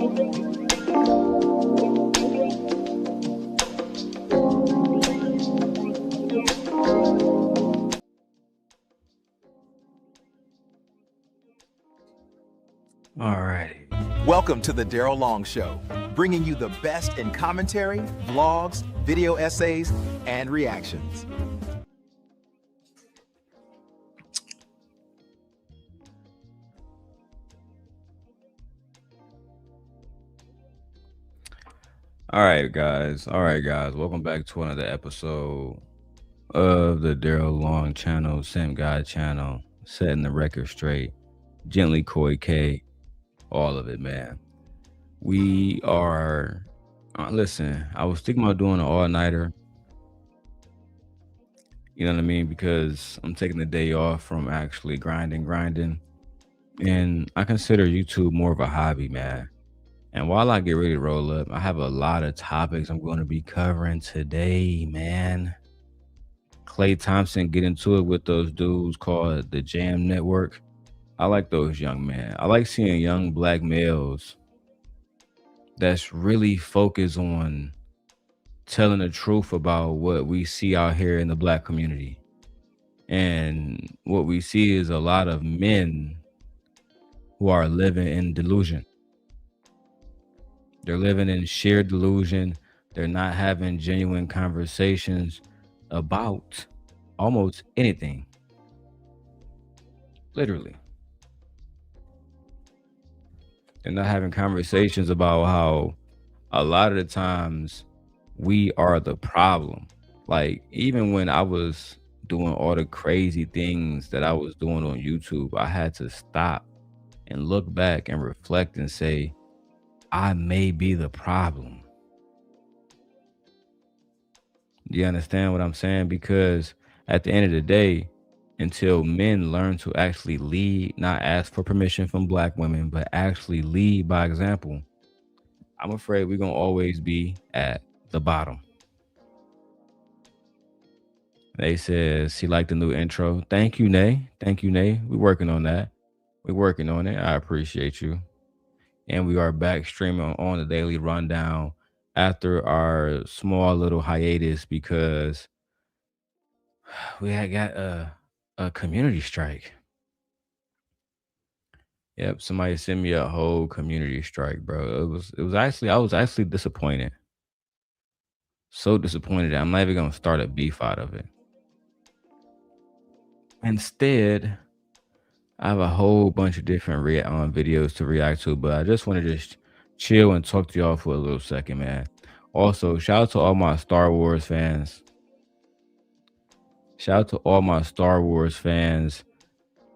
All righty. Welcome to the Darrel Long Show, bringing you the best in commentary, vlogs, video essays, and reactions. All right, guys. Welcome back to another episode of the Darrel Long channel, Sim Guy channel, setting the record straight, gently Koi K, all of it, man. We are, listen, I was thinking about doing an all-nighter, you know what I mean? Because I'm taking the day off from actually grinding. And I consider YouTube more of a hobby, man. And while I get ready to roll up, I have a lot of topics I'm going to be covering today, man. Thompson get into it with those dudes called the JAAM Network. I like those young men. I like seeing young black males that's really focused on telling the truth about what we see out here in the black community. And what we see is a lot of men who are living in delusion. They're living in sheer delusion. They're not having genuine conversations about almost anything. Literally. They're not having conversations about how a lot of the times we are the problem. Like, even when I was doing all the crazy things that I was doing on YouTube, I had to stop and look back and reflect and say, I may be the problem. Do you understand what I'm saying? Because at the end of the day, until men learn to actually lead, not ask for permission from black women, but actually lead by example, I'm afraid we're going to always be at the bottom. They says he liked the new intro. Thank you, Nay. We're working on that. We're working on it. I appreciate you. And we are back streaming on the Daily Rundown after our small little hiatus because we had got a community strike. Yep, somebody sent me a whole community strike, bro. It was actually, I was actually disappointed. So disappointed that I'm not even gonna start a beef out of it. Instead, I have a whole bunch of different videos to react to, but I just want to just chill and talk to y'all for a little second, man. Also, shout out to all my Star Wars fans.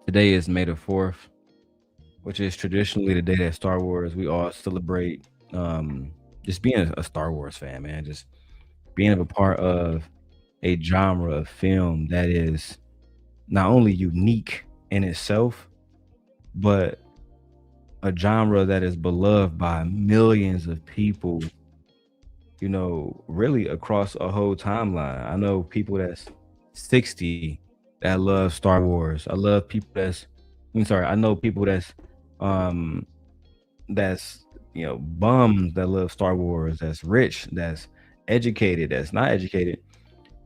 Today is May the 4th, which is traditionally the day that Star Wars, we all celebrate just being a Star Wars fan, man. Just being a part of a genre of film that is not only unique in itself, but a genre that is beloved by millions of people, you know, really across a whole timeline. I know people that's 60 that love Star Wars. I know people that's you know, bums that love Star Wars, that's rich, that's educated, that's not educated.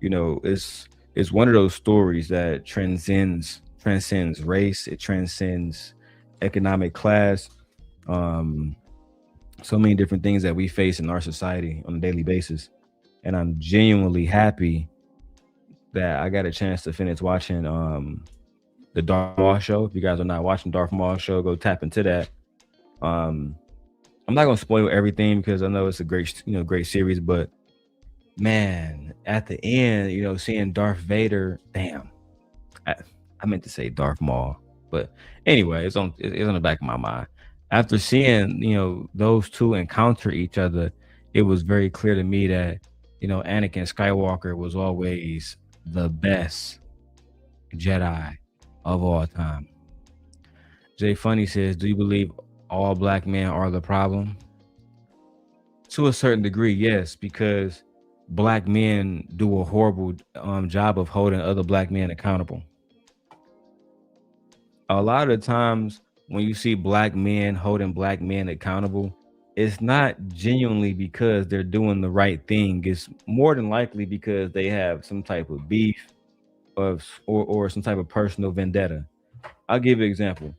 You know, it's one of those stories that transcends race, it transcends economic class, so many different things that we face in our society on a daily basis. And I'm genuinely happy that I got a chance to finish watching the Darth Maul show. If you guys are not watching Darth Maul show, go tap into that. I'm not gonna spoil everything because I know it's a great series, but man, at the end, you know, seeing Darth Vader, damn, I meant to say Darth Maul, but anyway, it's on the back of my mind. After seeing, you know, those two encounter each other, it was very clear to me that, you know, Anakin Skywalker was always the best Jedi of all time. Jay Funny says, do you believe all black men are the problem? To a certain degree, yes, because black men do a horrible job of holding other black men accountable. A lot of the times when you see black men holding black men accountable, it's not genuinely because they're doing the right thing. It's more than likely because they have some type of beef or some type of personal vendetta. I'll give you an example.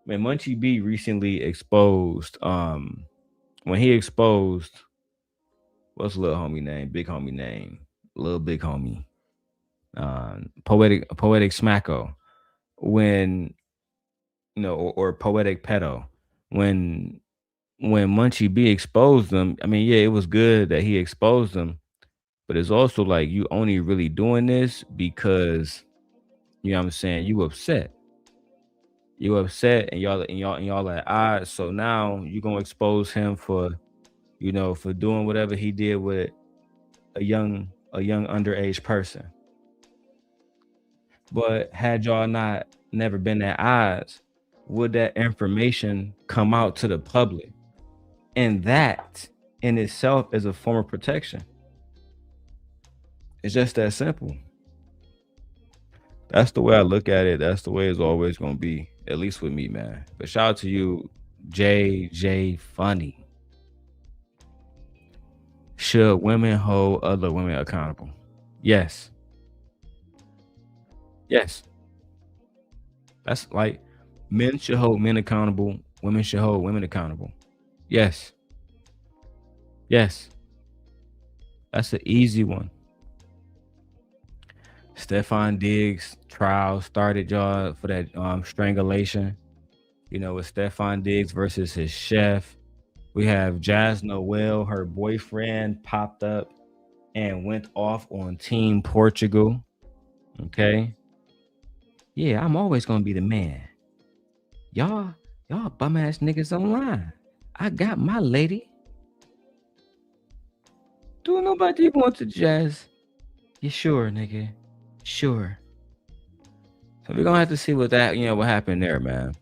Man, Munchie B recently exposed when he exposed what's little homie name, big homie name, little big homie, poetic smacko. When or poetic pedo. When when Munchie B exposed them, I mean, yeah, it was good that he exposed them, but it's also like you only really doing this because you know what I'm saying, you upset. You upset and y'all at odds. So now you gonna expose him for for doing whatever he did with a young underage person. But had y'all not never been at odds, would that information come out to the public? And that in itself is a form of protection. It's just that simple. That's the way I look at it. That's the way it's always gonna be, at least with me, man. But shout out to you, JJ Funny. Should women hold other women accountable? Yes. Yes. That's like men should hold men accountable. Women should hold women accountable. Yes. Yes. That's an easy one. Stefan Diggs trial started, y'all, for that strangulation. With Stefan Diggs versus his chef. We have Jas Noelle, her boyfriend, popped up and went off on Team Portugal. Okay. Yeah, I'm always gonna be the man. Y'all bum ass niggas online. I got my lady. Do nobody want to Jazz? You sure, nigga? Sure. So we're gonna have to see what happened there, man.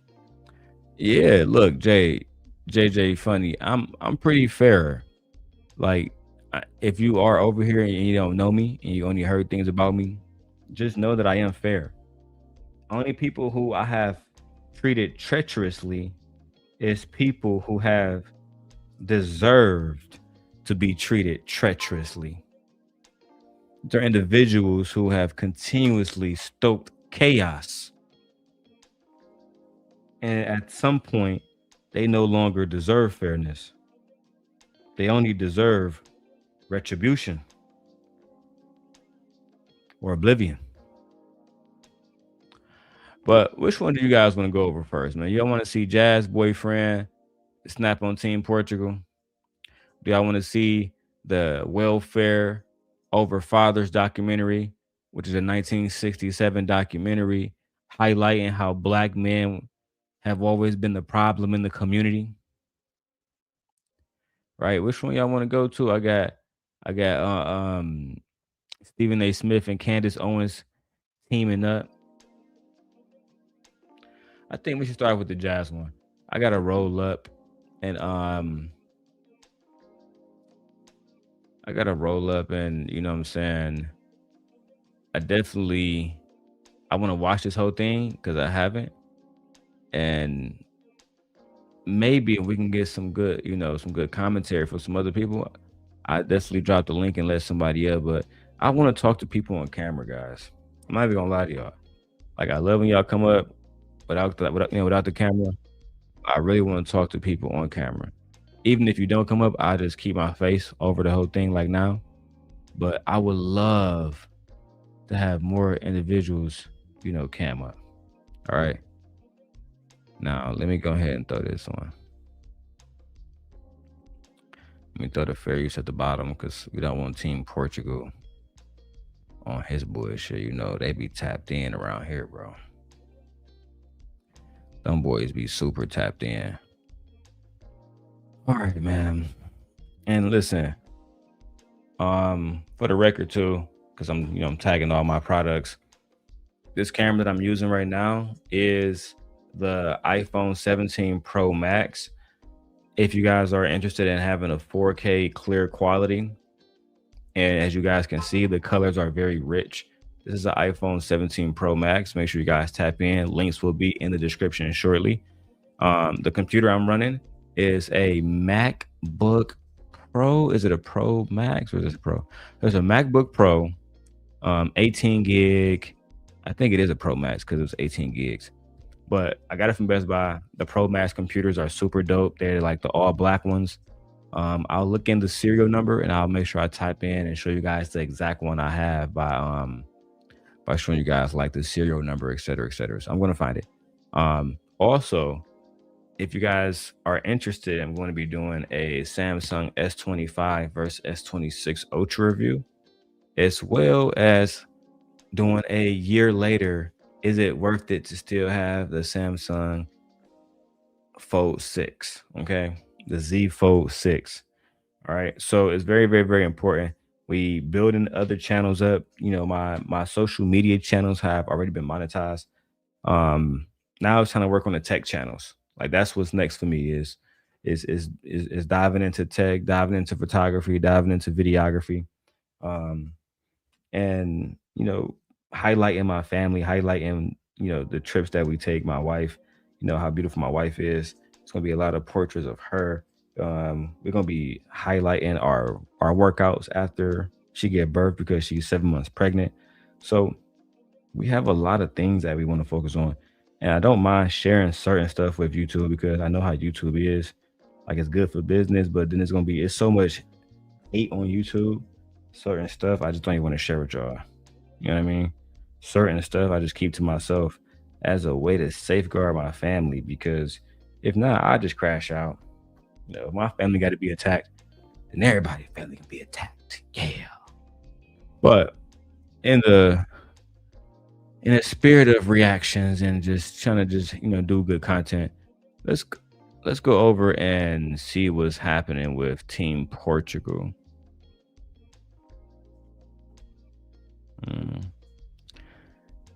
Yeah, look, JJ Funny. I'm pretty fair. Like, if you are over here and you don't know me and you only heard things about me, just know that I am fair. Only people who I have treated treacherously is people who have deserved to be treated treacherously. They're individuals who have continuously stoked chaos. And at some point, they no longer deserve fairness. They only deserve retribution or oblivion. But which one do you guys want to go over first, man? Y'all want to see Jazz boyfriend snap on Team Portugal? Do y'all want to see the Welfare Over Fathers documentary, which is a 1967 documentary highlighting how black men have always been the problem in the community? Right? Which one y'all want to go to? I got Stephen A. Smith and Candace Owens teaming up. I think we should start with the Jazz one. I gotta roll up and you know what I'm saying. I want to watch this whole thing because I haven't, and maybe we can get some good commentary from some other people. I definitely drop the link and let somebody up, but I want to talk to people on camera, guys. I'm not even gonna lie to y'all. Like, I love when y'all come up without the camera. I really want to talk to people on camera. Even if you don't come up, I just keep my face over the whole thing like now. But I would love to have more individuals, cam up. All right. Now let me go ahead and throw this on. Let me throw the fair use at the bottom because we don't want Team Portugal on his bullshit. They be tapped in around here, bro. Them boys be super tapped in. All right, man. And listen, for the record too, because I'm tagging all my products. This camera that I'm using right now is the iPhone 17 Pro Max. If you guys are interested in having a 4K clear quality, and as you guys can see, the colors are very rich. This is the iPhone 17 Pro Max. Make sure you guys tap in. Links will be in the description shortly. The computer I'm running is a Mac MacBook Pro. Is it a Pro Max or is it a Pro? There's a MacBook Pro, 18 gig. I think it is a Pro Max because it was 18 gigs. But I got it from Best Buy. The Pro Max computers are super dope. They're like the all black ones. I'll look in the serial number and I'll make sure I type in and show you guys the exact one I have by showing you guys like the serial number, et cetera, et cetera. So I'm going to find it. Also, if you guys are interested, I'm going to be doing a Samsung S25 versus S26 Ultra review, as well as doing a year later. Is it worth it to still have the Samsung Fold 6? Okay, the Z Fold 6. All right, so it's very, very, very important. We building other channels up. You know, my social media channels have already been monetized. Now it's time to work on the tech channels. Like that's what's next for me is diving into tech, diving into photography, diving into videography, and you know, highlighting my family, highlighting the trips that we take. My wife, how beautiful my wife is. It's gonna be a lot of portraits of her. We're gonna be highlighting our workouts after she gave birth because she's 7 months pregnant. So we have a lot of things that we want to focus on. And I don't mind sharing certain stuff with YouTube because I know how YouTube is. Like it's good for business, but then it's so much hate on YouTube. Certain stuff I just don't even want to share with y'all. You know what I mean? Certain stuff I just keep to myself as a way to safeguard my family, because if not, I just crash out. If my family got to be attacked, then everybody's family can be attacked. Yeah. But in the spirit of reactions and just trying to do good content, let's go over and see what's happening with Team Portugal.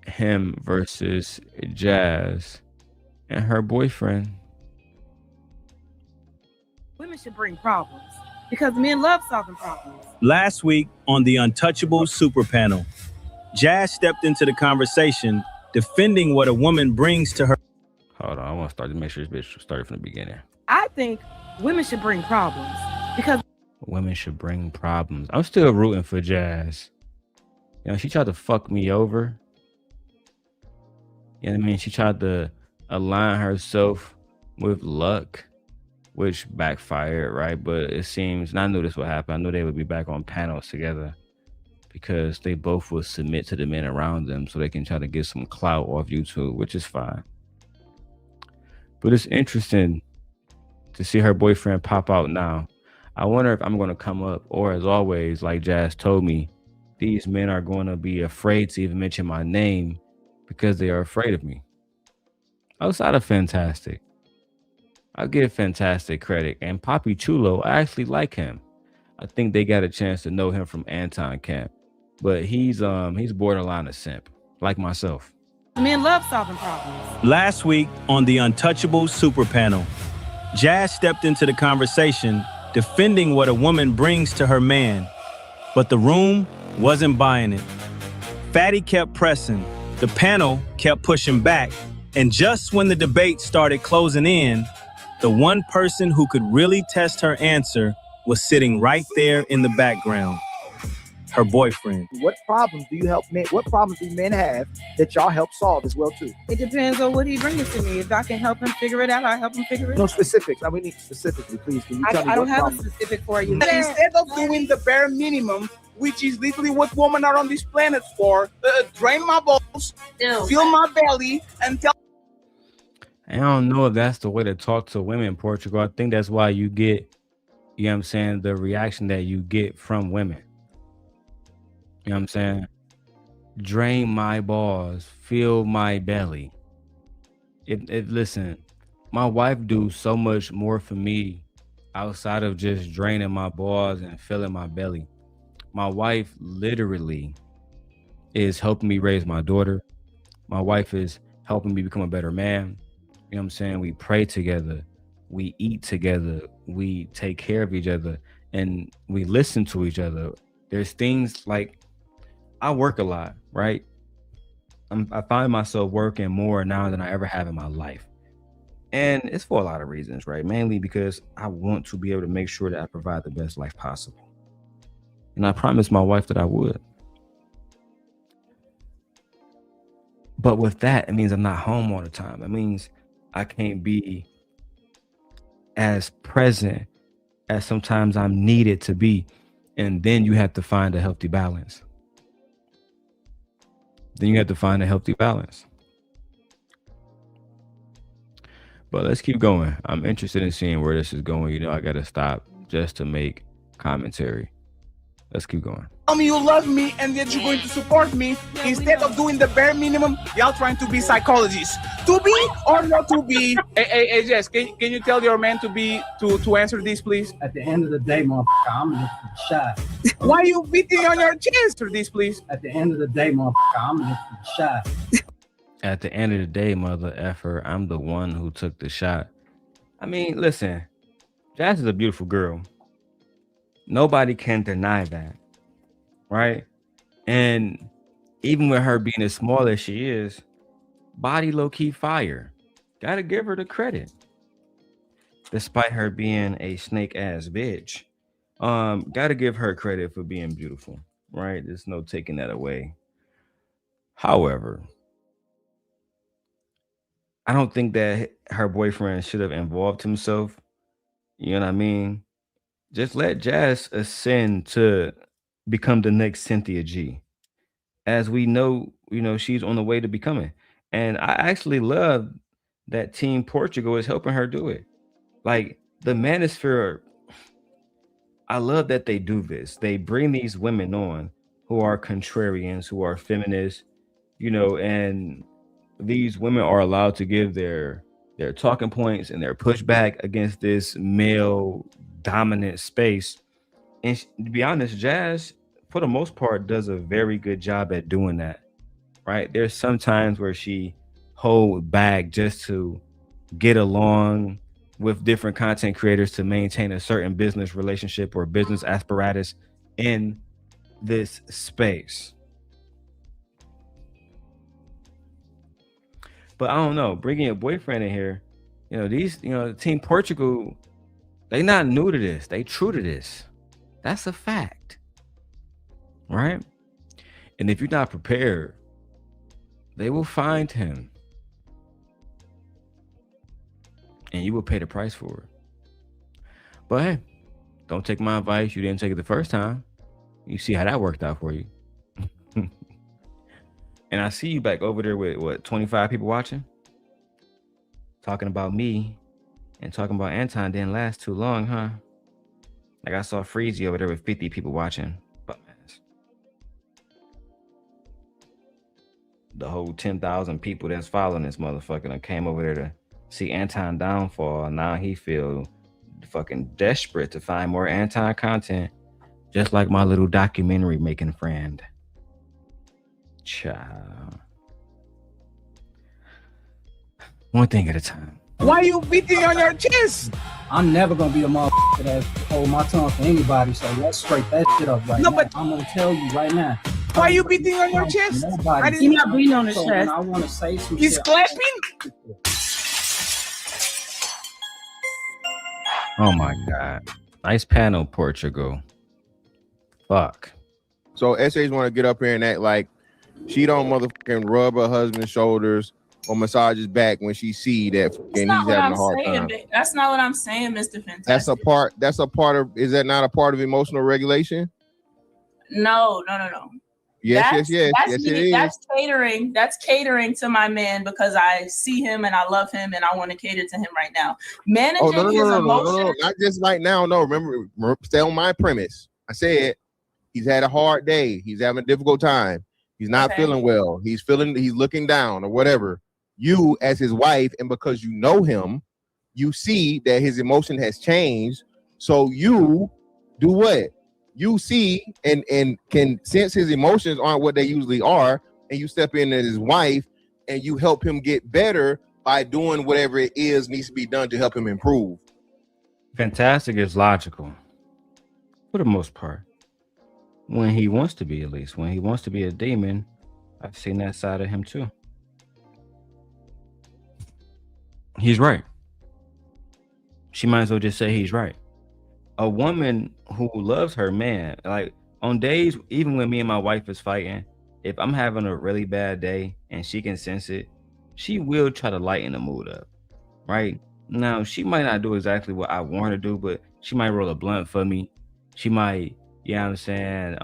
Him versus Jas and her boyfriend. Women should bring problems because men love solving problems. Last week on the Untouchables Super Panel, Jas stepped into the conversation defending what a woman brings to her. Hold on, I want to start to make sure this bitch started from the beginning. I think women should bring problems because women should bring problems. I'm still rooting for Jas. She tried to fuck me over. You know what I mean? She tried to align herself with luck, which backfired, right? But it seems, and I knew this would happen. I knew they would be back on panels together because they both will submit to the men around them so they can try to get some clout off YouTube, which is fine. But it's interesting to see her boyfriend pop out now. I wonder if I'm going to come up, or as always, like Jas told me, these men are going to be afraid to even mention my name because they are afraid of me. Outside of Fantastic, I'll give Fantastic credit. And Papi Chulo, I actually like him. I think they got a chance to know him from Anton Camp. But he's borderline a simp, like myself. Men love solving problems. Last week on the Untouchables Super Panel, Jas stepped into the conversation defending what a woman brings to her man. But the room wasn't buying it. Fatty kept pressing. The panel kept pushing back. And just when the debate started closing in, the one person who could really test her answer was sitting right there in the background. Her boyfriend. What problems do you help men? What problems do men have that y'all help solve as well too? It depends on what he brings to me. If I can help him figure it out, I help him figure it out. No specifics. Now we need specifically, please. Can you tell me I don't what have problem? a specific for you. Instead of doing the bare minimum, which is literally what women are on this planet for, drain my balls, fill my belly, and tell. I don't know if that's the way to talk to women in Portugal. I think that's why you get, the reaction that you get from women. You know what I'm saying? Drain my balls, fill my belly. Listen, my wife do so much more for me outside of just draining my balls and filling my belly. My wife literally is helping me raise my daughter. My wife is helping me become a better man. You know what I'm saying? We pray together. We eat together. We take care of each other. And we listen to each other. There's things like, I work a lot, right? I find myself working more now than I ever have in my life. And it's for a lot of reasons, right? Mainly because I want to be able to make sure that I provide the best life possible. And I promised my wife that I would. But with that, it means I'm not home all the time. It means I can't be as present as sometimes I'm needed to be. And then you have to find a healthy balance. But let's keep going. I'm interested in seeing where this is going. You know, I got to stop just to make commentary. Let's keep going. Tell me you love me and that you're going to support me instead of doing the bare minimum. Y'all trying to be psychologists. To be or not to be? Hey, Jess, can you tell your man to answer this, please? At the end of the day, motherfucker, I'm gonna lift the shot. Why are you beating on your chest for this, please? At the end of the day, motherfucker, I'm gonna lift the shot. At the end of the day, mother effer, I'm the one who took the shot. I mean, listen, Jas is a beautiful girl. Nobody can deny that, right? And even with her being as small as she is, body low-key fire. Gotta give her the credit. Despite her being a snake-ass bitch. Gotta give her credit for being beautiful, right? There's no taking that away. However, I don't think that her boyfriend should have involved himself. You know what I mean? Just let Jas ascend to become the next Cynthia G. As we know, she's on the way to becoming. And I actually love that Team Portugal is helping her do it. Like the Manosphere, I love that they do this. They bring these women on who are contrarians, who are feminists, and these women are allowed to give their talking points and their pushback against this male dominant space. And to be honest, Jas, for the most part, does a very good job at doing that, right? There's some times where she hold back just to get along with different content creators to maintain a certain business relationship or business apparatus in this space. But I don't know, bringing a boyfriend in here, Team Portugal, they not new to this. They true to this. That's a fact, right? And if you're not prepared, they will find him. And you will pay the price for it. But hey, don't take my advice. You didn't take it the first time. You see how that worked out for you. And I see you back over there with 25 people watching? Talking about me and talking about Anton didn't last too long, huh? Like I saw Freezy over there with 50 people watching. But the whole 10,000 people that's following this motherfucker and came over there to see Anton downfall. Now he feel fucking desperate to find more Anton content, just like my little documentary making friend. Child. One thing at a time. Why are you beating on your chest? I'm never gonna be a motherfucker that hold my tongue for anybody. So let's straight that shit up right now. But I'm gonna tell you right now. Why are you beating on your chest? He's not beating on his So chest. when I want to say some He's shit, clapping. Oh my God. Nice panel, Portugal. Fuck. So SAs want to get up here and act like she don't motherfucking rub her husband's shoulders or massage his back when she see that fucking he's having a hard time. That's not what I'm saying, Mr. Fantastic. That's a part of, is that not a part of emotional regulation? No. Yes, it is. That's catering to my man because I see him and I love him and I want to cater to him right now. Managing his emotions. No, not just right now. No, remember, stay on my premise. I said he's had a hard day. He's having a difficult time. He's not feeling well. He's looking down or whatever. You as his wife, and because you know him, you see that his emotion has changed. So you do what? You see and can sense his emotions aren't what they usually are, and you step in as his wife and you help him get better by doing whatever it is needs to be done to help him improve. Fantastic is logical for the most part. When he wants to be, at least. When he wants to be a demon, I've seen that side of him too. He's right. she might as well just say he's right. A woman who loves her man, like on days, even when me and my wife is fighting, if I'm having a really bad day and she can sense it, she will try to lighten the mood up, right? Now, she might not do exactly what I want her to do, but she might roll a blunt for me. She might, you know what I'm saying,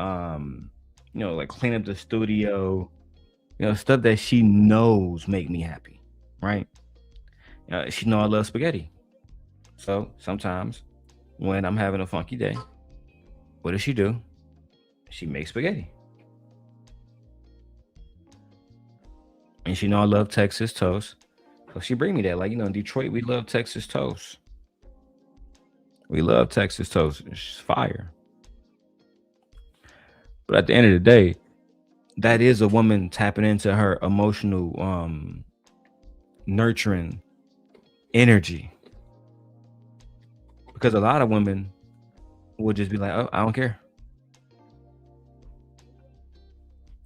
like clean up the studio, stuff that she knows make me happy, right? She know I love spaghetti. So sometimes when I'm having a funky day, what does she do? She makes spaghetti. And she know I love Texas toast. So she bring me that. Like, in Detroit, we love Texas toast. We love Texas toast. It's fire. But at the end of the day, that is a woman tapping into her emotional nurturing energy. Because a lot of women would just be like, oh, I don't care.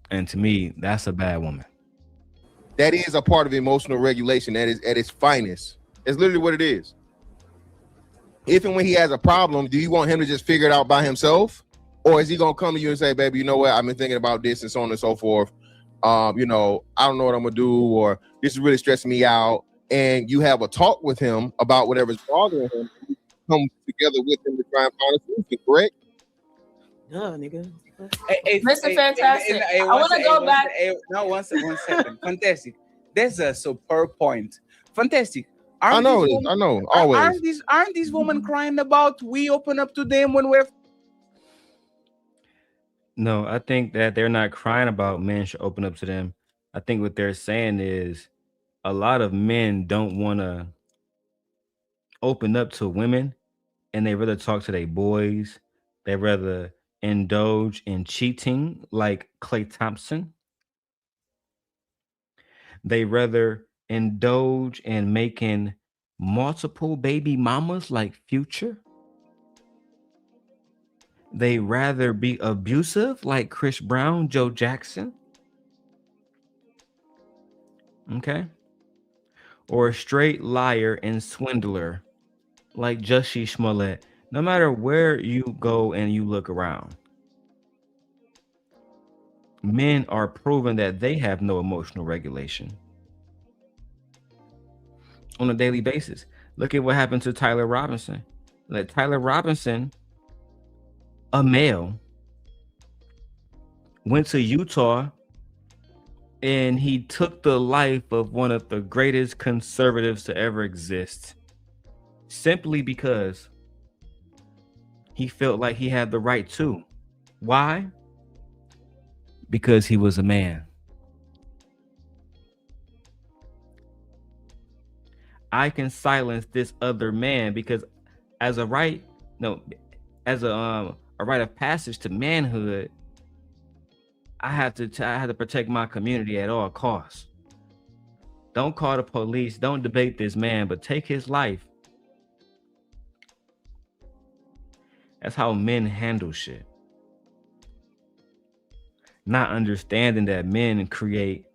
And to me, that's a bad woman. That is a part of emotional regulation. That is at its finest. It's literally what it is. If and when he has a problem, do you want him to just figure it out by himself? Or is he going to come to you and say, baby, you know what? I've been thinking about this and so on and so forth. I don't know what I'm going to do, or this is really stressing me out. And you have a talk with him about whatever's bothering him. You come together with him to try and find a solution, correct? Duh, nigga. Mr. Fantastic. I want to go back. One second. Fantastic. That's a superb point. Fantastic. I know. Always. Aren't these women crying about we open up to them when we're? No, I think that they're not crying about men should open up to them. I think what they're saying is a lot of men don't want to open up to women, and they rather talk to their boys. They rather indulge in cheating like Klay Thompson. They rather indulge in making multiple baby mamas like Future. They rather be abusive like Chris Brown, Joe Jackson. Okay. Or a straight liar and swindler like Jussie Smollett. No matter where you go and you look around, men are proven that they have no emotional regulation on a daily basis. Look at what happened to Tyler Robinson. Like Tyler Robinson, a male, went to Utah and he took the life of one of the greatest conservatives to ever exist, simply because he felt like he had the right to. Why? Because he was a man. I can silence this other man because as a rite of passage to manhood, I have to protect my community at all costs. Don't call the police, don't debate this man, but take his life. That's how men handle shit. Not understanding that men create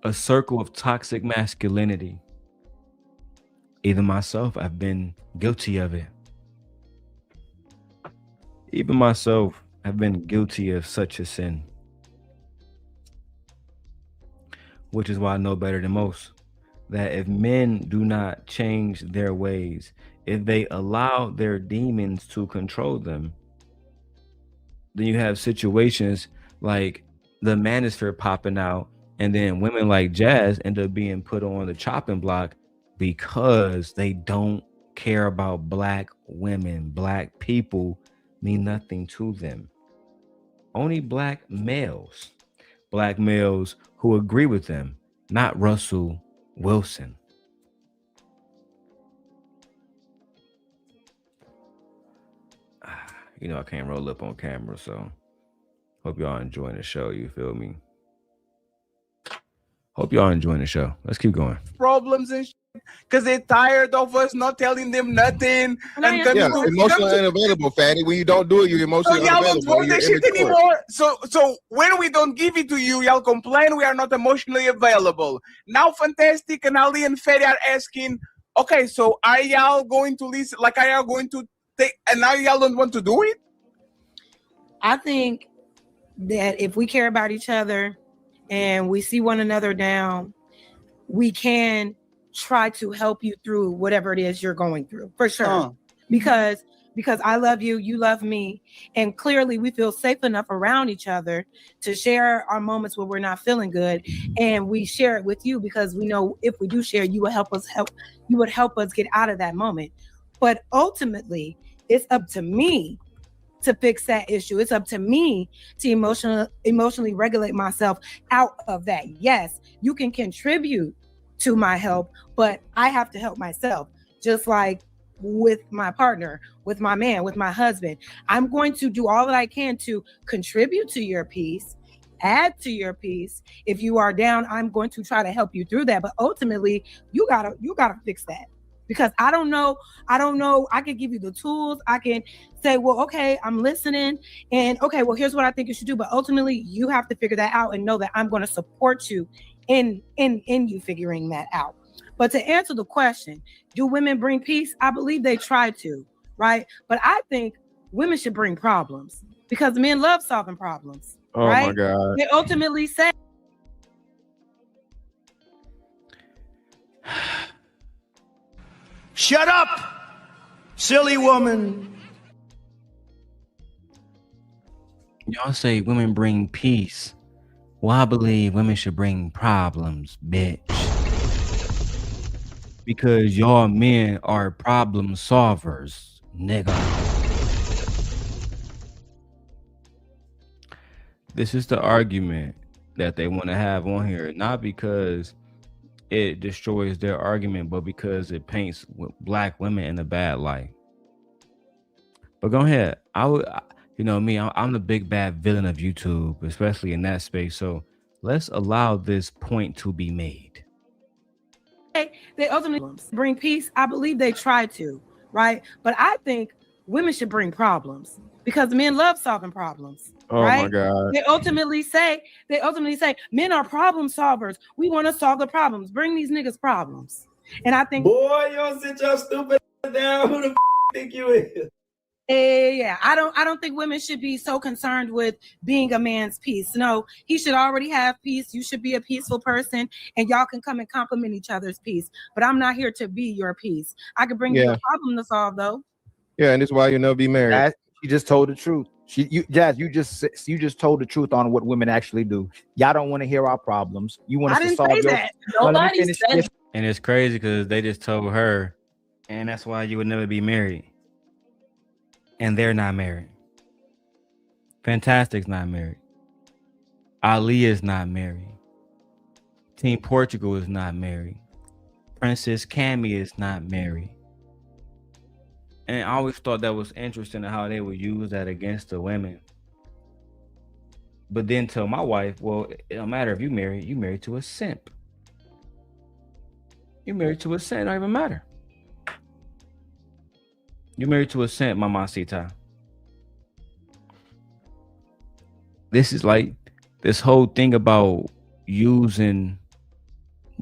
a circle of toxic masculinity. Even myself, I've been guilty of it. Even myself, I've been guilty of such a sin. Which is why I know better than most that if men do not change their ways, if they allow their demons to control them, then you have situations like the manosphere popping out, and then women like Jas end up being put on the chopping block because they don't care about black women. Black people mean nothing to them. Only black males who agree with them, not Russell Wilson. I can't roll up on camera, so hope y'all enjoying the show. You feel me? Hope y'all enjoying the show. Let's keep going. Problems and shit, because they're tired of us not telling them nothing. Emotionally unavailable, fatty. When you don't do it, you're emotionally unavailable. Y'all don't want that shit anymore. So when we don't give it to you, y'all complain we are not emotionally available. Now Fantastic and Ali and Fatty are asking, Okay, so are y'all going to listen? Like, are y'all going to take? And now y'all don't want to do it? I think that if we care about each other and we see one another down, we can try to help you through whatever it is you're going through, for sure. Because I love you, you love me, and clearly we feel safe enough around each other to share our moments where we're not feeling good, and we share it with you because we know if we do share, you would help us get out of that moment. But ultimately, it's up to me to fix that issue. It's up to me to emotionally regulate myself out of that. Yes, you can contribute to my help, but I have to help myself. Just like with my partner, with my man, with my husband, I'm going to do all that I can to contribute to your peace, add to your peace. If you are down, I'm going to try to help you through that. But ultimately, you gotta fix that. Because I don't know. I can give you the tools. I can say, well, okay, I'm listening. And okay, well, here's what I think you should do. But ultimately, you have to figure that out and know that I'm going to support you in you figuring that out. But to answer the question, do women bring peace? I believe they try to, right? But I think women should bring problems because men love solving problems. Oh right? my God. They ultimately say, shut up, silly woman. Y'all say women bring peace. Well, I believe women should bring problems, bitch. Because y'all men are problem solvers, nigga. This is the argument that they want to have on here, not because it destroys their argument, but because it paints black women in a bad light. But go ahead. You know me, I'm the big bad villain of YouTube, especially in that space. So let's allow this point to be made. they ultimately bring peace. I believe they try to, right? But I think women should bring problems because men love solving problems. Oh right? my God. They ultimately say, men are problem solvers. We want to solve the problems. Bring these niggas problems. And I think, boy, you don't sit your stupid down. Who the think you is? Yeah, I don't think women should be so concerned with being a man's peace. No, he should already have peace. You should be a peaceful person, and y'all can come and compliment each other's peace. But I'm not here to be your peace. I could bring you a problem to solve, though. Yeah, and this is why you never be married. She just told the truth. Jas, you just told the truth on what women actually do. Y'all don't want to hear our problems. You want us to solve yours. Nobody said. And it's crazy because they just told her, and that's why you would never be married. And they're not married. Fantastic's not married. Ali is not married. Team Portugal is not married. Princess Cammy is not married. And I always thought that was interesting how they would use that against the women. But then tell my wife, well, it don't matter if you married to a simp. You married to a simp, it don't even matter. You married to a simp, mamacita. This is like this whole thing about using,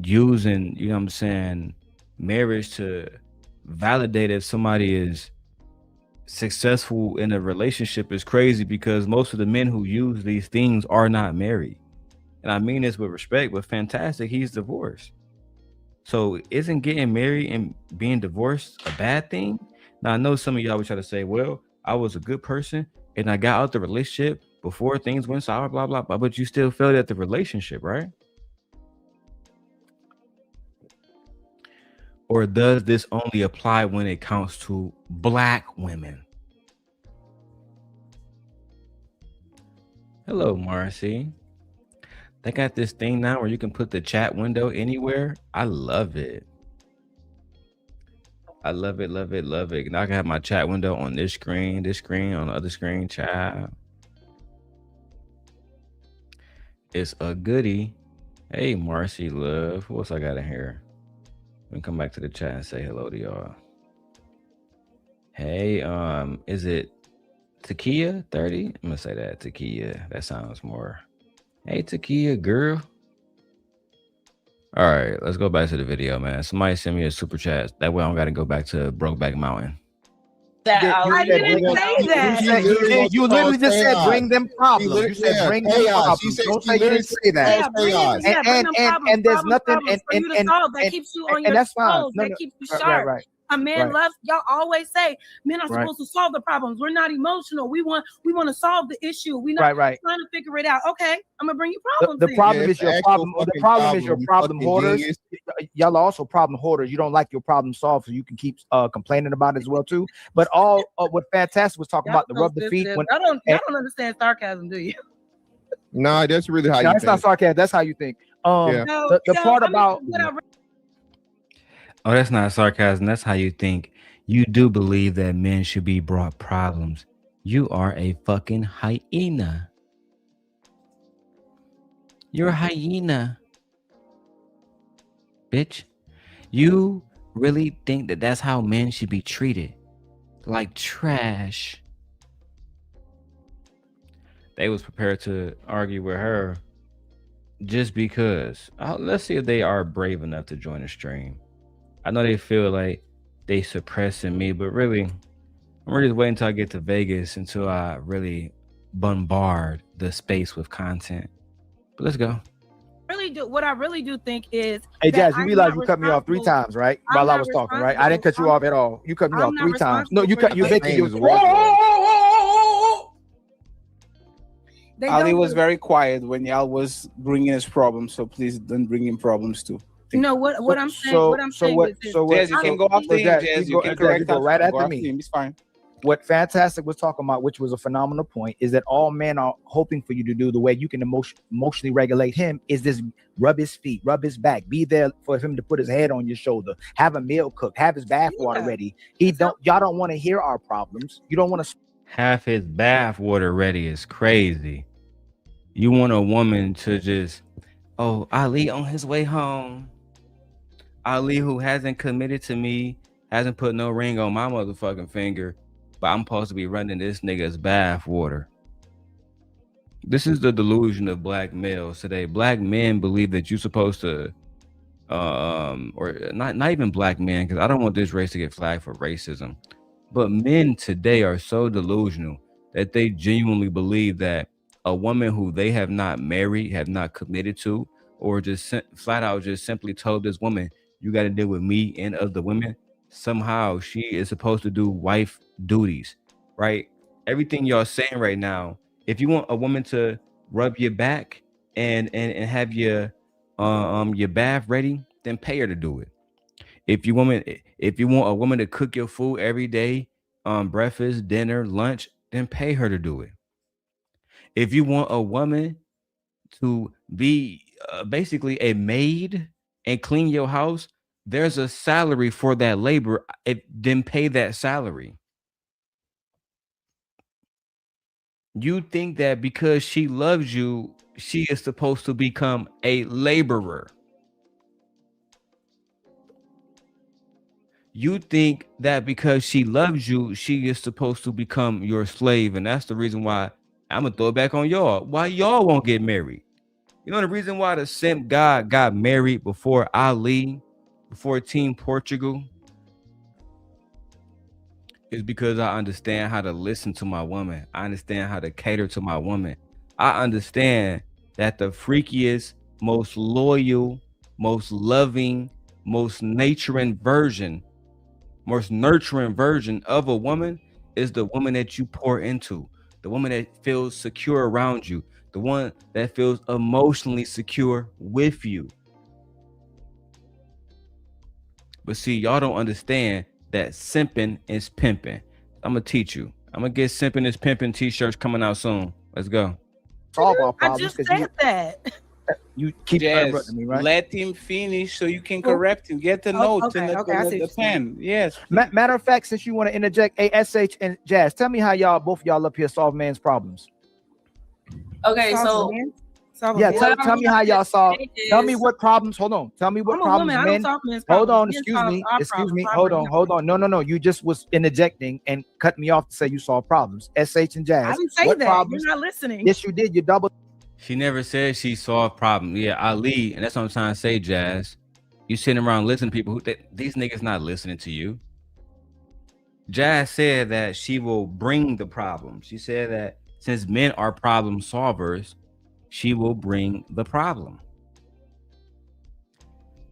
you know what I'm saying, marriage to validate if somebody is successful in a relationship is crazy because most of the men who use these things are not married. And I mean this with respect, but Fantastic, he's divorced. So isn't getting married and being divorced a bad thing? Now, I know some of y'all would try to say, well, I was a good person and I got out the relationship before things went sour, blah, blah, blah, but you still failed at the relationship, right? Or does this only apply when it comes to black women? Hello, Marcy. They got this thing now where you can put the chat window anywhere. I love it. I love it, love it, love it. Now I can have my chat window on this screen, on the other screen, child. It's a goodie. Hey, Marcy, love. What else I got in here? Let me come back to the chat and say hello to y'all. Hey, is it Takia 30? I'm gonna say that, Takia. That sounds more. Hey, Takia, girl. All right, let's go back to the video, man. Somebody send me a super chat. That way I don't got to go back to Brokeback Mountain. I didn't say that. You literally just said bring them problems. You said bring them problems. Don't say you didn't say that. And there's nothing and that's fine. That keeps you sharp. Right. A man loves, y'all always say men are supposed to solve the problems. We're not emotional. We want to solve the issue. We're not trying to figure it out. Okay, I'm gonna bring you problems. The problem is your problem. The problem is your problem hoarders. Y'all are also problem hoarders. You don't like your problem solved, so you can keep complaining about it as well too. But all what Fantastic was talking about, the rub the feet. Y'all don't understand sarcasm, do you? No, that's really how you think. That's not sarcasm. That's how you think. The part about. Oh, that's not sarcasm. That's how you think. You do believe that men should be brought problems. You are a fucking hyena. You're a hyena. Bitch. You really think that that's how men should be treated? Like trash. They was prepared to argue with her just because. Let's see if they are brave enough to join the stream. I know they feel like they suppressing me, but really, I'm really just waiting until I get to Vegas until I really bombard the space with content. But let's go. What I really do think is, hey Jas, you realize you cut me off 3 times, right? While I was talking, right? I didn't cut you off at all. You cut me off 3 times. No, you making you. Ali was very quiet when y'all was bringing us problems, so please don't bring him problems too. No, what I'm saying. Jazz, you can go after him. Jazz, you can correct go right after me. It's fine. What Fantastic was talking about, which was a phenomenal point, is that all men are hoping for you to do the way you can emotionally regulate him is this: rub his feet, rub his back, be there for him to put his head on your shoulder, have a meal cooked, have his bath water ready. Y'all don't want to hear our problems. You don't want to have his bath water ready. Is crazy. You want a woman to just, oh, Ali on his way home. Ali, who hasn't committed to me, hasn't put no ring on my motherfucking finger, but I'm supposed to be running this nigga's bath water. This is the delusion of black males today. Black men believe that you're supposed to, or not even black men, because I don't want this race to get flagged for racism, but men today are so delusional that they genuinely believe that a woman who they have not married, have not committed to, or just flat out just simply told this woman, you got to deal with me and other women. Somehow she is supposed to do wife duties, right? Everything y'all saying right now, if you want a woman to rub your back and have your bath ready, then pay her to do it. If you want a woman to cook your food every day, breakfast, dinner, lunch, then pay her to do it. If you want a woman to be basically a maid and clean your house, there's a salary for that labor. Then pay that salary. You think that because she loves you, she is supposed to become a laborer. You think that because she loves you, she is supposed to become your slave. And that's the reason why I'm going to throw it back on y'all. Why y'all won't get married? You know the reason why the simp God got married before Ali, before Team Portugal, is because I understand how to listen to my woman. I understand how to cater to my woman. I understand that the freakiest, most loyal, most loving, most nurturing version of a woman is the woman that you pour into, the woman that feels secure around you, the one that feels emotionally secure with you. But see, y'all don't understand that simping is pimping. I'm gonna teach you. I'm gonna get simping is pimping t-shirts coming out soon. Let's go. Solve our problems. I just said that. You keep interrupting me, right? Let him finish so you can correct him. Get the notes and the pen. Yes. Matter of fact, since you want to interject, SH and Jas, tell me how both of y'all up here solve man's problems. Okay, so yeah, tell me how y'all solve. Tell me what problems. Hold on. Tell me what problems men. Hold on. Excuse me. Hold on. No. You just was interjecting and cut me off to say you solve problems. SH and Jas. I didn't say that. You're not listening. Yes, you did. You double. She never said she solved problems. Yeah, Ali, and that's what I'm trying to say, Jazz. You sitting around listening to people these niggas not listening to you. Jazz said that she will bring the problem. She said that since men are problem solvers, she will bring the problem.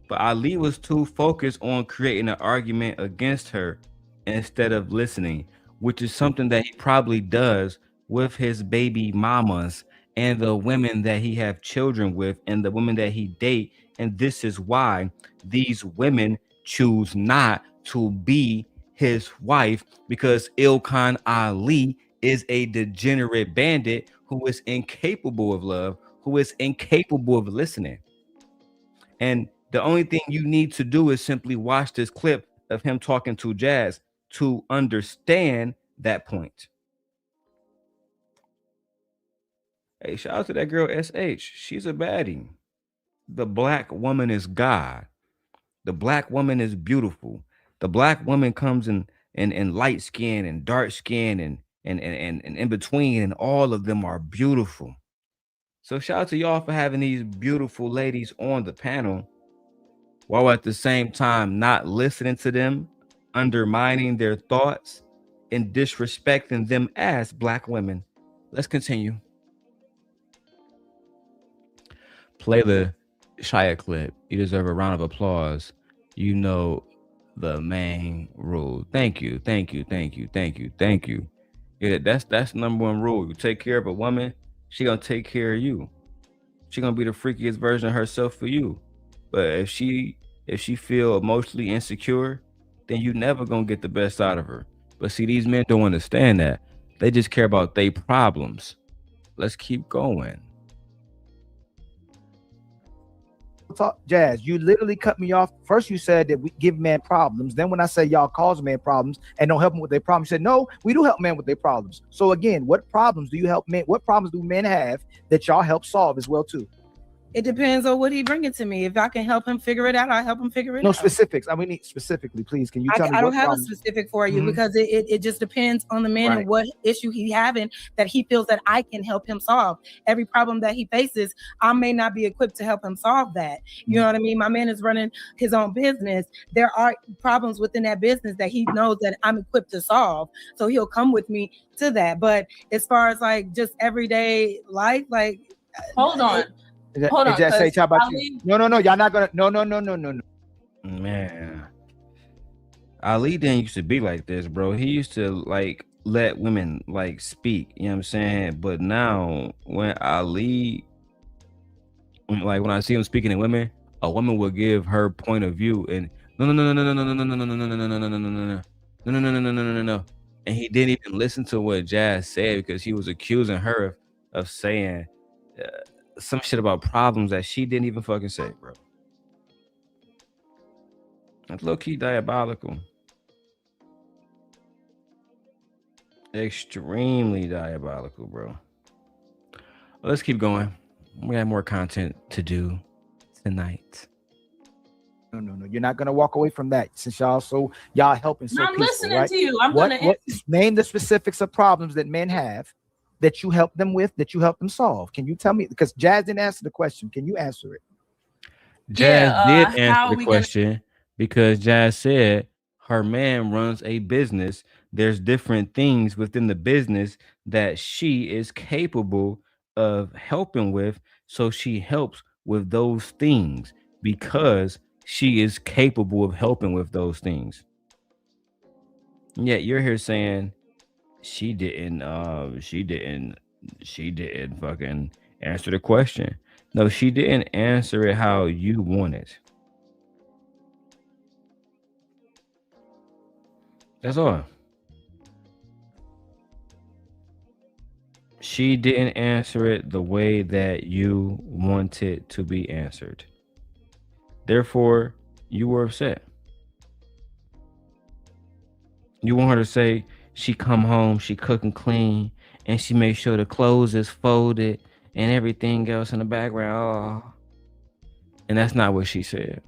But Ali was too focused on creating an argument against her instead of listening, which is something that he probably does with his baby mamas and the women that he have children with and the women that he date. And this is why these women choose not to be his wife, because Ilkan Ali is a degenerate bandit who is incapable of love, who is incapable of listening. And the only thing you need to do is simply watch this clip of him talking to Jazz to understand that point. Hey, shout out to that girl SH. She's a baddie. The black woman is God. The black woman is beautiful. The black woman comes in light skin and dark skin and in between, and all of them are beautiful. So shout out to y'all for having these beautiful ladies on the panel, while at the same time not listening to them, undermining their thoughts, and disrespecting them as black women. Let's continue. Play the Shia clip. You deserve a round of applause. You know the main rule. Thank you, thank you, thank you, thank you, thank you. Yeah, that's number one rule. You take care of a woman, she gonna take care of you. She gonna be the freakiest version of herself for you. But if she feel emotionally insecure, then you never gonna get the best out of her. But see, these men don't understand that. They just care about their problems. Let's keep going. Jazz, you literally cut me off. First you said that we give men problems. Then when I say y'all cause men problems and don't help them with their problems, you said no, we do help men with their problems. So again, what problems do you help men? What problems do men have that y'all help solve as well too? It depends on what he bringing to me. If I can help him figure it out, I help him figure it out. No specifics. I mean, specifically, please. Can you tell me? I don't have a specific for you because it just depends on the man and what issue he's having that he feels that I can help him solve. Every problem that he faces, I may not be equipped to help him solve that. You know what I mean? My man is running his own business. There are problems within that business that he knows that I'm equipped to solve. So he'll come with me to that. But as far as like just everyday life, like hold on. Hold on. Just say, how about you? No. Y'all not gonna. No. Man, Ali didn't used to be like this, bro. He used to like let women like speak. You know what I'm saying? But now, when Ali, like when I see him speaking to women, a woman will give her point of view, and no, and he didn't even listen to what Jas said because he was accusing her of saying some shit about problems that she didn't even fucking say, bro. That's low-key diabolical. Extremely diabolical, bro. Well, let's keep going. We have more content to do tonight. No. You're not gonna walk away from that since y'all helping so I'm peaceful, listening right? to you. I'm gonna name the specifics of problems that men have that you help them with, that you help them solve. Can you tell me? Because Jas didn't answer the question. Can you answer it? Jas did answer the question because Jas said her man runs a business. There's different things within the business that she is capable of helping with. So she helps with those things because she is capable of helping with those things. Yet you're here saying she didn't fucking answer the question. No, she didn't answer it how you wanted. That's all. She didn't answer it the way that you wanted to be answered. Therefore, you were upset. You want her to say she come home, she cook and clean, and she make sure the clothes is folded and everything else in the background. Oh. And that's not what she said.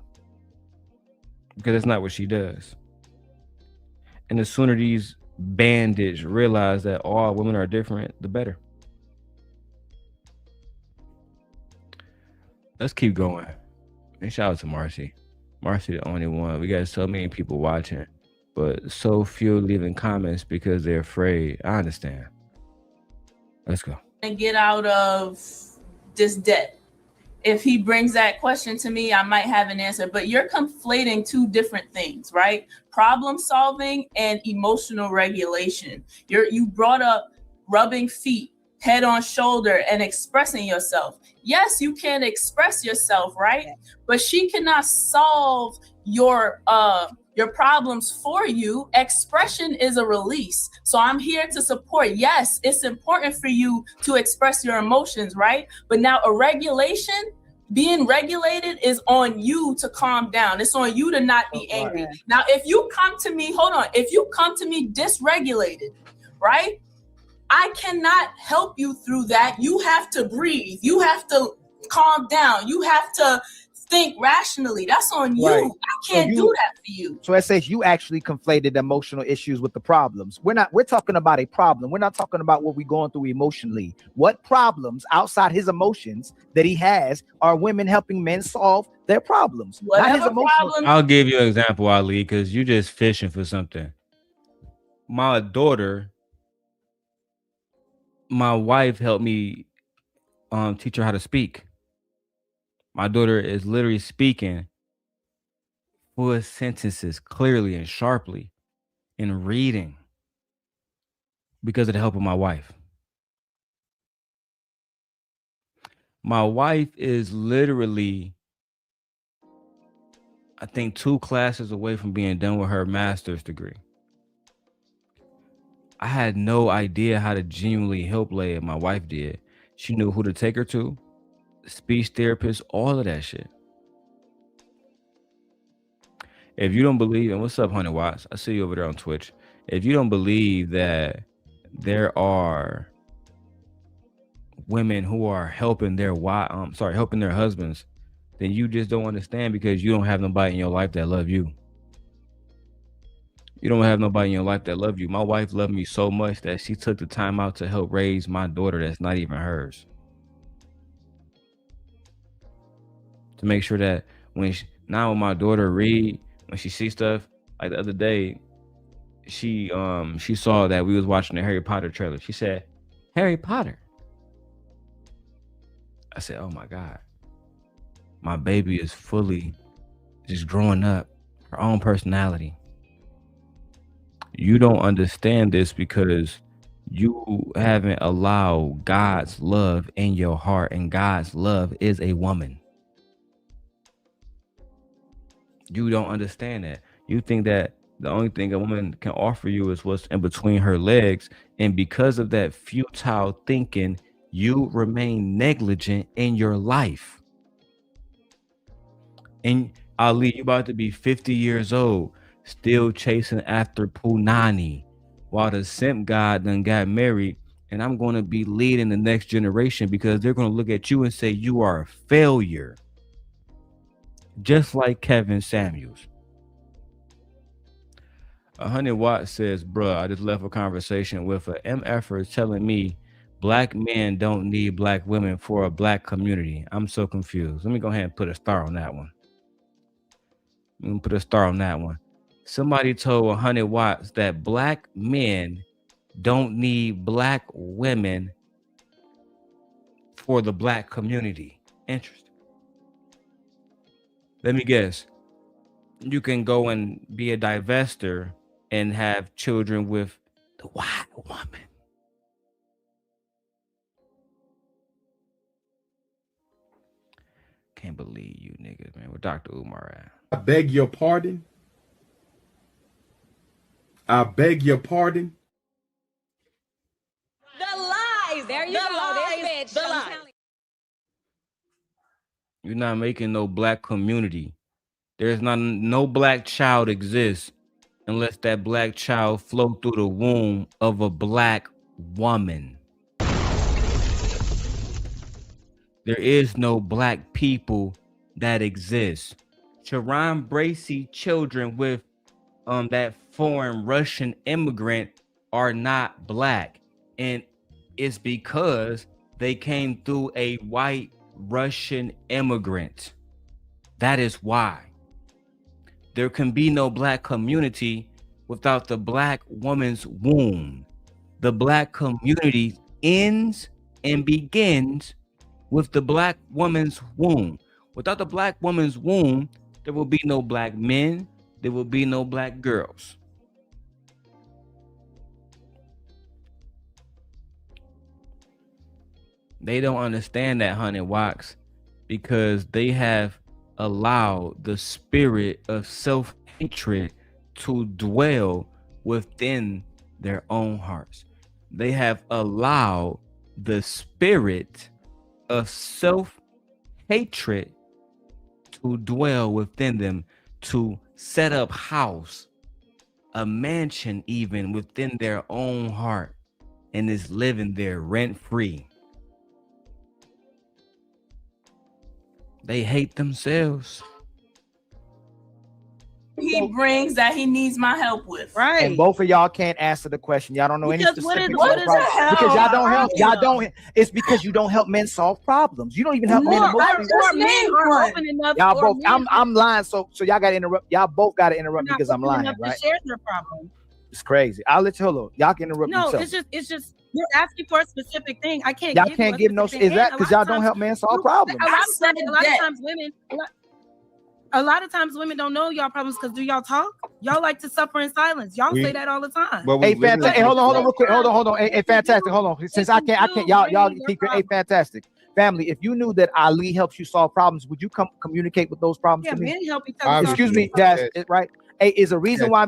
Because that's not what she does. And the sooner these bandits realize that all women are different, the better. let's keep going. And shout out to Marcy. Marcy, the only one. We got so many people watching, but so few leaving comments because they're afraid. I understand. Let's go. And get out of this debt. If he brings that question to me, I might have an answer, but you're conflating two different things, right? Problem solving and emotional regulation. You brought up rubbing feet, head on shoulder, and expressing yourself. Yes, you can express yourself, right? But she cannot solve your problems for you. Expression is a release. So I'm here to support. Yes, it's important for you to express your emotions, right? But now a regulation, being regulated is on you to calm down. It's on you to not be angry. Now, if you come to me, if you come to me dysregulated, right? I cannot help you through that. You have to breathe. You have to calm down. You have to think rationally. That's on you. Right. I can't do that for you. So it says you actually conflated emotional issues with the problems. We're talking about a problem. We're not talking about what we're going through emotionally. What problems outside his emotions that he has are women helping men solve their problems? Not his emotions. I'll give you an example, Ali, because you're just fishing for something. My daughter, my wife helped me teach her how to speak. My daughter is literally speaking full sentences clearly and sharply and reading because of the help of my wife. My wife is literally, I think, 2 classes away from being done with her master's degree. I had no idea how to genuinely help Leia. My wife did. She knew who to take her to, speech therapist, all of that shit. If you don't believe, and what's up, 100 Watts? I see you over there on Twitch. If you don't believe that there are women who are helping their helping their husbands, then you just don't understand because you don't have nobody in your life that love you. You don't have nobody in your life that love you. My wife loved me so much that she took the time out to help raise my daughter that's not even hers. To make sure that when my daughter read, when she sees stuff, like the other day, she saw that we was watching the Harry Potter trailer. She said, "Harry Potter." I said, "Oh my God. My baby is fully just growing up, her own personality." You don't understand this because you haven't allowed God's love in your heart, and God's love is a woman. You don't understand that. You think that the only thing a woman can offer you is what's in between her legs, and because of that futile thinking, you remain negligent in your life. And Ali, you about to be 50 years old, still chasing after Punani, while the simp god done got married, and I'm going to be leading the next generation because they're going to look at you and say you are a failure, just like Kevin Samuels. 100 Watts says, "Bruh, I just left a conversation with a MFer telling me black men don't need black women for a black community. I'm so confused." Let me go ahead and put a star on that one. Somebody told 100 Watts that black men don't need black women for the black community. Interesting. Let me guess. You can go and be a divester and have children with the white woman. Can't believe you niggas, man. Where Dr. Umar at? I beg your pardon. I beg your pardon. The lies. There you go. There's bitch. The lies. You're not making no black community. There's no black child exists unless that black child flow through the womb of a black woman. There is no black people that exist. Sharon Bracey children with that foreign Russian immigrant are not black, and it's because they came through a white Russian immigrant. That is why. There can be no black community without the black woman's womb. The black community ends and begins with the black woman's womb. Without the black woman's womb, there will be no black men, there will be no black girls. They don't understand that, honey Wax, because they have allowed the spirit of self-hatred to dwell within their own hearts. They have allowed the spirit of self-hatred to dwell within them, to set up house, a mansion even within their own heart, and is living there rent-free. They hate themselves. He brings that he needs my help with. Right. And both of y'all can't answer the question. Y'all don't know any Because specifics. what is the hell? Because y'all don't help. Y'all don't. It's because you don't help men solve problems. You don't even help men emotionally. Y'all both. I'm lying. So y'all got to interrupt. Y'all both got to interrupt because I'm lying, right? Share their problem. It's crazy. I'll let you hold on. Y'all can interrupt No, yourself. it's just you're asking for a specific thing. I can't. Y'all can't give no. Is that because y'all don't help men solve problems? A lot of times women. A lot of times women don't know y'all problems because do y'all talk? Y'all like to suffer in silence. Y'all say that all the time. Hey, fantastic. Hey, hold on, real quick. Hold on. Hey, fantastic. Hold on. Since I can't. Y'all keep it. Hey, fantastic. Family, if you knew that Ali helps you solve problems, would you come communicate with those problems to me? Men help each other. Excuse me, Jas, right? Hey, is a reason why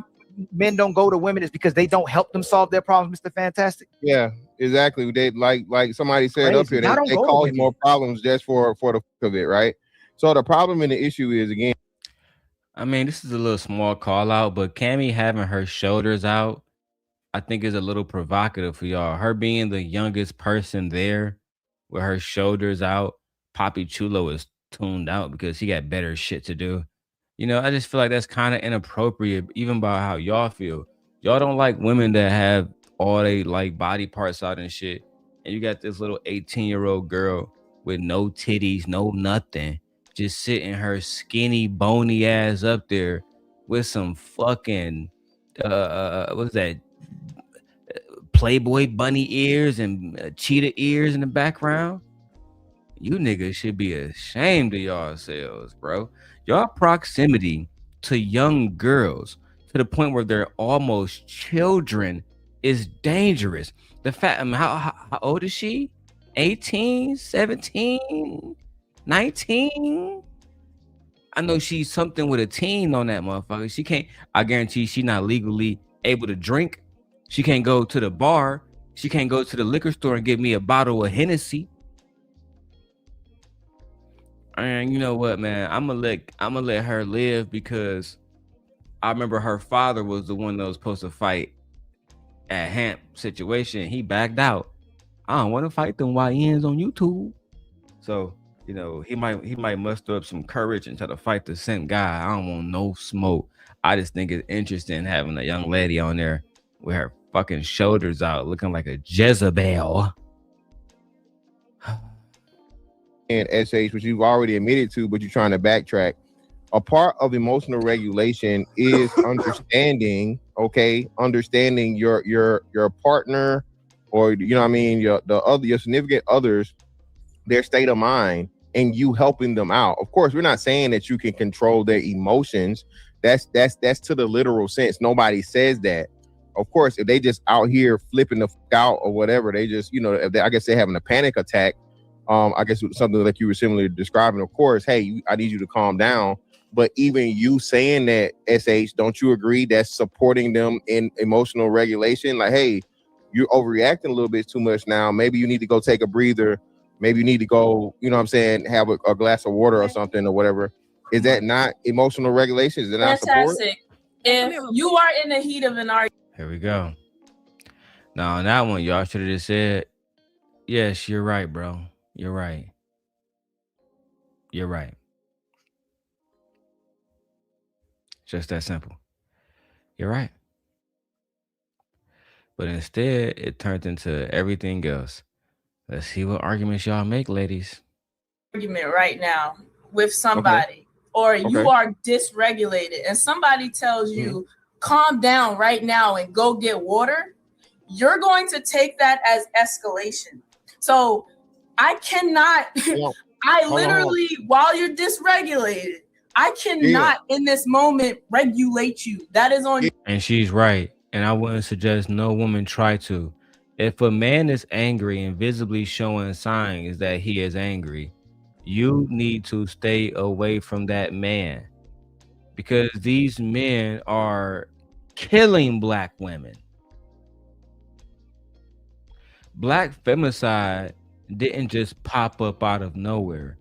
men don't go to women is because they don't help them solve their problems, Mr. Fantastic? Yeah, exactly. They like somebody said up here, they cause more problems just for the fuck of it, right? So the problem and the issue is, again, I mean, this is a little small call out, but Cammy having her shoulders out, I think is a little provocative for y'all. Her being the youngest person there with her shoulders out, Poppy Chulo is tuned out because he got better shit to do. You know, I just feel like that's kind of inappropriate, even by how y'all feel. Y'all don't like women that have all they like body parts out and shit. And you got this little 18-year-old girl with no titties, no nothing, just sitting her skinny, bony ass up there with some fucking what's that? Playboy bunny ears and cheetah ears in the background. You niggas should be ashamed of yourselves, bro. Y'all proximity to young girls to the point where they're almost children is dangerous. The fact, I mean, how old is she? 18, 17, 19? I know she's something with a teen on that motherfucker. She can't, I guarantee she's not legally able to drink. She can't go to the bar. She can't go to the liquor store and get me a bottle of Hennessy. And you know what, man? I'm gonna let her live because I remember her father was the one that was supposed to fight at Hamp situation. He backed out. I don't want to fight them YNs on YouTube. So, you know, he might muster up some courage and try to fight the same guy. I don't want no smoke. I just think it's interesting having a young lady on there with her fucking shoulders out, looking like a Jezebel. And SH, which you've already admitted to, but you're trying to backtrack. A part of emotional regulation is understanding, okay, understanding your partner, or you know what I mean, your significant others, their state of mind, and you helping them out. Of course, we're not saying that you can control their emotions. That's to the literal sense. Nobody says that. Of course, if they just out here flipping the fuck out or whatever, they just, you know, if they, I guess they're having a panic attack. I guess something like you were similarly describing. Of course, hey, I need you to calm down. But even you saying that, SH, don't you agree that's supporting them in emotional regulation? Like, hey, you're overreacting a little bit too much now. Maybe you need to go take a breather. Maybe you need to go, you know what I'm saying, have a glass of water or something or whatever. Is that not emotional regulation? Is it not support? Fantastic. If you are in the heat of an argument. Here we go. Now on that one, y'all should have just said, yes, you're right, bro. You're right. You're right. Just that simple. You're right. But instead, it turned into everything else. Let's see what arguments y'all make, ladies. argument right now with somebody, or you are dysregulated, and somebody tells you, calm down right now and go get water, you're going to take that as escalation. So I cannot, I literally, while you're dysregulated, I cannot in this moment regulate you. That is on you. And she's right. And I wouldn't suggest no woman try to. If a man is angry and visibly showing signs that he is angry, you need to stay away from that man, because these men are killing black women. Black femicide didn't just pop up out of nowhere.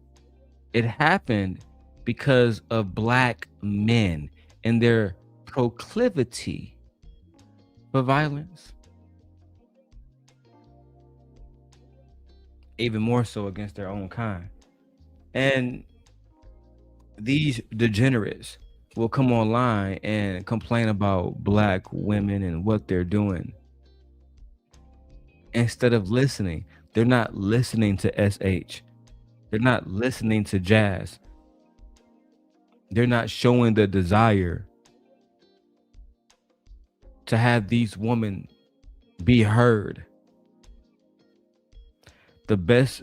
It happened because of black men and their proclivity for violence. Even more so against their own kind. And these degenerates will come online and complain about black women and what they're doing. Instead of listening, they're not listening to SH. They're not listening to Jas. They're not showing the desire to have these women be heard. The best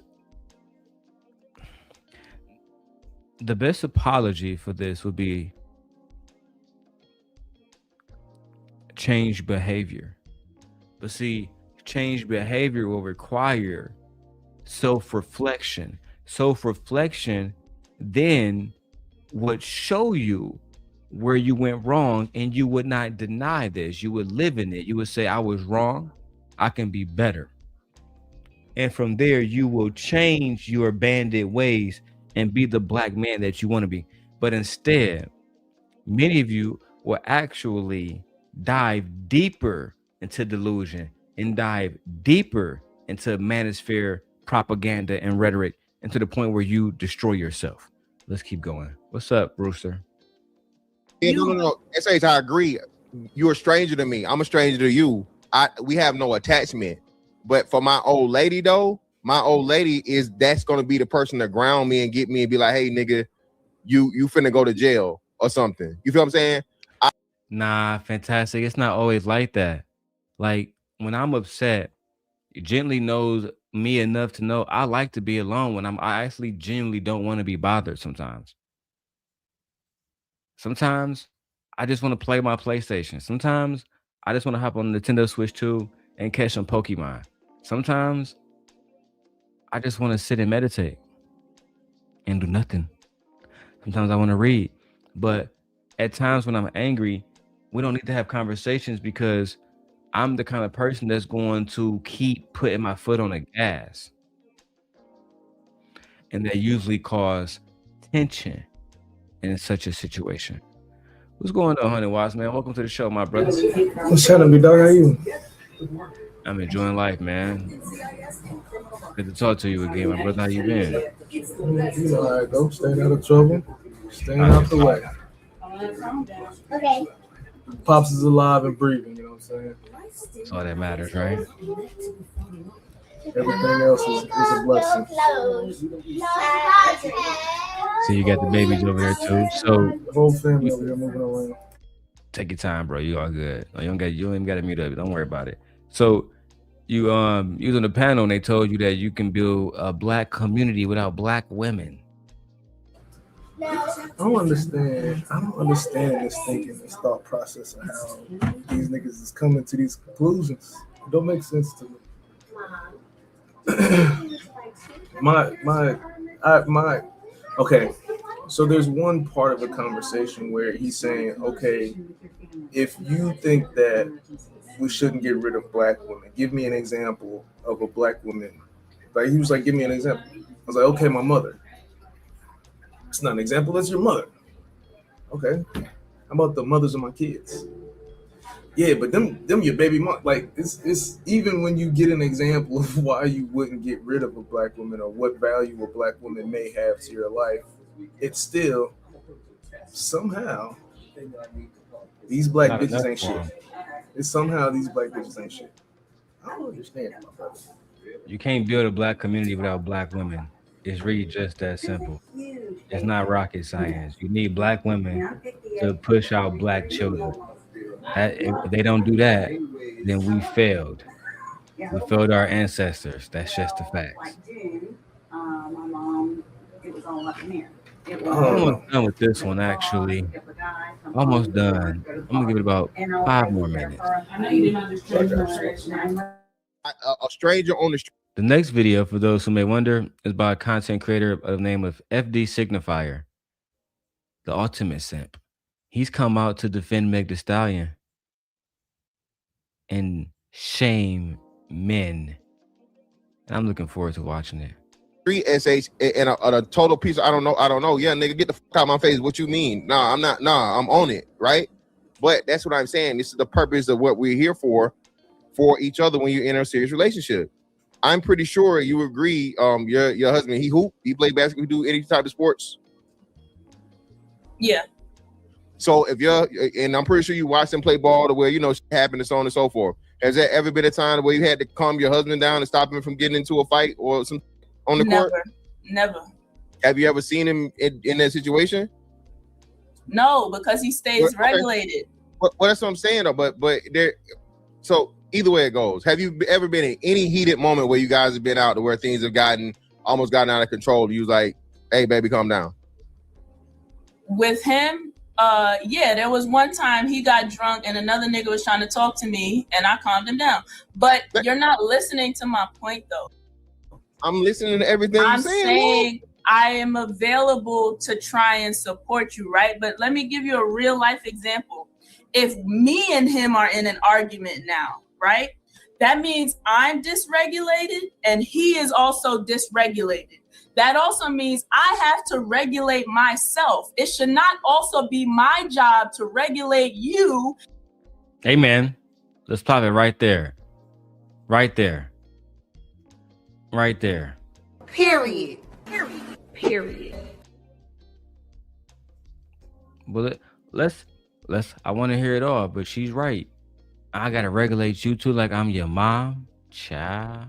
apology for this would be change behavior. But see, change behavior will require self-reflection. Self-reflection then would show you where you went wrong, and you would not deny this. You would live in it. You would say, I was wrong. I can be better. And from there, you will change your bandit ways and be the black man that you want to be. But instead, many of you will actually dive deeper into delusion and dive deeper into manosphere propaganda and rhetoric, and to the point where you destroy yourself. Let's keep going. What's up, Brewster? Yeah, no. SH, I agree. You're a stranger to me. I'm a stranger to you. We have no attachment. But for my old lady, though, my old lady that's gonna be the person to ground me and get me and be like, hey, nigga, you finna go to jail or something. You feel what I'm saying? Nah, fantastic. It's not always like that. Like when I'm upset, gently knows me enough to know I like to be alone when I actually genuinely don't want to be bothered sometimes. Sometimes I just want to play my PlayStation. Sometimes I just want to hop on Nintendo Switch 2 and catch some Pokemon. Sometimes I just want to sit and meditate and do nothing. Sometimes I want to read. But at times when I'm angry, we don't need to have conversations, because I'm the kind of person that's going to keep putting my foot on the gas. And that usually cause tension in such a situation. What's going on, 100 Watts, man? Welcome to the show, my brother. What's happening, dog? How are you? I'm enjoying life, man. Good to talk to you again, my brother. How you been? You know how it goes. Staying out of trouble. Staying out the way. Okay. Pops is alive and breathing, you know what I'm saying? That's all that matters, right? Everything else is a blessing. So you got the babies over there too. So the whole family over here moving around. Take your time, bro. You all good. You don't even gotta mute up. Don't worry about it. So you was on the panel and they told you that you can build a black community without black women. I don't understand this thinking, this thought process of how these niggas is coming to these conclusions. It don't make sense to me. Okay. So there's one part of the conversation where he's saying, okay, if you think that we shouldn't get rid of black women, give me an example of a black woman. Like he was like, give me an example. I was like, okay, my mother. It's not an example, that's your mother. Okay. How about the mothers of my kids? Yeah, but them your baby mom. Like it's even when you get an example of why you wouldn't get rid of a black woman or what value a black woman may have to your life, it's still somehow these black bitches ain't shit. It's somehow these black bitches ain't shit. I don't understand, my brother. You can't build a black community without black women. It's really just that simple. It's not rocket science. You need black women to push out black children. If they don't do that, then we failed. We failed our ancestors. That's just the facts. I'm almost done with this one, actually. Almost done. I'm gonna give it about 5 more minutes. A stranger on the street. The next video, for those who may wonder, is by a content creator of the name of FD Signifier, the ultimate simp. He's come out to defend Meg Thee Stallion and shame men. And I'm looking forward to watching it. 3 SH and a total piece. I don't know. Yeah, nigga, get the fuck out of my face. What you mean? Nah, I'm not. Nah, I'm on it, right? But that's what I'm saying. This is the purpose of what we're here for each other when you enter a serious relationship. I'm pretty sure you agree. Your husband, he hoop, he play basketball, he do any type of sports. Yeah. So if and I'm pretty sure you watched him play ball to where you know shit happened and so on and so forth. Has there ever been a time where you had to calm your husband down and stop him from getting into a fight or some on the court? Never. Have you ever seen him in that situation? No, because he stays regulated. Well, that's what I'm saying though. But there. So either way it goes, have you ever been in any heated moment where you guys have been out to where things have almost gotten out of control? You was like, "Hey, baby, calm down." With him, yeah, there was one time he got drunk and another nigga was trying to talk to me and I calmed him down. But you're not listening to my point though. I'm listening to everything I'm you're saying I am available to try and support you, right? But let me give you a real life example. If me and him are in an argument now, right? That means I'm dysregulated and he is also dysregulated. That also means I have to regulate myself. It should not also be my job to regulate you. Hey, man, let's pop it right there. Right there. Right there. Period. Well, let's I want to hear it all, but she's right. I gotta regulate you too, like I'm your mom, child.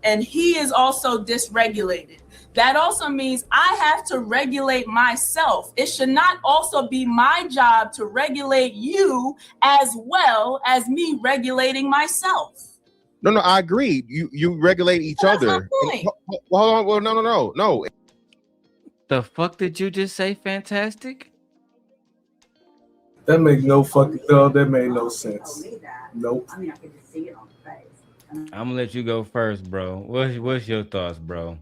And he is also dysregulated. That also means I have to regulate myself. It should not also be my job to regulate you as well as me regulating myself. No, I agree. You regulate each other. Well, hold on. No. The fuck did you just say? Fantastic. That made no fucking that made no sense. Nope. I'm gonna let you go first, bro. What's your thoughts, bro?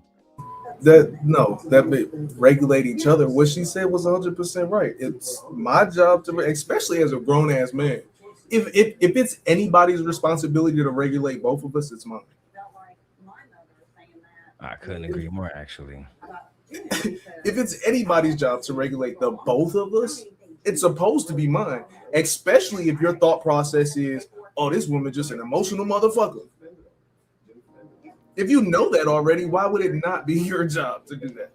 That regulate each other. What she said was 100% right. It's my job to, especially as a grown ass man. If it's anybody's responsibility to regulate both of us, it's mine. I couldn't agree more, actually. If it's anybody's job to regulate the both of us, it's supposed to be mine. Especially if your thought process is, "Oh, this woman just an emotional motherfucker." If you know that already, why would it not be your job to do that?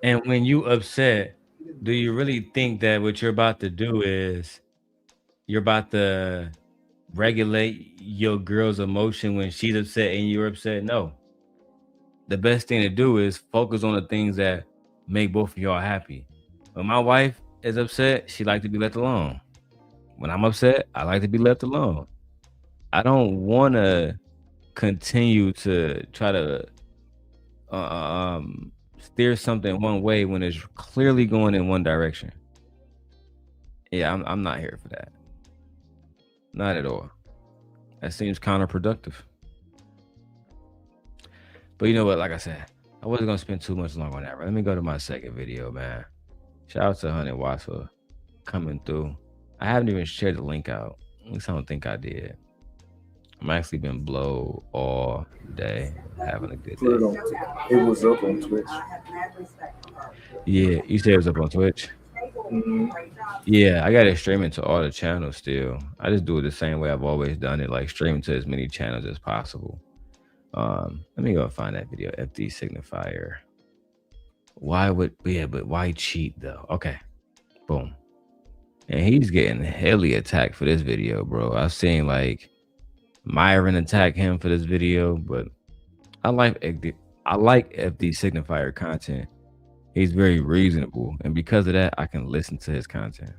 And when you upset, do you really think that what you're about to do is you're about to regulate your girl's emotion when she's upset and you're upset? No. The best thing to do is focus on the things that make both of y'all happy. When my wife is upset, she likes to be left alone. When I'm upset, I like to be left alone. I don't want to continue to try to steer something one way when it's clearly going in one direction. Yeah, I'm not here for that. Not at all. That seems counterproductive. But you know what? Like I said, I wasn't gonna spend too much longer on that. Right? Let me go to my second video, man. Shout out to 100 Watts for coming through. I haven't even shared the link out. At least I don't think I did. I'm actually been blow all day, having a good day. It was up on Twitch. Yeah, you said it was up on Twitch? Mm-hmm. Yeah, I got it streaming to all the channels still. I just do it the same way I've always done it, like streaming to as many channels as possible. Let me go find that video. FD Signifier. But why cheat though? Okay, boom. And he's getting heavily attacked for this video, bro. I've seen like Myron attack him for this video, but I like I like FD signifier content. He's very reasonable, and because of that, I can listen to his content.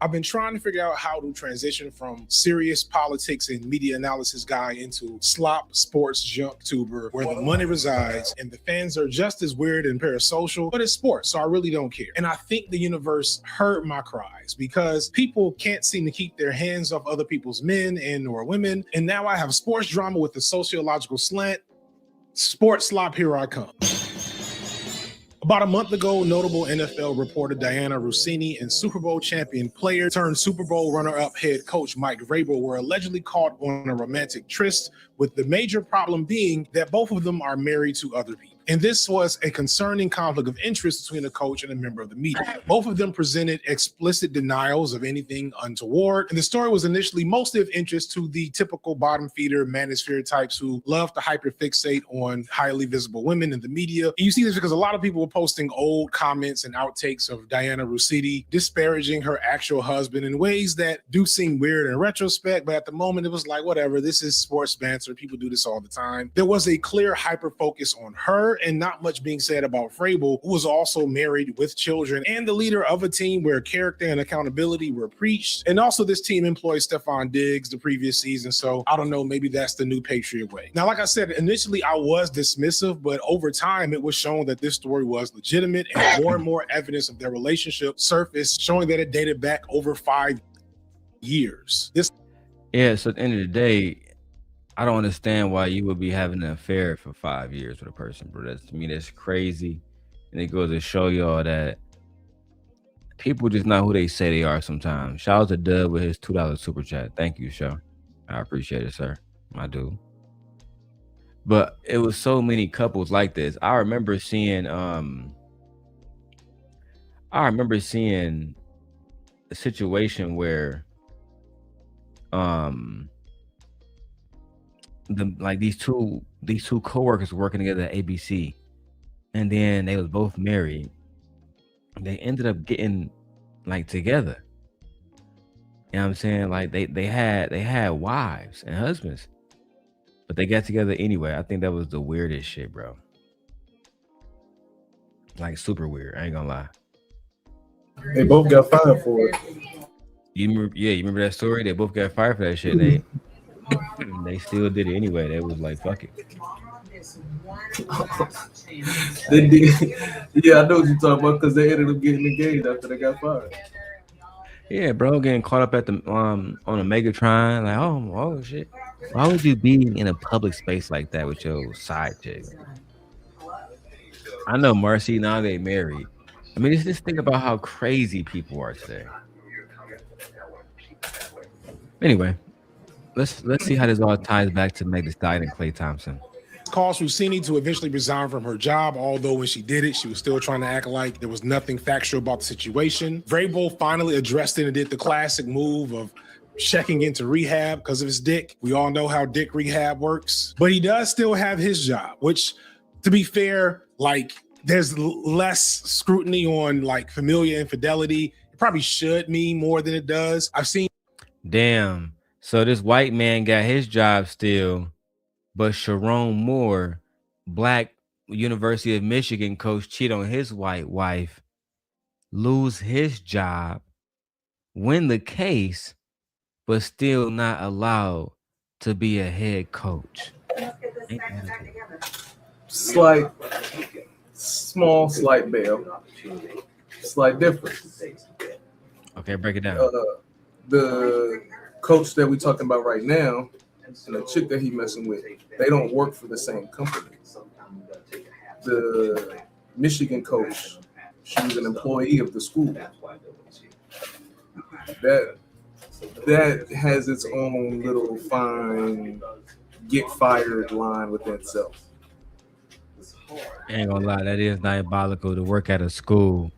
I've been trying to figure out how to transition from serious politics and media analysis guy into slop sports junk tuber where the money resides and the fans are just as weird and parasocial, but it's sports, so I really don't care. And I think the universe heard my cries because people can't seem to keep their hands off other people's men and or women. And now I have sports drama with a sociological slant. Sports slop, here I come. About a month ago, notable NFL reporter Diana Rossini and Super Bowl champion player turned Super Bowl runner-up head coach Mike Vrabel were allegedly caught on a romantic tryst, with the major problem being that both of them are married to other people. And this was a concerning conflict of interest between a coach and a member of the media. Both of them presented explicit denials of anything untoward. And the story was initially mostly of interest to the typical bottom feeder manosphere types who love to hyperfixate on highly visible women in the media. And you see this because a lot of people were posting old comments and outtakes of Diana Rossini disparaging her actual husband in ways that do seem weird in retrospect, but at the moment it was like, whatever, this is sports banter. People do this all the time. There was a clear hyper focus on her and not much being said about Vrabel, who was also married with children and the leader of a team where character and accountability were preached. And also this team employed Stephon Diggs the previous season. So I don't know, maybe that's the new Patriot way. Now, like I said, initially I was dismissive, but over time it was shown that this story was legitimate and more evidence of their relationship surfaced, showing that it dated back over 5 years. Yeah, so at the end of the day, I don't understand why you would be having an affair for 5 years with a person, bro. That's, to me, that's crazy. And it goes to show y'all that people just not who they say they are sometimes. Shout out to Dub with his $2 super chat. Thank you, Show. I appreciate it, sir. I do. But it was so many couples like this. I remember seeing a situation where these two coworkers working together at ABC, and then they was both married. They ended up getting like together. You know what I'm saying? Like they had wives and husbands, but they got together anyway. I think that was the weirdest shit, bro. Like super weird. I ain't gonna lie. They both got fired for it. You remember that story? They both got fired for that shit. They still did it anyway. They was like, fuck it. They did. Yeah, I know what you're talking about because they ended up getting engaged after they got fired. Yeah, bro, getting caught up at the on a Megatron, like, oh shit. Why would you be in a public space like that with your side chick? I know Marcy, now they married. I mean, just think about how crazy people are today. Anyway, let's see how this all ties back to Meg Stallion and Klay Thompson. Caused Rossini to eventually resign from her job, although when she did it, she was still trying to act like there was nothing factual about the situation. Vrabel finally addressed it and did the classic move of checking into rehab because of his dick. We all know how dick rehab works, but he does still have his job, which, to be fair, like, there's less scrutiny on like familial infidelity. It probably should mean more than it does. I've seen. Damn. So this white man got his job still, but Sharon Moore, black University of Michigan coach, cheat on his white wife, lose his job, win the case, but still not allowed to be a head coach. Slight bail. Slight difference. Okay, break it down. The coach that we're talking about right now and the chick that he messing with, they don't work for the same company. The Michigan coach, she was an employee of the school. That has its own little fine get fired line within itself. I ain't gonna lie, that is diabolical to work at a school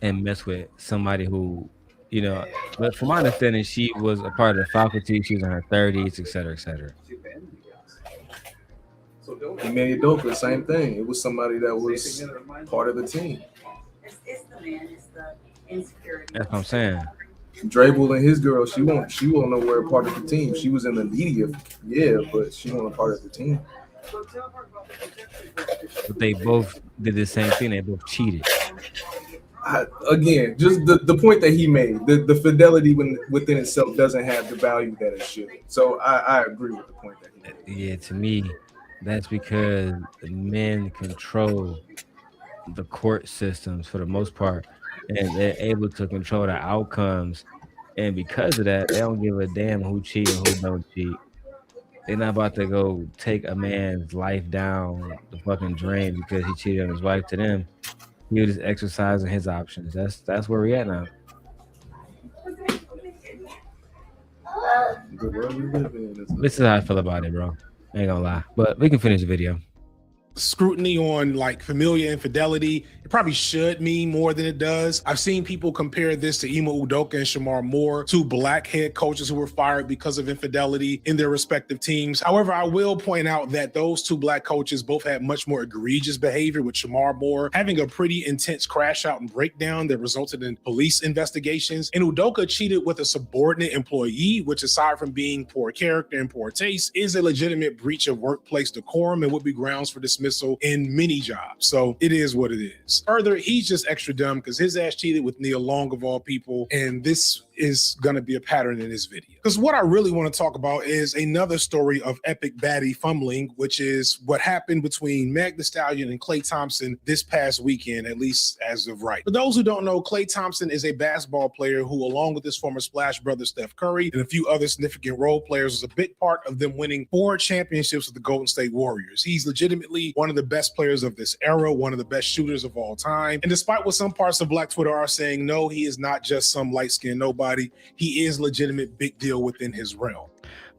and mess with somebody who, you know, but from my understanding, she was a part of the faculty, she was in her 30s, et cetera, et cetera. Emmanuel Doka, same thing. It was somebody that was part of the team. That's what I'm saying. Drabel and his girl, she won't nowhere part of the team. She was in the media, yeah, but she wasn't a part of the team. But they both did the same thing. They both cheated. Again, just the point that he made, the fidelity within itself doesn't have the value that it should. So I agree with the point that he made. Yeah, to me, that's because the men control the court systems for the most part, and they're able to control the outcomes. And because of that, they don't give a damn who cheat and who don't cheat. They're not about to go take a man's life down the fucking drain because he cheated on his wife. To them, he was just exercising his options. That's where we at now. The world we live in. This is how I feel about it, bro. I ain't gonna lie, but we can finish the video. Scrutiny on like familial infidelity, it probably should mean more than it does. I've seen people compare this to Ima Udoka and Shamar Moore, two black head coaches who were fired because of infidelity in their respective teams. However, I will point out that those two black coaches both had much more egregious behavior, with Shamar Moore having a pretty intense crash out and breakdown that resulted in police investigations. And Udoka cheated with a subordinate employee, which aside from being poor character and poor taste, is a legitimate breach of workplace decorum and would be grounds for dismissal in many jobs. So it is what it is. Further, he's just extra dumb because his ass cheated with Nia Long of all people, and this is going to be a pattern in this video. Because what I really want to talk about is another story of epic baddie fumbling, which is what happened between Meg Thee Stallion and Klay Thompson this past weekend, at least as of right. For those who don't know, Klay Thompson is a basketball player who, along with his former Splash brother Steph Curry and a few other significant role players, was a big part of them winning 4 championships with the Golden State Warriors. He's legitimately one of the best players of this era, one of the best shooters of all time. And despite what some parts of Black Twitter are saying, no, he is not just some light-skinned nobody. He is legitimate big deal within his realm.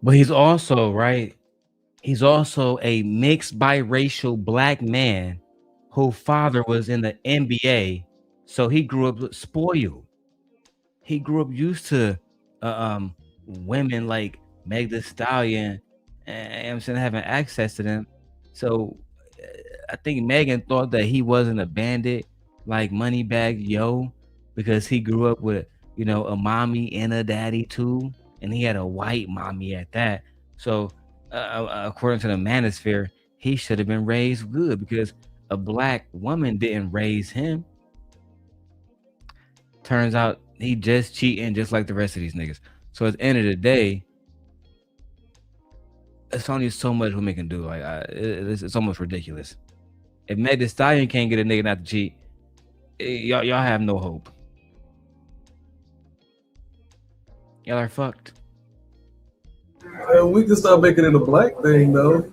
But he's also, right, he's also a mixed biracial black man whose father was in the NBA. So he grew up spoiled. He grew up used to women like Meg Thee Stallion and I'm saying having access to them. So I think Megan thought that he wasn't a bandit like Moneybagg Yo because he grew up with, you know, a mommy and a daddy too, and he had a white mommy at that. So according to the manosphere, he should have been raised good because a black woman didn't raise him. Turns out he just cheating just like the rest of these niggas. So at the end of the day, it's only so much women can do. Like it's almost ridiculous. If Meg Thee Stallion can't get a nigga not to cheat, y'all have no hope. Y'all are fucked. We can stop making it a black thing, though.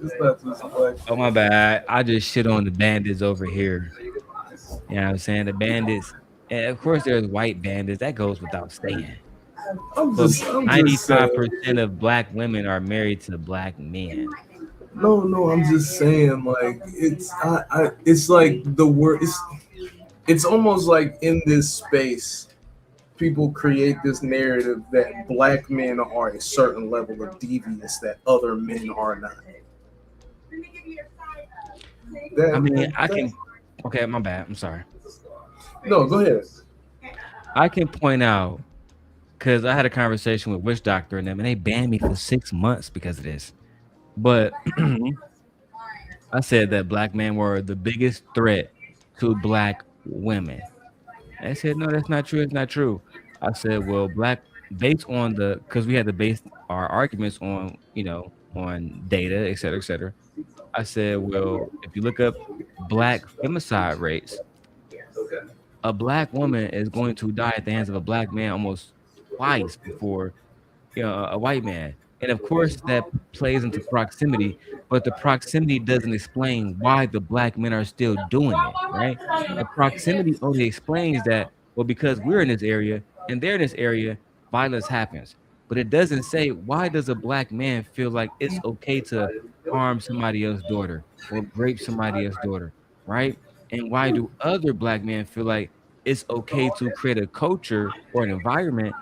It's not just a black thing. Oh, my bad. I just shit on the bandits over here. You know what I'm saying? The bandits. And of course, there's white bandits. That goes without saying. 95% of black women are married to black men. No, I'm just saying, like, it's like the word. It's almost like in this space, people create this narrative that black men are a certain level of deviance that other men are not. Okay, my bad. I'm sorry. No, go ahead. I can point out, because I had a conversation with Witch Doctor and them, and they banned me for 6 months because of this. But I said that black men were the biggest threat to black women. They said, no, that's not true. It's not true. I said, well, based on because we had to base our arguments on, you know, on data, et cetera, et cetera. I said, well, if you look up black femicide rates, a black woman is going to die at the hands of a black man almost twice before, you know, a white man. And of course, that plays into proximity, but the proximity doesn't explain why the black men are still doing it, right? The proximity only explains that, well, because we're in this area and they're in this area, violence happens. But it doesn't say, why does a black man feel like it's okay to harm somebody else's daughter or rape somebody else's daughter, right? And why do other black men feel like it's okay to create a culture or an environment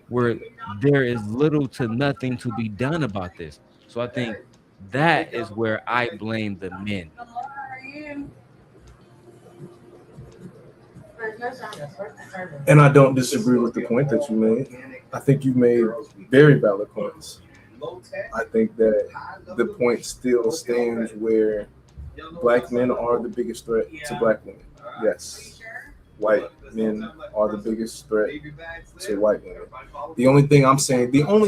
where there is little to nothing to be done about this? So I think that is where I blame the men. And I don't disagree with the point that you made. I think you made very valid points. I think that the point still stands where black men are the biggest threat to black women. Yes. White men are the biggest threat to white women. The only thing I'm saying, how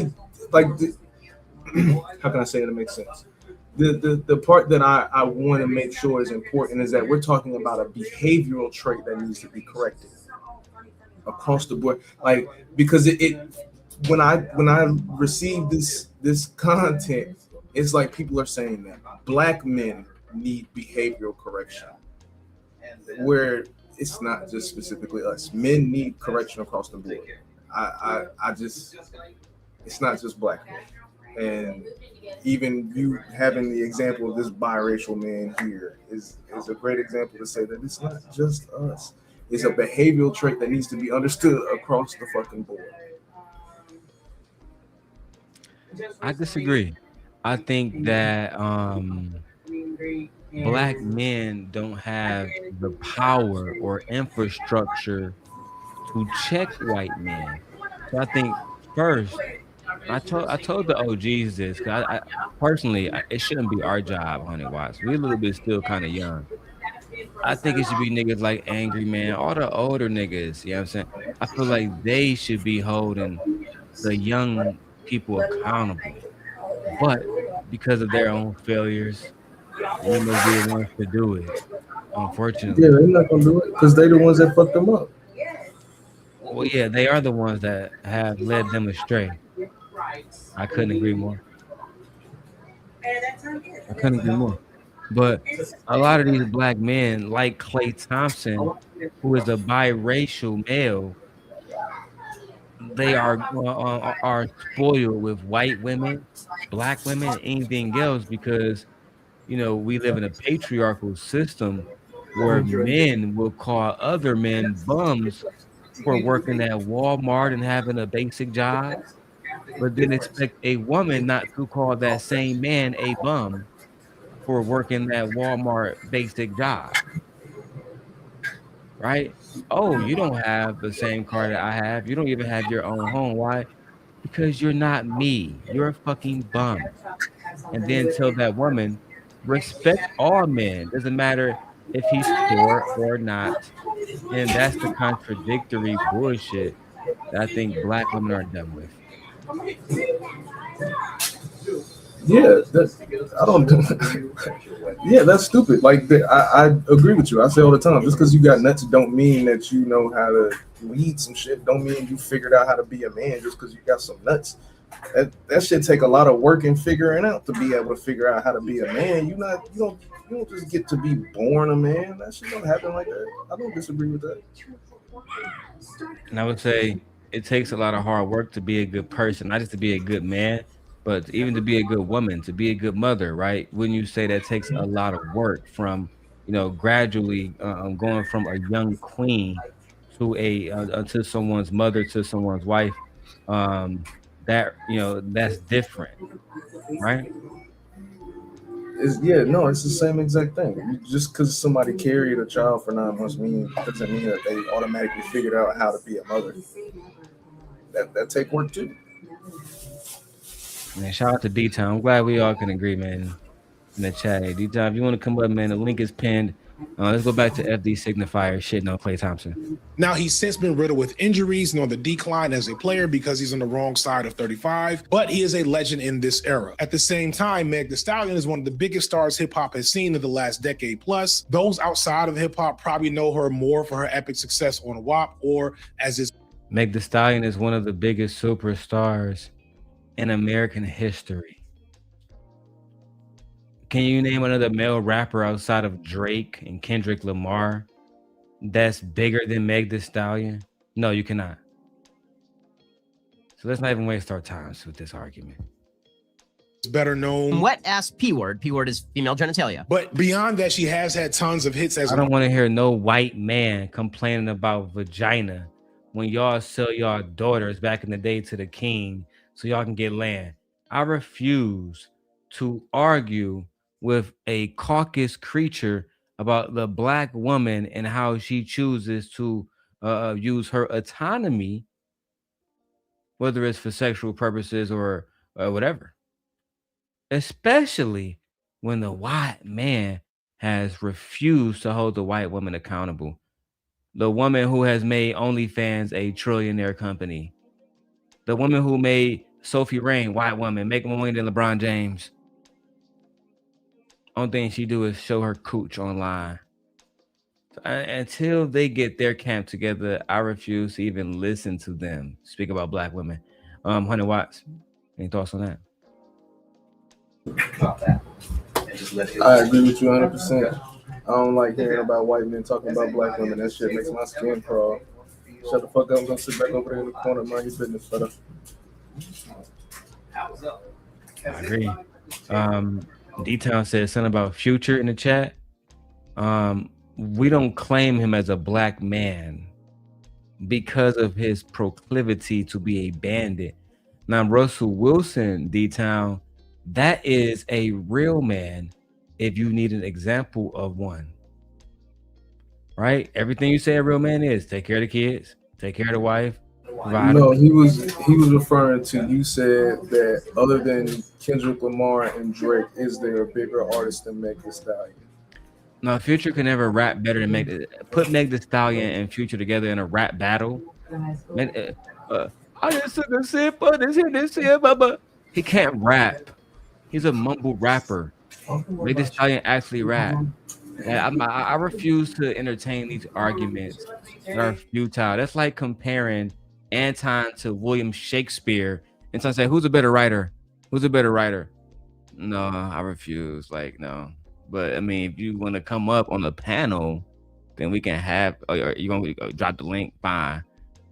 can I say it to make sense? The part that I want to make sure is important is that we're talking about a behavioral trait that needs to be corrected across the board. Like, because when I receive this content, it's like people are saying that black men need behavioral correction, where it's not just specifically us. Men need correction across the board. I just, it's not just black men. And even you having the example of this biracial man here is a great example to say that it's not just us. It's a behavioral trait that needs to be understood across the fucking board. I disagree. I think that black men don't have the power or infrastructure to check white men. So I think first, I told the OGs this, because I personally, it shouldn't be our job, Honey Watts. We're a little bit still kind of young. I think it should be niggas like Angry Man, all the older niggas, you know what I'm saying? I feel like they should be holding the young people accountable. But because of their own failures, they must be the ones to do it, unfortunately. Yeah, they're not gonna do it because they're the ones that fucked them up. Well, yeah, they are the ones that have led them astray. I couldn't agree more. I couldn't agree more. But a lot of these black men, like Klay Thompson, who is a biracial male, they are spoiled with white women, black women, and anything else, because we live in a patriarchal system where men will call other men bums for working at Walmart and having a basic job, but then expect a woman not to call that same man a bum for working that Walmart basic job. Right? Oh, you don't have the same car that I have. You don't even have your own home. Why? Because you're not me. You're a fucking bum. And then tell that woman, respect all men. Doesn't matter if he's poor or not. And that's the contradictory bullshit that I think black women are done with. Yeah, I don't. Yeah, that's stupid. Like, I agree with you. I say all the time, just because you got nuts don't mean that you know how to lead some shit. Don't mean you figured out how to be a man just because you got some nuts. That shit take a lot of work and figuring out to be able to figure out how to be a man. You don't just get to be born a man. That shit don't happen like that. I don't disagree with that. And I would say it takes a lot of hard work to be a good person, not just to be a good man, but even to be a good woman, to be a good mother, right? Wouldn't you say that takes a lot of work from, gradually going from a young queen to someone's mother, to someone's wife? That's different, right? It's the same exact thing. Just because somebody carried a child for 9 months doesn't mean that they automatically figured out how to be a mother. That take work too. Man, shout out to D-Town. I'm glad we all can agree, man, in the chat. Hey, D-Town, if you want to come up, man, the link is pinned. Let's go back to FD Signifier shitting on Klay Thompson. Now, he's since been riddled with injuries and on the decline as a player because he's on the wrong side of 35, but he is a legend in this era. At the same time, Meg Thee Stallion is one of the biggest stars hip-hop has seen in the last decade plus. Those outside of hip-hop probably know her more for her epic success on WAP or as his... Meg Thee Stallion is one of the biggest superstars in American history. Can you name another male rapper outside of Drake and Kendrick Lamar that's bigger than Meg Thee Stallion? No, you cannot. So let's not even waste our time with this argument. Better known. Wet ass P-word. P-word is female genitalia. But beyond that, she has had tons of hits as I don't want to hear no white man complaining about vagina when y'all sell y'all daughters back in the day to the king so y'all can get land. I refuse to argue with a caucus creature about the black woman and how she chooses to use her autonomy, whether it's for sexual purposes or whatever. especially when the white man has refused to hold the white woman accountable. The woman who has made OnlyFans a trillionaire company. The woman who made Sophie Rain, white woman, make more money than LeBron James. Only thing she do is show her cooch online. Until they get their camp together, I refuse to even listen to them speak about black women. 100 Watts, any thoughts on that? I agree with you 100%. I don't like hearing about white men talking about black women. That shit makes my skin crawl. Shut the fuck up. I'm gonna sit back over there in the corner, mind your business, brother. I agree. D-Town said something about Future in the chat. We don't claim him as a black man because of his proclivity to be a bandit. Now, Russell Wilson, D-Town, that is a real man if you need an example of one. Right? Everything you say a real man is take care of the kids, take care of the wife. No, he was referring to, you said that other than Kendrick Lamar and Drake, is there a bigger artist than Meg Thee Stallion? No, Future could never rap better than put Meg Thee Stallion and Future together in a rap battle. I just took a sip of this here, but he can't rap. He's a mumble rapper. Meg Thee Stallion actually rap. And I refuse to entertain these arguments that are futile. That's like comparing Anton to William Shakespeare and so I say, who's a better writer? Who's a better writer? No, I refuse. Like, no. But I mean, if you want to come up on the panel, then we can have, or you're going to drop the link, fine.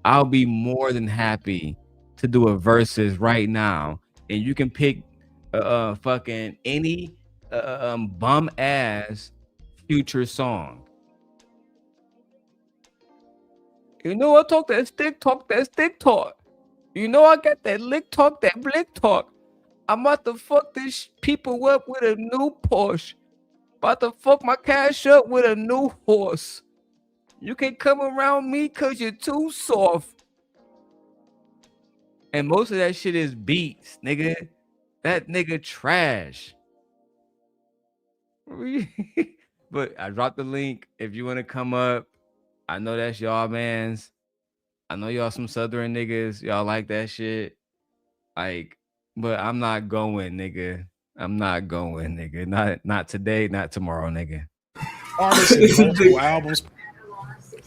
I'll be more than happy to do a versus right now. And you can pick fucking any bum ass Future song. You know I talk that stick talk. You know I got that lick talk, that blick talk. I'm about to fuck this people up with a new Porsche. About to fuck my cash up with a new horse. You can come around me cause you're too soft. And most of that shit is beats, nigga. That nigga trash. But I dropped the link. If you want to come up, I know that's y'all mans. I know y'all some southern niggas. Y'all like that shit. Like, but I'm not going, nigga. I'm not going, nigga. Not today, not tomorrow, nigga. Artists and multiple albums.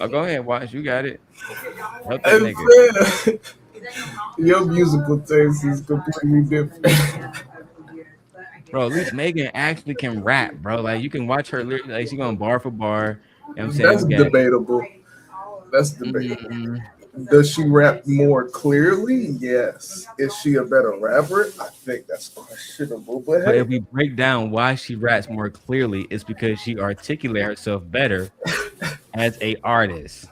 Oh, go ahead, watch. You got it. Help that nigga. Your musical taste is completely different. Bro, at least Megan actually can rap, bro. Like, you can watch her lyrics. Like, she's going bar for bar. You know what I'm saying? That's debatable. That's debatable. Does she rap more clearly? Yes. Is she a better rapper? I think that's questionable. But hey. If we break down why she raps more clearly, it's because she articulates herself better as a artist.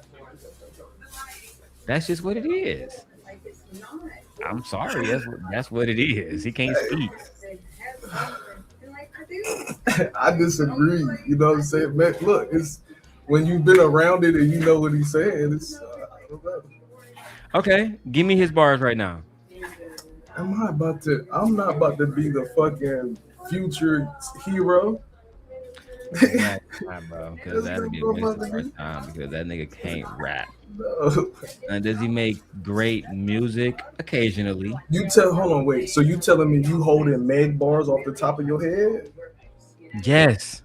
That's just what it is. I'm sorry. That's what it is. He can't speak. I disagree. You know what I'm saying? Man, look, it's when you've been around it and you know what he's saying. It's okay. Give me his bars right now. I'm not about to be the fucking Future hero. Not, bro, because that'd be a waste of our time because that nigga can't rap. No. And does he make great music occasionally? Hold on, wait. So you telling me you holding Meg bars off the top of your head? Yes.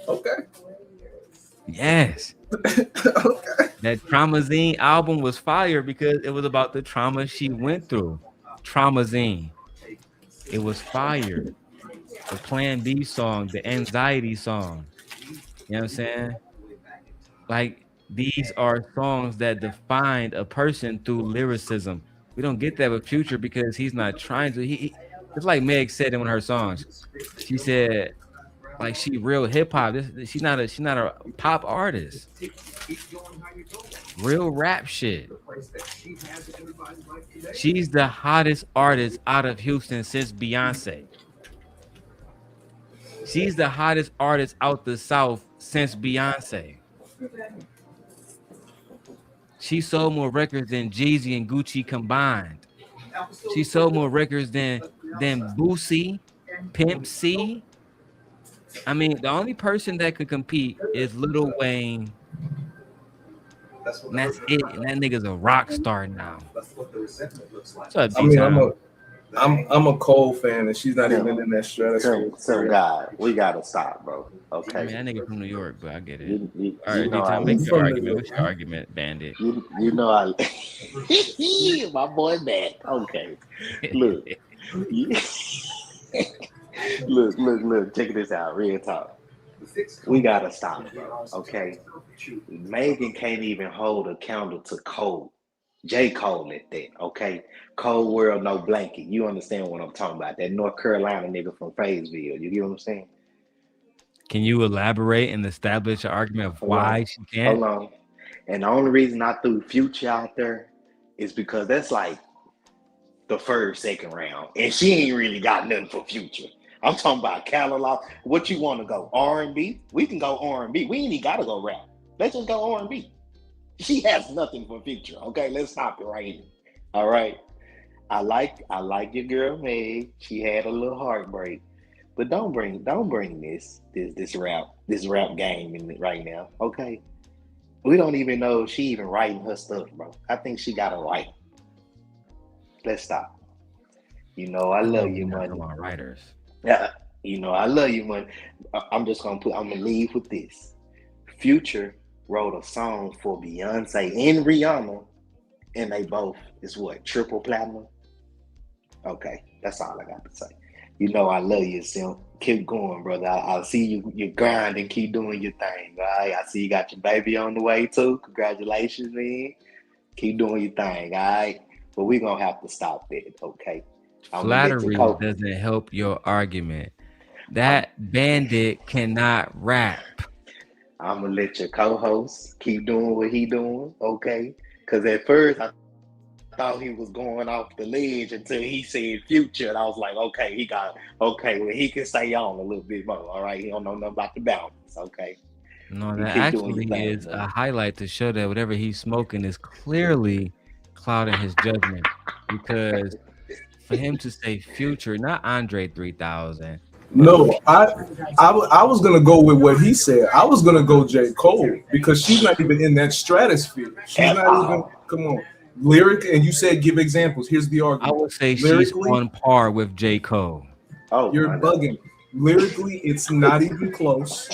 Okay. Yes. Okay. That Traumazine album was fire because it was about the trauma she went through. Traumazine. It was fire. The Plan B song, the anxiety song. You know what I'm saying? Like, these are songs that defined a person through lyricism. We don't get that with Future because he's not trying to. It's like Meg said in one of her songs. She said, like, she real hip hop. She's not a pop artist. Real rap shit. She's the hottest artist out of Houston since Beyonce. She's the hottest artist out the South since Beyonce. She sold more records than Jeezy and Gucci combined. She sold more records than Boosie, Pimp C. I mean, the only person that could compete is Lil Wayne. And that's it. And that nigga's a rock star now. What's up, I mean, D-Town? I'm a Cole fan, and she's not even in that stratosphere. So God, we gotta stop, bro. Okay. I mean, that nigga from New York, but I get it. You All right, know, D-Town, make your argument. What's your argument, Bandit? You know, my boy back. Okay, look, look. Check this out. Real talk. We gotta stop, bro. Okay, Megan can't even hold a candle to Cole. J. Cole at that. Okay, Cold World, no blanket. You understand what I'm talking about? That North Carolina nigga from Fayetteville. You get what I'm saying? Can you elaborate and establish an argument of why she can't? Hold on. And the only reason I threw Future out there is because that's like the first, second round. And she ain't really got nothing for Future. I'm talking about catalog. What you want to go? R&B? We can go R&B. We ain't even got to go rap. Let's just go R&B. She has nothing for Future. Okay, let's stop it right here. All right. I like your girl Meg. She had a little heartbreak. But don't bring this rap game in it right now. Okay. We don't even know if she even writing her stuff, bro. I think she got to write. Let's stop. You know, I love you, money. Writers. Yeah, you know, I love you, money. I'm gonna leave with this. Future wrote a song for Beyonce and Rihanna, and they both is what, triple platinum? Okay, that's all I got to say. You know I love you, Sim. Keep going, brother. I'll see you grind and keep doing your thing. All right. I see you got your baby on the way too. Congratulations, man. Keep doing your thing, all right? But we're gonna have to stop that, okay? Flattery doesn't help your argument. That Bandit cannot rap. I'm gonna let your co-host keep doing what he doing, okay? Because at first I thought he was going off the ledge until he said Future, and I was like, okay, well, he can stay on a little bit more, all right? He don't know nothing about the balance, okay? No, that actually is a highlight to show that whatever he's smoking is clearly clouding his judgment, because for him to say Future, not Andre 3000. No, I was gonna go with what he said. I was gonna go J. Cole because she's not even in that stratosphere. She's not even. Come on, lyric. And you said give examples. Here's the argument. I would say she's on par with J. Cole. Oh, you're bugging. Lyrically, it's not even close.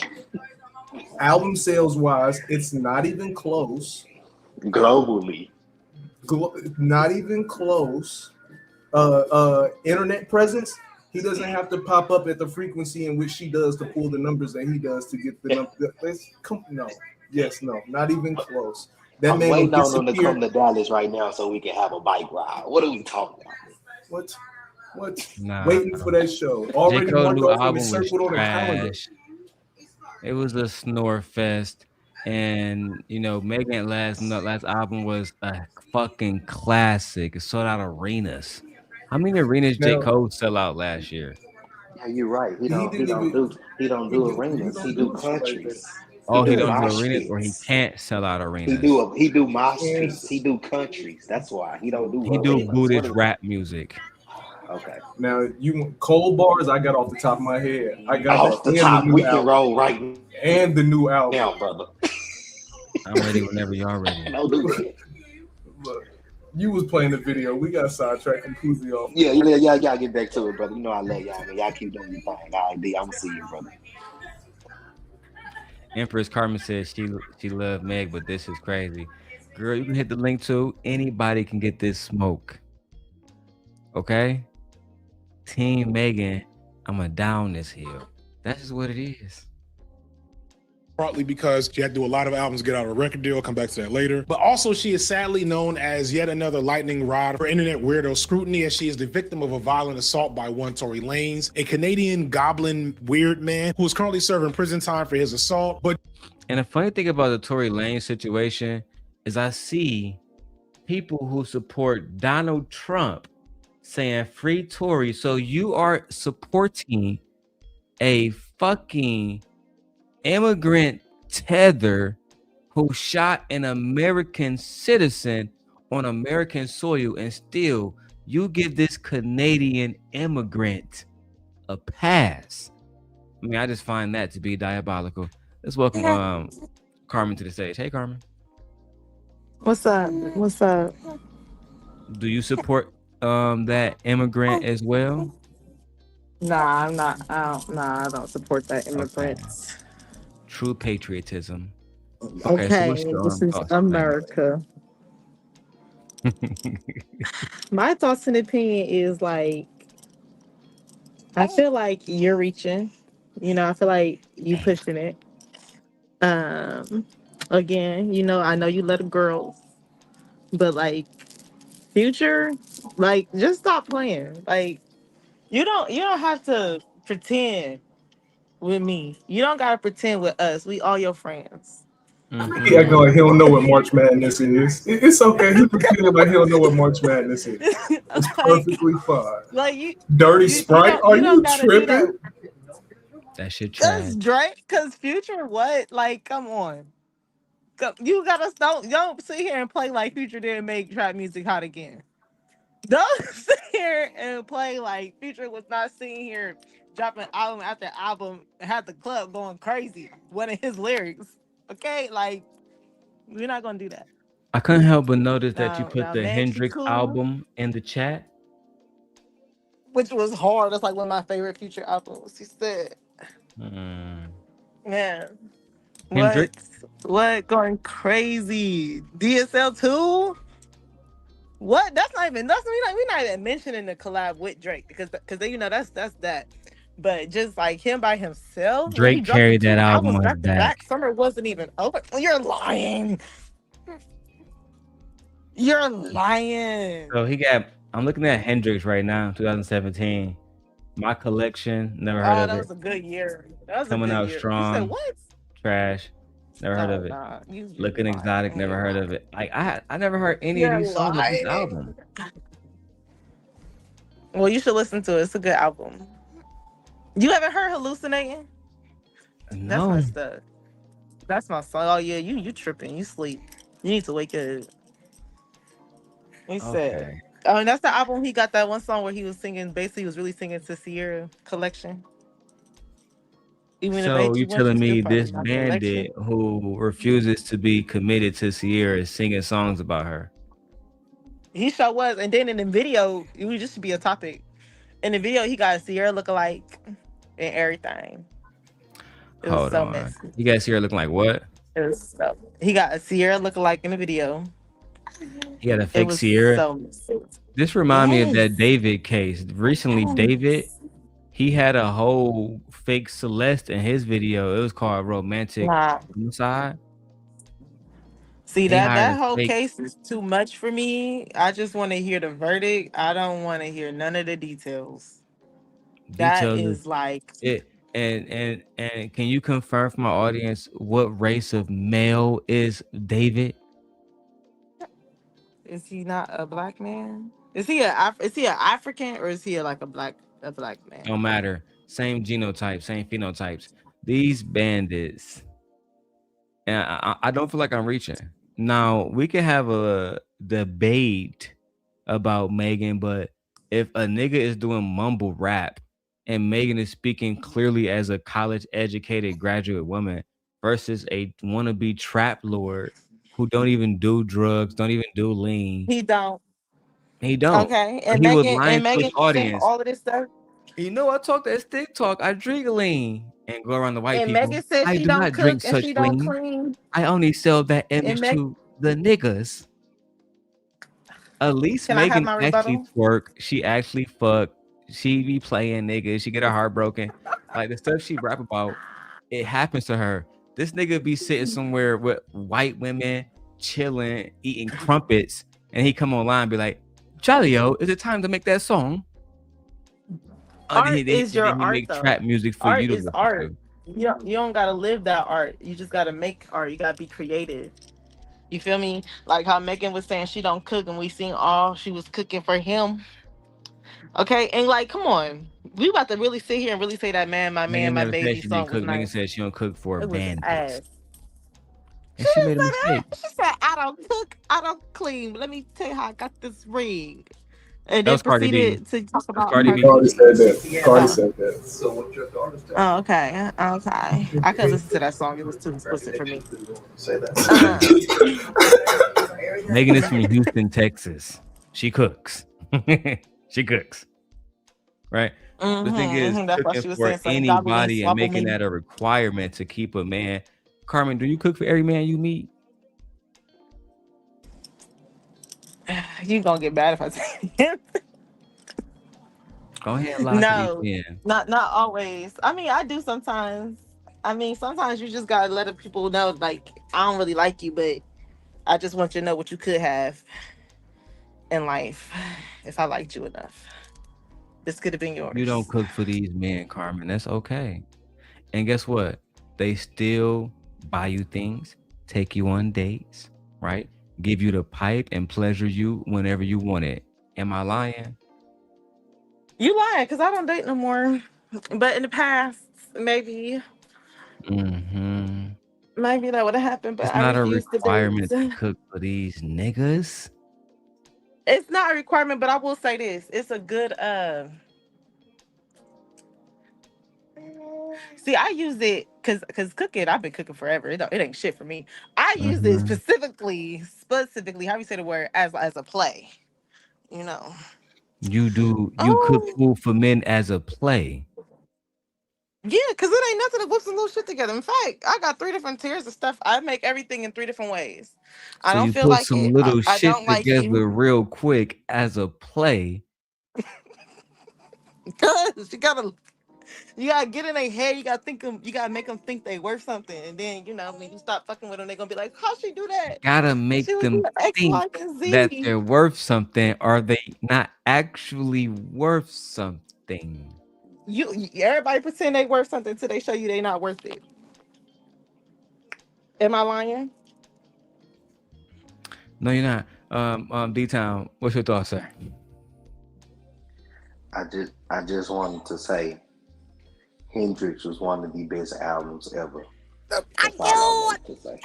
Album sales wise, it's not even close. Globally, not even close. Internet presence. He doesn't have to pop up at the frequency in which she does to pull the numbers that he does to get the numbers. No, not even close. That I'm man waiting on him to come to Dallas right now so we can have a bike ride. What are we talking about? What? Nah, waiting for that show. Already J. Cole's new marked off album and circled on the calendar. trash. It was a snore fest, and you know, Megan last album was a fucking classic. It sold out arenas. How many arenas J. Cole sell out last year? Yeah, you're right. He don't do arenas. He do countries. Oh, he don't do arenas, or he can't sell out arenas. He do mosh pits. He do countries. That's why he don't do. He do bootage rap music. Okay. Now you cold bars. I got off the top of my head. I got off the top. We can roll right now. And the new album. Now, brother. I'm ready whenever y'all ready. Don't do that. Look, you was playing the video. We got sidetracked completely off. Yeah, y'all get back to it, brother. You know I love y'all, man. Y'all keep doing your thing. All right, D, I'm gonna see you, brother. Empress Carmen says she loved Meg, but this is crazy. Girl, you can hit the link too. Anybody can get this smoke. Okay? Team Megan, I'ma down this hill. That's just what it is. Partly because she had to do a lot of albums to get out of a record deal. I'll come back to that later. But also she is sadly known as yet another lightning rod for internet weirdo scrutiny, as she is the victim of a violent assault by one Tory Lanez, a Canadian goblin weird man who is currently serving prison time for his assault. And the funny thing about the Tory Lanez situation is I see people who support Donald Trump saying free Tory. So you are supporting a fucking immigrant tether who shot an American citizen on American soil, and still You give this Canadian immigrant a pass. I mean, I just find that to be diabolical. Let's welcome Carmen to the stage. Hey, Carmen. What's up? What's up? Do you support that immigrant as well? Nah, I'm not. I don't support that immigrants. Okay. True patriotism. Okay, so this is thoughts on that? America. My thoughts and opinion is like, I feel like you're reaching. You know, I feel like you pushing it. Again, you know, I know you let girls, but like, Future, like, just stop playing. Like, you don't have to pretend with me. You don't gotta pretend with us. We all your friends. He acting like he don't know what March Madness is. It's okay. He pretending like he don't know what March Madness is. It's perfectly fine. Like you, Dirty Sprite? Are you tripping? That shit That's trash. Drake, cause Future, what? Like, come on. You gotta don't sit here and play like Future didn't make trap music hot again. Don't sit here and play like Future was not sitting here dropping album after album and had the club going crazy. One of his lyrics. Okay, like we're not gonna do that. I couldn't help but notice that you put Now the Meg, she Hendrix cool, album in the chat. which was hard. That's like one of my favorite Future albums. He said, "Man, Hendrix. what going crazy? DSL 2? What? That's not even. We're not even mentioning the collab with Drake because you know that's that. But just like him by himself, when he Drake dropped carried the that two album albums on his back to back. back. Summer wasn't even over. You're lying. You're lying. So he got. I'm looking at Hendrix right now, 2017. My collection. Never heard Oh, of that it. was a good year. That was Coming a good out year. strong. You said what? Trash. Never heard of it. Nah, Looking exotic. Never heard of it. Like I never heard any of You're these songs on this lying. album. Well, you should listen to it. It's a good album. You haven't heard Hallucinating? That's No. my stuff. That's my song. Oh yeah, you tripping. You sleep. You need to wake up. We said. Oh, and that's the album. He got that one song where he was singing. Basically, he was really singing to Sierra Collection. Even So if you H1, telling she's me still part this of my collection. bandit who refuses to be committed to Sierra is singing songs about her? He sure was. And then in the video, it would just be a topic. In the video, he got a Sierra lookalike and everything. It was Hold so on. messy. You guys Sierra looking like what? It was so. He got a Sierra lookalike in the video. He got a It fake was Sierra. so messy. This remind me of that Yes. David case. Recently, David, he had a whole fake Celeste in his video. It was called Romantic Nah. Homicide. See, He that hired a whole fake- case is too much for me. I just want to hear the verdict. I don't want to hear none of the details. That Details is like it. And can you confirm for my audience what race of male is David? Is he not a black man? Is he an African or is he like a black man? Don't matter. Same genotype, same phenotypes. These bandits, and I don't feel like I'm reaching. Now we can have a debate about Megan, but if a nigga is doing mumble rap and Megan is speaking clearly as a college educated graduate woman versus a wannabe trap lord who don't even do drugs, don't even do lean. He don't. He don't. Okay, But and he was Megan lying and to his Megan saying audience. all of this stuff. You know, I talk that stick talk. I drink lean and go around the white And people. Megan said I she do don't not drink cook and such she don't lean. clean. I only sell that image Meg- to the niggas. At least Can I have Megan my actually rebuttal? twerk. She actually fuck. She be playing niggas. She get her heart broken. Like the stuff she rap about, it happens to her. This nigga be sitting somewhere with white women, chilling, eating crumpets, and he come online and be like, Jalio, is it time to make that song? Art is your then he art, make though. trap music for Art you to is listen art. to. You don't gotta live that art. You just gotta make art. You gotta be creative. You feel me? Like how Megan was saying she don't cook, and we seen all she was cooking for him. Okay, and like, come on, we about to really sit here and really say that man, my Megan never said baby she song didn't was cook. Megan nice. said she don't cook for It was bandits. ass. And she made a mistake. She said, "I don't cook, I don't clean. Let me tell you how I got this ring." And That then was Cardi B. proceeded to talk about Cardi B. Cardi said that. Cardi Oh. said that. So what your daughter's doing? Oh, okay. Okay. I couldn't listen to that song. It was too explicit for me. Say that. Megan is from Houston, Texas. She cooks. She cooks. Right? The thing is, That's why she cooking was for saying something. anybody and making that a requirement to keep a man. Carmen, do you cook for every man you meet? You gonna get mad if I say it. Go ahead and lie No, to these men. not always. I mean, I do sometimes. I mean, sometimes you just gotta let the people know, like, I don't really like you, but I just want you to know what you could have in life if I liked you enough. This could have been yours. You don't cook for these men, Carmen. That's okay. And guess what? They still buy you things, take you on dates, right? Give you the pipe and pleasure you whenever you want it. Am I lying? You lying, because I don't date no more. But in the past, maybe that would have happened. But It's I not a refuse to requirement to date. cook for these niggas. It's not a requirement, but I will say this: it's a good. See, I use it because cooking. I've been cooking forever. It ain't shit for me. I use it specifically. How you say the word as a play. You know. You cook food for men as a play. Yeah, because it ain't nothing to whip some little shit together. In fact, I got 3 different tiers of stuff. I make everything in 3 different ways. I So don't you feel put like some it. little I shit don't like together you. real quick as a play. Because you gotta get in their head. You gotta make them think they worth something. And then, when you stop fucking with them, they're gonna be like, how'd she do that? Gotta She make was them doing X, Y, think and Z. that they're worth something. Are they not actually worth something? Everybody pretend they worth something until they show you they not worth it. Am I lying? No, you're not. D-Town, what's your thoughts, sir? I just wanted to say Hendrix was one of the best albums ever. That's all I wanted to say.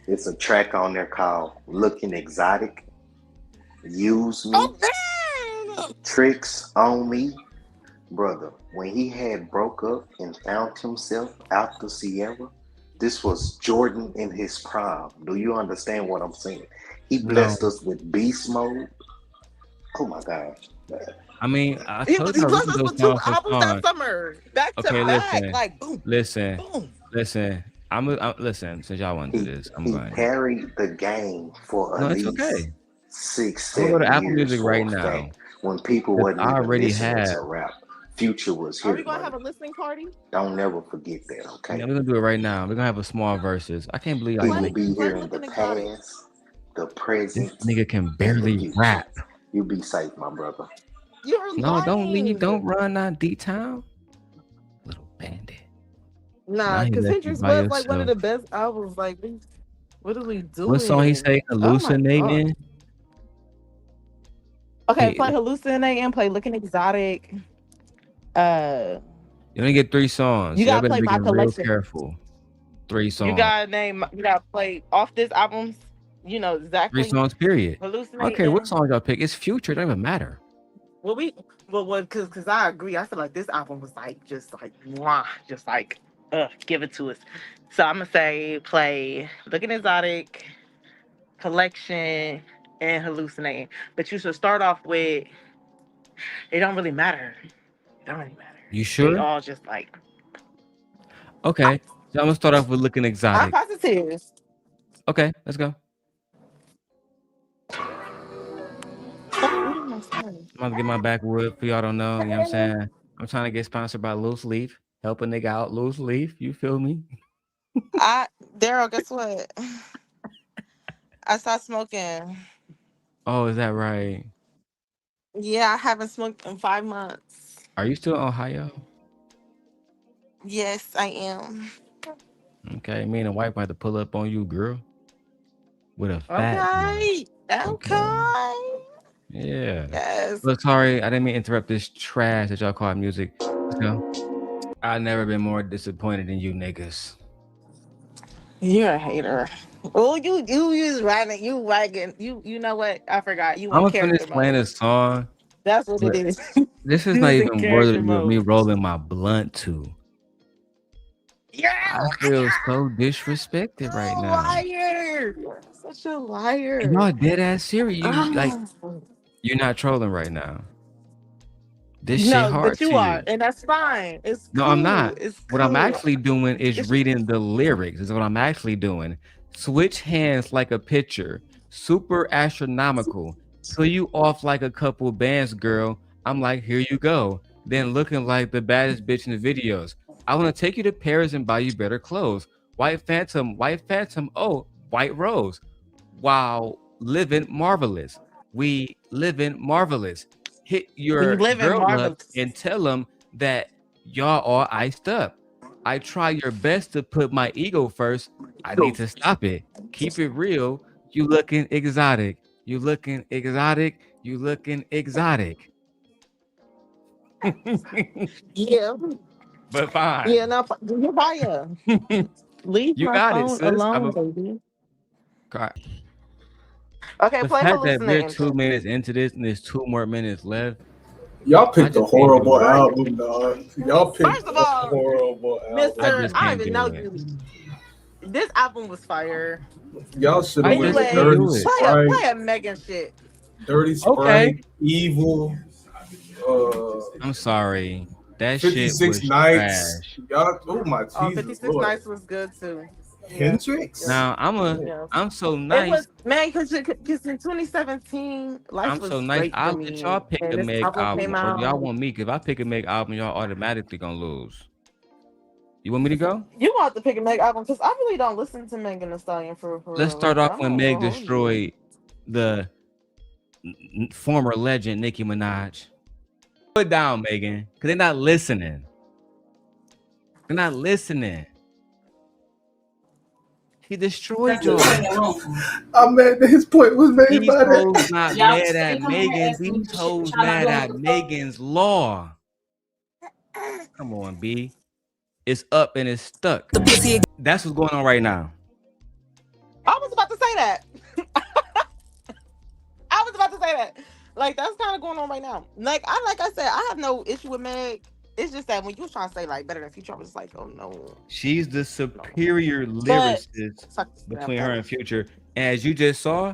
It's a track on there called Looking Exotic. Use Me. Tricks on Me. Brother, when he had broke up and found himself after Sierra, this was Jordan in his prime. Do you understand what I'm saying? He blessed us with beast mode. Oh my gosh. I mean, I He told you blessed us those with 2 songs for albums fun. that summer. Back to back. Listen, Like, boom. listen, Boom. listen. Listen. Since y'all want to do this, I'm going. He carried the game for at least okay. 6, I'm gonna 7 go to Apple years Music for right a now. fact, when people wasn't I even already listening have. to rap. Future was Are here. we gonna have a listening party? Don't never forget that, okay? Yeah, we're gonna do it right now. We're gonna have a small versus. I can't believe He I will be Play here in the Looking Exotic. past, the this present, nigga can and the barely future. rap. You be safe, my brother. You're No, don't lying. leave. Don't run that D-Town. Little bandit. Nah, Now he because left you Hendrix by was like one of yourself. the best albums. Like, what are we doing? What song he say? Oh my Hallucinating? God. Okay, Hey, play Hallucinating, play Looking Exotic. you only get 3 songs. You Y'all gotta better play be My getting real Collection. careful. 3 songs. You gotta play off this album. You know 3 exactly. songs, period. Hallucinating. Okay, what songs y'all pick? It's Future. It don't even matter. Well, because I agree. I feel like this album was just like give it to us. So I'm gonna say play Looking Exotic, Collection, and Hallucinating. But you should start off with It Don't Really Matter. It don't really matter. You They sure? all just like Okay. So I'm gonna start off with Looking I'm Exotic. positive. Okay, let's go. I'm I'm gonna get my backwood for y'all don't know. You know what I'm saying? I'm trying to get sponsored by Loose Leaf. Help a nigga out, Loose Leaf. You feel me? Darrel, guess what? I stopped smoking. Oh, is that right? Yeah, I haven't smoked in 5 months. Are you still in Ohio? Yes, I am. Okay, me and the wife had to pull up on you, girl. With a fat Okay. Okay. Yeah. Yes. Look, sorry, I didn't mean to interrupt this trash that y'all call music. Let's go. I've never been more disappointed in you niggas. You're a hater. Oh, you use writing. You know what? I forgot. You I'm want gonna finish character playing mode. a song, That's what it but is. this is not Using even worthy character of me mode. rolling my blunt to. You're I feel so disrespected right a now. liar. You're such a And liar. y'all dead ass serious. You like Ah. you're not trolling right now. This shit No, hard but to you are, you. and that's fine. It's No, I'm cool. not. It's What I'm cool. actually doing is It's reading the lyrics. Is what I'm actually doing. Switch hands like a pitcher. Super astronomical. Fill you off like a couple bands, girl. I'm like, here you go. Then looking like the baddest bitch in the videos. I want to take you to Paris and buy you better clothes. White Phantom, oh, White Rose. Wow, living marvelous. We living marvelous. Hit we your live in girl up marvelous. and tell them that y'all all iced up. I try your best to put my ego first. I need to stop it. Keep it real. You looking exotic. You looking exotic. You looking exotic. Yeah. But fine. Yeah, no, you're fire. Leave You my got it, phone sis. alone, baby. God. Okay, The play fact that we're hallucinating. 2 minutes into this and there's 2 more minutes left. Y'all I picked a just can't do horrible it. album, dog. Y'all picked First of a all, horrible album. Mister, just I can't don't even do know it. you. This album was fire. Y'all should have I went just can't Dirty do it. Sprite, Play a Megan shit. Dirty Sprite, Okay. Evil, I'm sorry. That shit 56 was Nights. trash. Y'all, oh my Jesus, 56 Lord. Nights was good too. Hendrix? Now Yeah. I'm so It nice. was, man, because in 2017, life I'm was so nice. great for I'll me. let y'all pick And a this Meg album album. came Or do y'all out. want me? If I pick a Meg album, y'all automatically gonna lose. You want me to go? You want to pick a Meg album because I really don't listen to Megan Thee Stallion for Let's real. start Like, off I'm when not Meg gonna hold you. destroyed the former legend Nicki Minaj. Put down, Megan, because they're not listening. They're not listening. He destroyed y'all. I'm mad that his point was made These by that. hoes not mad at Megan. These hoes mad at Megan's law. Come on, B. It's up and it's stuck. That's what's going on right now. I was about to say that. I was about to say that. Like, that's kind of going on right now. Like I said, I have no issue with Meg. It's just that when you was trying to say like better than Future, I was just like, oh no. She's the superior lyricist between her and Future. And as you just saw,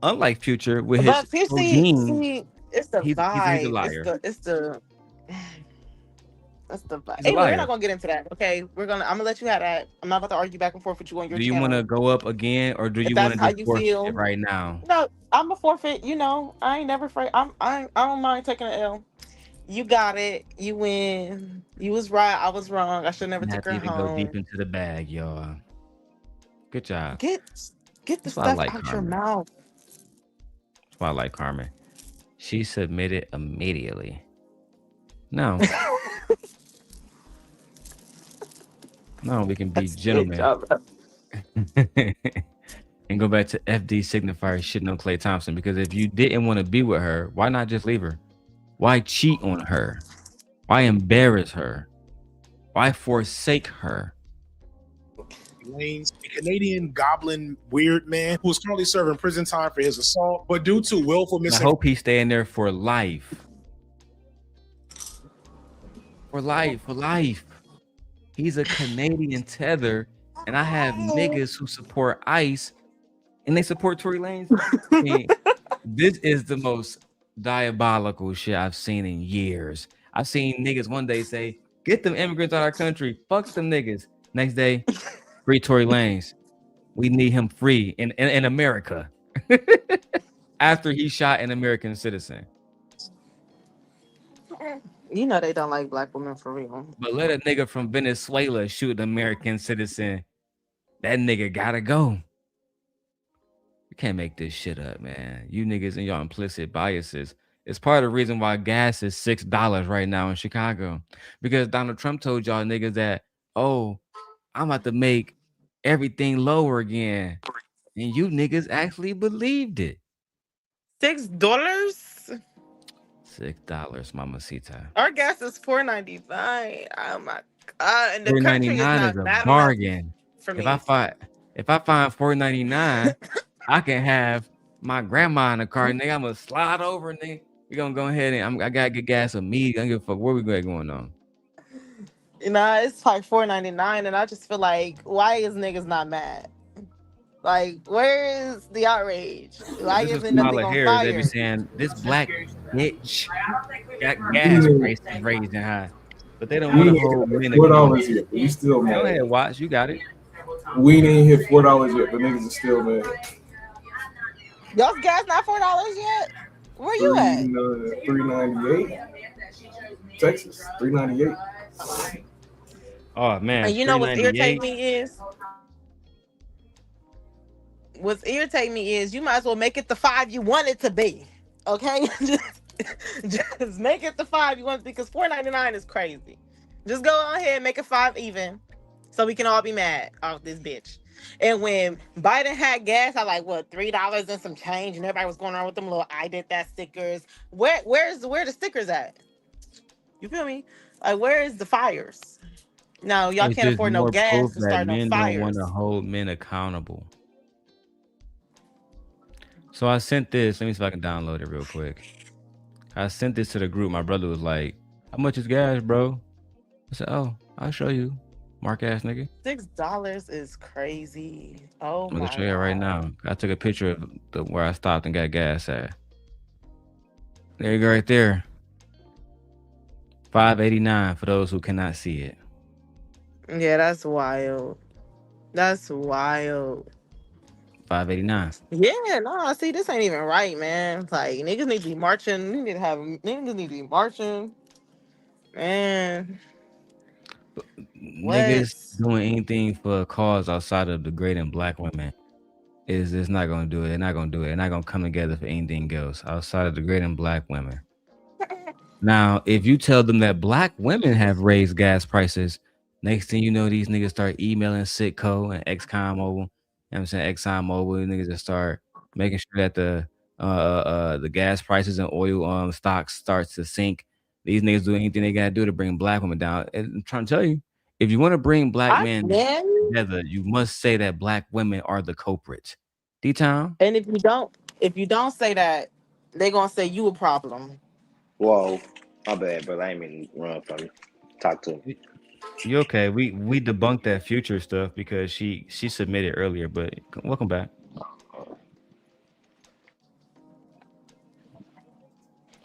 unlike Future with his But see, it's the he's vibe. a liar. It's the that's the vibe. He's a Anyway, we're liar. not gonna get into that. Okay, I'm gonna let you have that. I'm not about to argue back and forth with you on your Do you want to go up again, or do you want to just forfeit it right now? No, I'm a forfeit. You know, I ain't never afraid. I don't mind taking an L. You got it. You win. You was right. I was wrong. I should never You took have her to even go home. deep into the bag, y'all. Good job. Get the That's why I stuff like out your Carmen. mouth. That's why I like Carmen. She submitted immediately. No. No, we can be gentlemen. And go back to FD signifier shitting on Klay Thompson, because if you didn't want to be with her, why not just leave her? Why cheat on her? Why embarrass her? Why forsake her? Lanes, a Canadian goblin weird man who is currently serving prison time for his assault, but due to willful I missing. hope he's staying there for life. For life, for life. He's a Canadian tether, and I have niggas who support ICE, and they support Tory Lanez. I mean, this is the most diabolical shit I've seen in years. I've seen niggas one day say, "Get them immigrants out of our country. Fuck them niggas." Next day, free Tory Lanez. We need him free in America. After he shot an American citizen. You know they don't like black women for real. But let a nigga from Venezuela shoot an American citizen. That nigga gotta go. You can't make this shit up, man. You niggas and y'all implicit biases. It's part of the reason why gas is $6 right now in Chicago. Because Donald Trump told y'all niggas that, oh, I'm about to make everything lower again. And you niggas actually believed it. $6? $6, mamacita. Our gas is $4.99. Oh my god! And the country is $3.99 not is a bad enough. bargain. for me. If I find $4.99, I can have my grandma in the car, nigga. I'm gonna slide over, nigga. We gonna go ahead and I gotta get gas immediately. I don't give a fuck where we going on. You know, it's like $4.99, and I just feel like, why is niggas not mad? Like, where is the outrage? Why This is isn't nothing Kamala on Harris. They be fire? saying this black bitch got gas prices raising high, but they don't want to hold men accountable. $4 yet, but we still mad. Go ahead, Watts. You got it. We ain't hit $4 yet, but niggas are still mad. Y'all's gas not $4 yet? Where you at? $3.98. Texas, $3.98. Oh man. And you know what's irritating me is? What's irritating me is you might as well make it the 5 you want it to be. Okay? just make it the 5 you want it, because $4.99 is crazy. Just go ahead and make it 5 even, so we can all be mad off this bitch. And when Biden had gas, I like what $3 and some change, and everybody was going around with them little "I did that" stickers. Where the stickers at? You feel me? Like, where is the fires? No, y'all It's can't just afford no more gas proof to that start no men don't want fires. to hold men accountable. So I sent this. Let me see if I can download it real quick. I sent this to the group. My brother was like, "How much is gas, bro?" I said, "Oh, I'll show you, Marc ass nigga." $6 is crazy. Oh I'm my gonna show you right now. I took a picture of where I stopped and got gas at. There you go, right there. $5.89 for those who cannot see it. Yeah, that's wild. That's wild. $5.89. Yeah, no, see, this ain't even right, man. Like, niggas need to be marching. Niggas need to be marching. Man. Niggas doing anything for a cause outside of degrading black women is not gonna do it. They're not gonna do it. They're not gonna come together for anything else outside of degrading black women. Now, if you tell them that black women have raised gas prices, next thing you know, these niggas start emailing Citco and Exxon Mobil. You know what I'm saying? Exxon Mobil, niggas that start making sure that the gas prices and oil stocks starts to sink. These niggas do anything they gotta do to bring black women down. And I'm trying to tell you, if you want to bring black men together, you must say that black women are the culprits. D-Town. And if you don't say that, they gonna say you a problem. Whoa, my bad, brother. I ain't mean to run from you. Talk to me. You okay? We debunked that future stuff because she submitted earlier, but welcome back.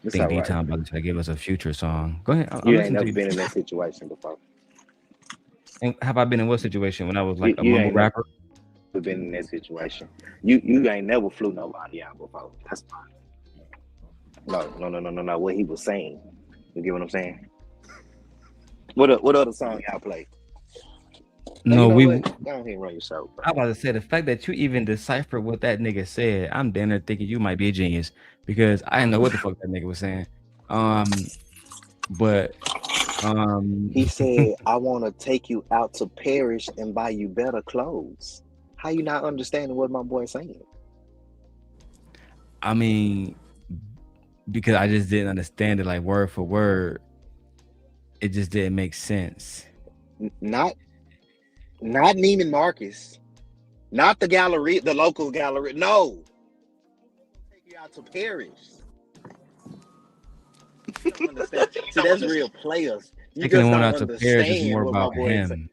I think D-Town about to give us a future song. Go ahead. You ain't never been in that situation before. And have I been in what situation? When I was like a mumble rapper? Never been in that situation. You ain't never flew nobody out before. That's fine. No. What he was saying. You get what I'm saying? What other song y'all play? No, go ahead and run your show, bro. I was about to say the fact that you even deciphered what that nigga said, I'm damn near thinking you might be a genius because I didn't know what the fuck that nigga was saying. He said, "I want to take you out to Paris and buy you better clothes." How you not understanding what my boy's saying? I mean, because I just didn't understand it like word for word. It just didn't make sense. Not Neiman Marcus, not the gallery, the local gallery. No, take you out to Paris. You don't understand. See, that's real players. You Taking just one don't out to Paris is understand more what my about boy is saying. him.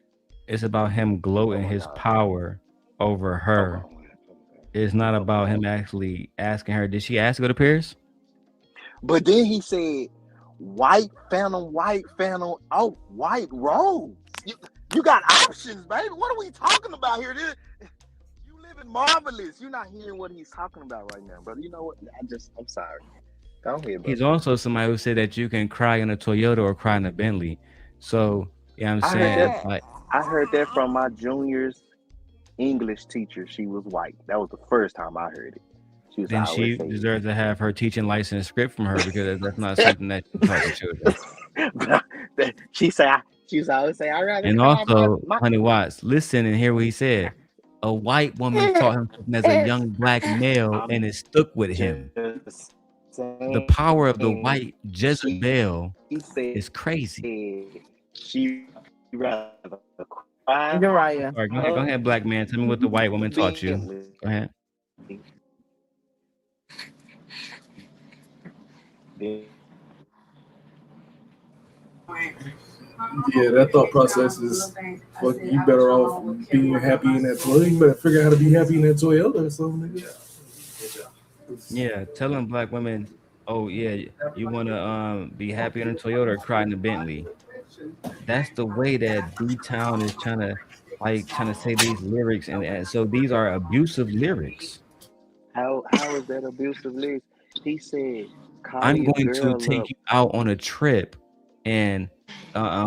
It's about him gloating his power over her. It's not about him actually asking her, did she ask to go to Paris? But then he said, white phantom, oh, white rose. You got options, baby. What are we talking about here? You living marvelous. You're not hearing what he's talking about right now, brother. You know what? I'm sorry. Go ahead, bro. He's also somebody who said that you can cry in a Toyota or cry in a Bentley. So, yeah, I'm saying, I heard that from my junior's English teacher. She was white. That was the first time I heard it. Then she deserves to have her teaching license script from her because that's not something that you taught the children. She always say, I rather. And also, Honey Watts, listen and hear what he said. A white woman taught him something as a young black male, and it stuck with him. The power of the white Jezebel is crazy. She rather Uriah. Sorry, go ahead, black man. Tell me what the white woman taught you. Go ahead. Yeah, that thought process is fuck. You better off being happy in that toy. You better figure out how to be happy in that Toyota or something. Nigga. Yeah, telling black women, oh yeah, you want to be happy in a Toyota or cry in a Bentley. That's the way that D-Town is trying to say these lyrics, and so these are abusive lyrics. How is that abusive lyrics? He said, call I'm your going to girl take up. you out on a trip and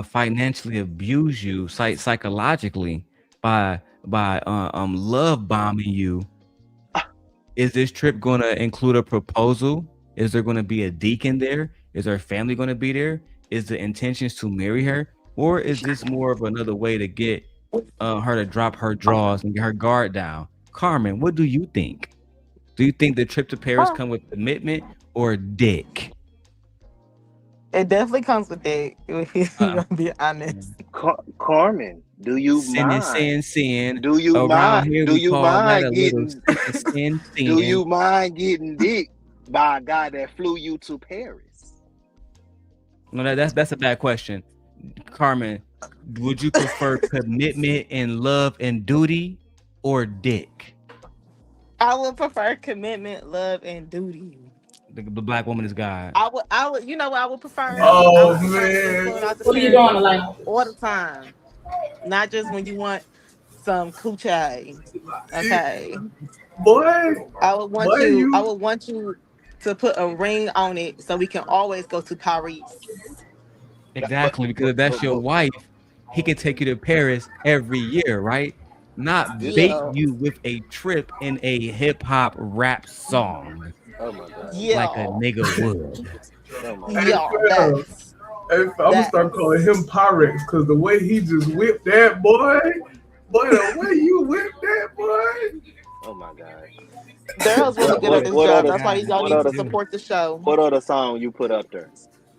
financially abuse you psychologically by love bombing you. Is this trip going to include a proposal? Is there going to be a deacon there? Is her family going to be there? Is the intentions to marry her, or is this more of another way to get her to drop her draws and get her guard down? Carmen, what do you think? Do you think the trip to Paris come with commitment or dick? It definitely comes with dick. If you're gonna be honest. Carmen, do you mind? Sin. Do you Around mind? here Do we you call that a mind little getting? sin. Do you mind getting dick by a guy that flew you to Paris? No, that's a bad question. Carmen, would you prefer commitment and love and duty or dick? I would prefer commitment, love, and duty. The black woman is God. I would, you know what I would prefer? Oh, I would prefer man. what are you doing, like all the time? Not just when you want some coochie. Okay. Boy. I would want Boy, you. I would want you to put a ring on it so we can always go to Paris. Exactly, because if that's your wife, he can take you to Paris every year, right? Not bait you with a trip in a hip hop rap song. Oh my God. Like a nigga would. Hey, I'm gonna start calling him Pyrex because the way he just whipped that boy, the way you whipped that boy. Oh my God. Darrel's really good at this job. That's why he's gonna need to support the show. What other song you put up there?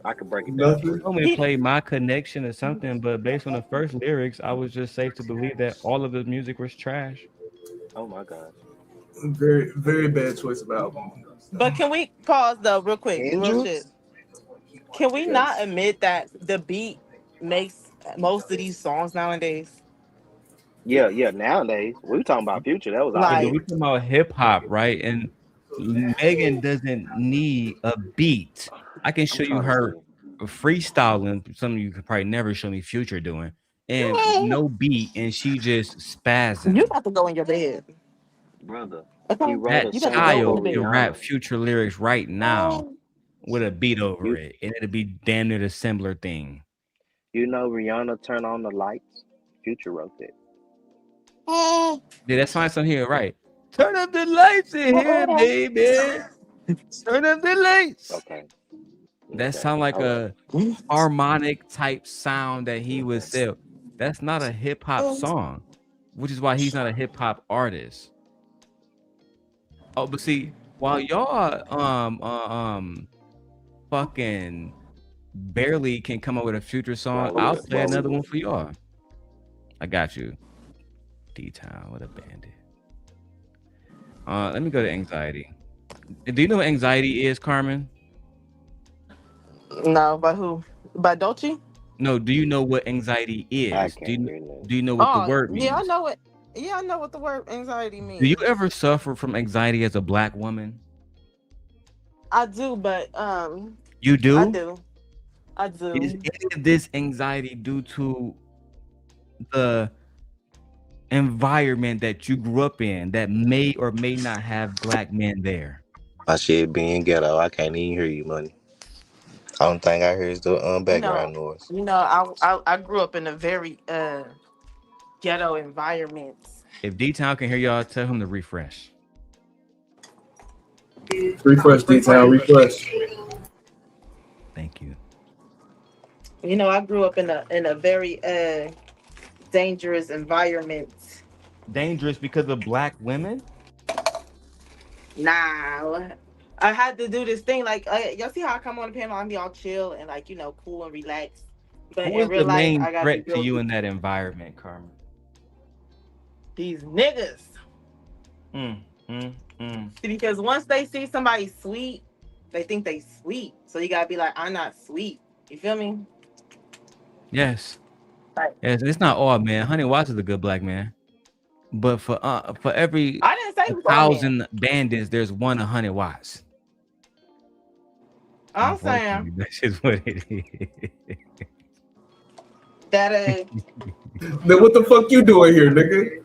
I could break it down. You told me to play My Connection or something, but based on the first lyrics, I was just safe to believe that all of the music was trash. Oh my God. Very, very bad choice of album. But can we pause though, real quick? Real shit. Can we not admit that the beat makes most of these songs nowadays? Yeah. Nowadays, we were talking about Future. That was Like, we talking about hip hop, right? And Megan doesn't need a beat. I can show you her freestyling. Something you could probably never show me Future doing, and no beat, and she just spazzing. You about to go in your bed, brother. That child can rap Future lyrics right now with a beat over it, and it'll be damn near the similar thing. You know, Rihanna Turn On the Lights. Future wrote that. Yeah, that's fine. Some here, right? Turn up the lights in here, baby. Turn up the lights. Okay. That sound like a harmonic type sound that he would sell. That's not a hip hop song, which is why he's not a hip hop artist. Oh, but see, while y'all fucking barely can come up with a Future song, I'll play another one for y'all. I got you. D-Town, what a bandit. Let me go to anxiety. Do you know what anxiety is, Carmen? No, by who? By Dolce? No, do you know what anxiety is? Do you know what the word means? Yeah, I know it. Yeah, I know what the word anxiety means. Do you ever suffer from anxiety as a black woman? I do, but You do? I do. Is any of this anxiety due to the environment that you grew up in that may or may not have black men there? My shit being ghetto, I can't even hear you, money. Only thing I hear is the background noise. You know, I grew up in a very ghetto environment. If D-Town can hear y'all, tell him to refresh. Refresh, D-Town, refresh. Thank you. You know, I grew up in a very dangerous environment. Dangerous because of black women? Nah, I had to do this thing. Like, y'all see how I come on the panel? I'm be all chill and like, you know, cool and relaxed. But Who is in real the life, main I got threat to you in that environment, Carmen? These niggas. Because once they see somebody sweet, they think they sweet. So you gotta be like, I'm not sweet. You feel me? Yes. Right. Yes, it's not all man. Honey Watts is a good black man. But for every I didn't say it was all men. 1,000 bandits, there's one 100 Watts. I'm saying That's just what it is. that Then what the fuck you doing here, nigga?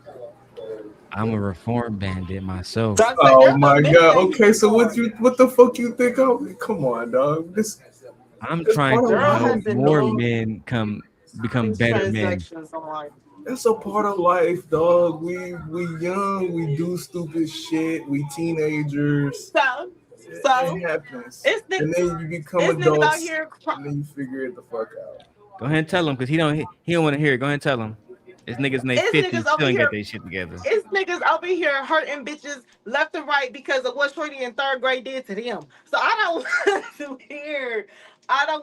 I'm a reform bandit myself. Oh my god. Okay, so what the fuck you think of? Come on, dog. I'm that's trying part to of help life, more dog. men become better men. That's a part of life, dog. We young, we do stupid shit, we teenagers. So it happens. it's And then you become niggas out adults, here and then you figure it the fuck out. Go ahead and tell him, because he don't want to hear it. Go ahead and tell him. It's niggas in their It's 50s niggas still over ain't here. got their shit together. It's niggas over here hurting bitches left and right because of what Shorty in 3rd grade did to them. So I don't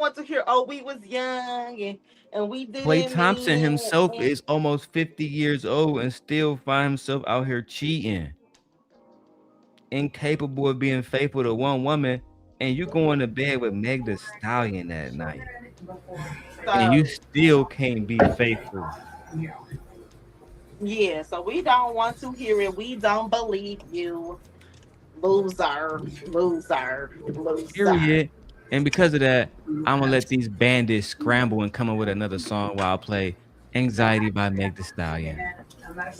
want to hear, oh, we was young and we did Klay it. Thompson himself is almost 50 years old and still find himself out here cheating. Incapable of being faithful to one woman, and you going to bed with Meg Thee Stallion that night. And you still can't be faithful. Yeah, so we don't want to hear it. We don't believe you. Loser. Period. And because of that, I'm gonna let these bandits scramble and come up with another song while I play Anxiety by Meg Thee Stallion.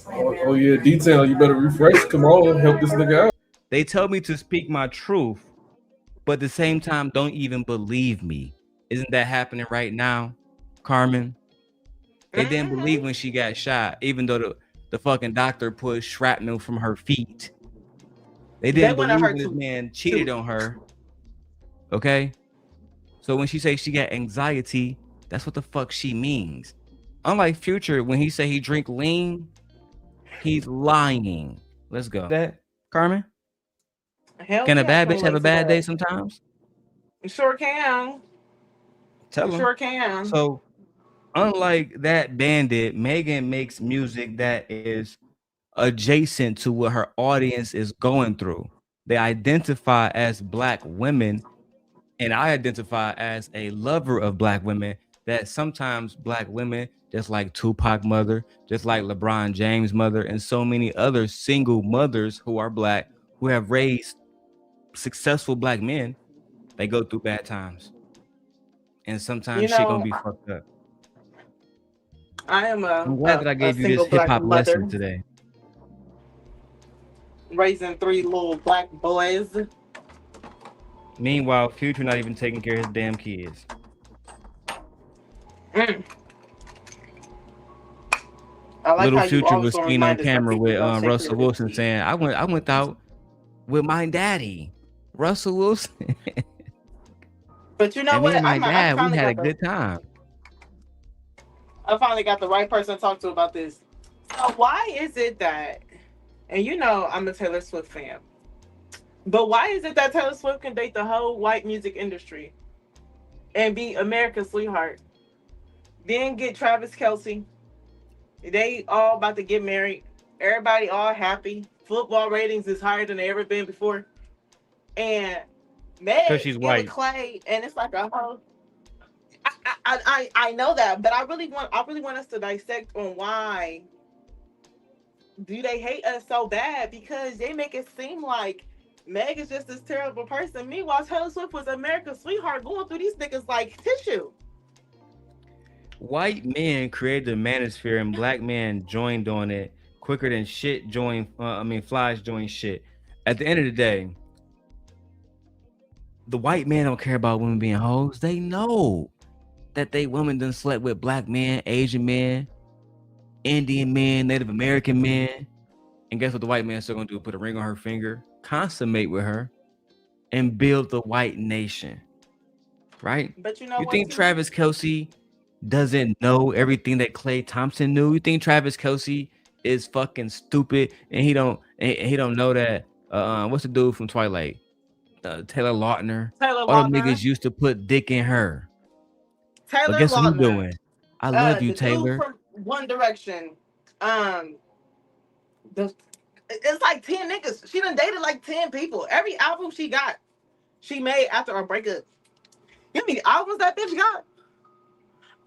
Oh yeah, detail. You better refresh. Come on, help this nigga out. They tell me to speak my truth, but at the same time, don't even believe me. Isn't that happening right now, Carmen? They didn't believe when she got shot, even though the fucking doctor put shrapnel from her feet. They didn't believe when this man cheated on her. Okay? So when she says she got anxiety, that's what the fuck she means. Unlike Future, when he say he drink lean, he's lying. Let's go. That, Carmen? Can a bad bitch have a bad day sometimes? You sure can. Tell You him. sure can. So, unlike that bandit, Megan makes music that is adjacent to what her audience is going through. They identify as black women, and I identify as a lover of black women. That sometimes black women, just like Tupac mother, just like LeBron James mother, and so many other single mothers who are black, who have raised successful black men, they go through bad times. And sometimes shit gonna be fucked up. I'm glad that I gave you this hip-hop lesson today. Raising 3 little black boys. Meanwhile, Future not even taking care of his damn kids. Little Future was seen on camera with Russell Wilson saying, I went out with my daddy, Russell Wilson. But you know and what? Me and my dad, we had a good time. I finally got the right person to talk to about this. So why is it that, and you know I'm a Taylor Swift fan, but why is it that Taylor Swift can date the whole white music industry and be America's sweetheart, then get Travis Kelce, they all about to get married, everybody all happy, football ratings is higher than they ever been before, and Meg she's white. Klay, and it's like a whole. I know that, but I really want us to dissect on why do they hate us so bad, because they make it seem like Meg is just this terrible person. Meanwhile, Taylor Swift was America's sweetheart, going through these niggas like tissue. White men created the manosphere and black men joined on it quicker than shit flies join shit. At the end of the day, the white men don't care about women being hoes. They know that they women done slept with black men, Asian men, Indian men, Native American men. And guess what the white man's still gonna do? Put a ring on her finger, consummate with her, and build the white nation. Right? But you know what? Think Travis Kelce doesn't know everything that Klay Thompson knew? You think Travis Kelce is fucking stupid and he don't know that what's the dude from Twilight? Taylor Lautner. All them niggas used to put dick in her. Taylor but guess Lautner. what he doing? I love you, the Taylor. dude from One Direction. It's like 10 niggas. She done dated like 10 people. Every album she made after a breakup. You know how many albums that bitch got?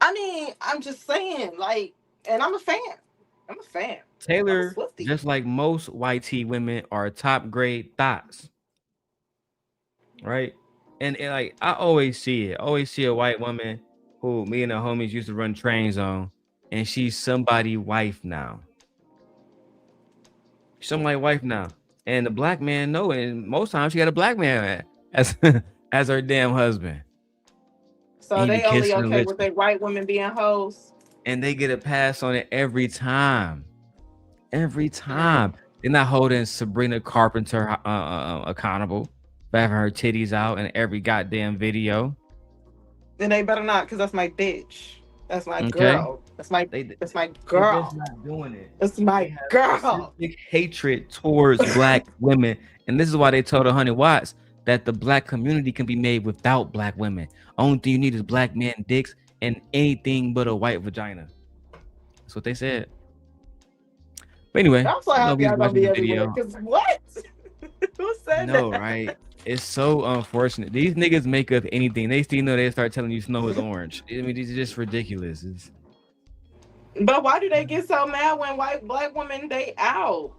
I mean, I'm just saying, like, and I'm a fan. I'm a fan. Taylor, just like most white tea women, are top grade thoughts, right? And like I always see a white woman who me and the homies used to run trains on, and she's somebody's wife now. Somebody's wife now, and the black man know it. And most times she got a black man as as her damn husband. So they only okay with their white women being hoes. And they get a pass on it every time. Every time. They're not holding Sabrina Carpenter accountable for having her titties out in every goddamn video. Then they better not, because that's my bitch. That's my girl. That's my girl. They're not doing it. That's my girl. Big hatred towards black women. And this is why they told 100 Watts that the black community can be made without black women. Only thing you need is black men dicks and anything but a white vagina. That's what they said. But anyway, I'm so happy I'm gonna be everywhere. Because what? Who said that? No, right? It's so unfortunate. These niggas make up anything. They still know they start telling you snow is orange. I mean, these are just ridiculous. But why do they get so mad when black women they out?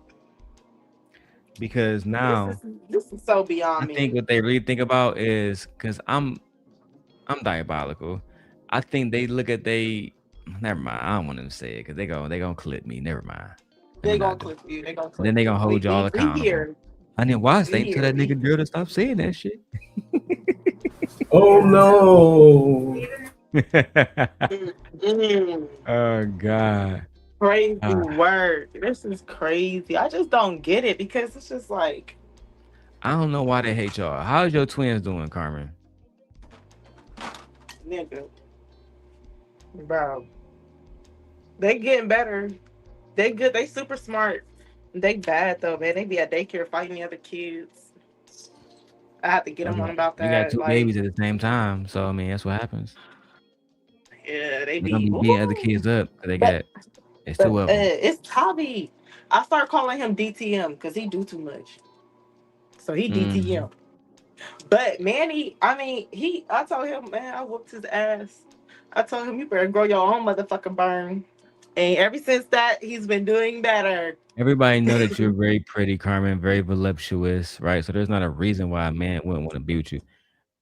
Because now this is so beyond me. I think what they really think about is because I'm diabolical. I think they look at never mind. I don't want them to say it because they gonna clip me. Never mind. They gonna clip you. They gonna clip then they gonna hold y'all accountable. I didn't watch. They tell that nigga Darrel to stop saying that shit. Oh no. Oh God. Crazy word. This is crazy. I just don't get it because it's just like I don't know why they hate y'all. How's your twins doing, Carmen? Nigga. Bro. They getting better. They good. They super smart. They bad though, man. They be at daycare fighting the other kids. I have to get them on about that. You got two babies at the same time, so I mean that's what happens. Yeah, they be beating other kids up. It's two of them. It's Tommy. I start calling him DTM because he do too much. So he DTM. But Manny, I mean, I told him, man, I whooped his ass. I told him you better grow your own motherfucking burn. And ever since that, he's been doing better. Everybody know that you're very pretty, Carmen, very voluptuous, right? So there's not a reason why a man wouldn't want to be with you.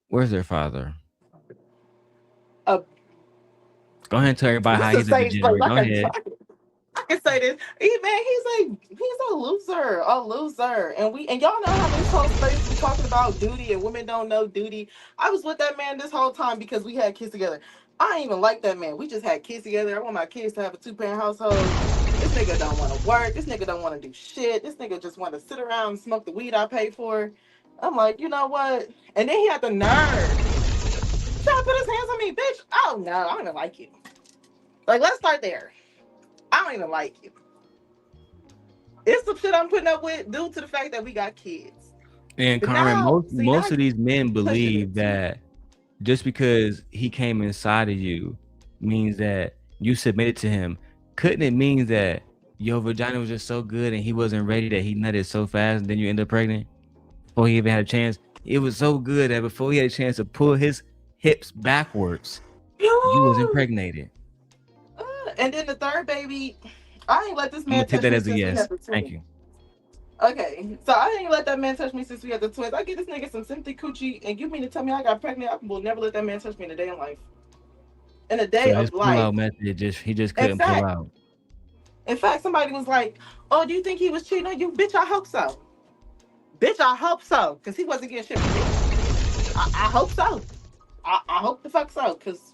Where's their father? Go ahead and tell everybody how he's a degenerate. Go ahead. I can say this. He's a loser. And y'all know how this whole space be talking about duty and women don't know duty. I was with that man this whole time because we had kids together. I ain't even like that man. We just had kids together. I want my kids to have a 2-parent household. This nigga don't want to work. This nigga don't want to do shit. This nigga just want to sit around and smoke the weed I pay for. I'm like, you know what? And then he had the nerve. Trying to put his hands on me, bitch. Oh no, I don't even like you. Like, let's start there. I don't even like you. It's some shit I'm putting up with due to the fact that we got kids. And But Carmen, now- most of these men believe that just because he came inside of you means that you submitted to him. Couldn't it mean that your vagina was just so good and he wasn't ready, that he nutted so fast and then you end up pregnant before he even had a chance? It was so good that before he had a chance to pull his hips backwards, you was impregnated. And then the third baby, I ain't let this I'm man gonna take touch that me as a since we yes. had the twins. Thank you. Okay, so I ain't let that man touch me since we had the twins. I get this nigga some sympathy coochie, and you mean to tell me I got pregnant? I will never let that man touch me in a day in life. In a day So his of life. pull-out method, he just couldn't pull out. In fact, somebody was like, "Oh, do you think he was cheating on you, bitch? I hope so. Bitch, I hope so, because he wasn't getting shit from me. I hope so. I hope the fuck so, because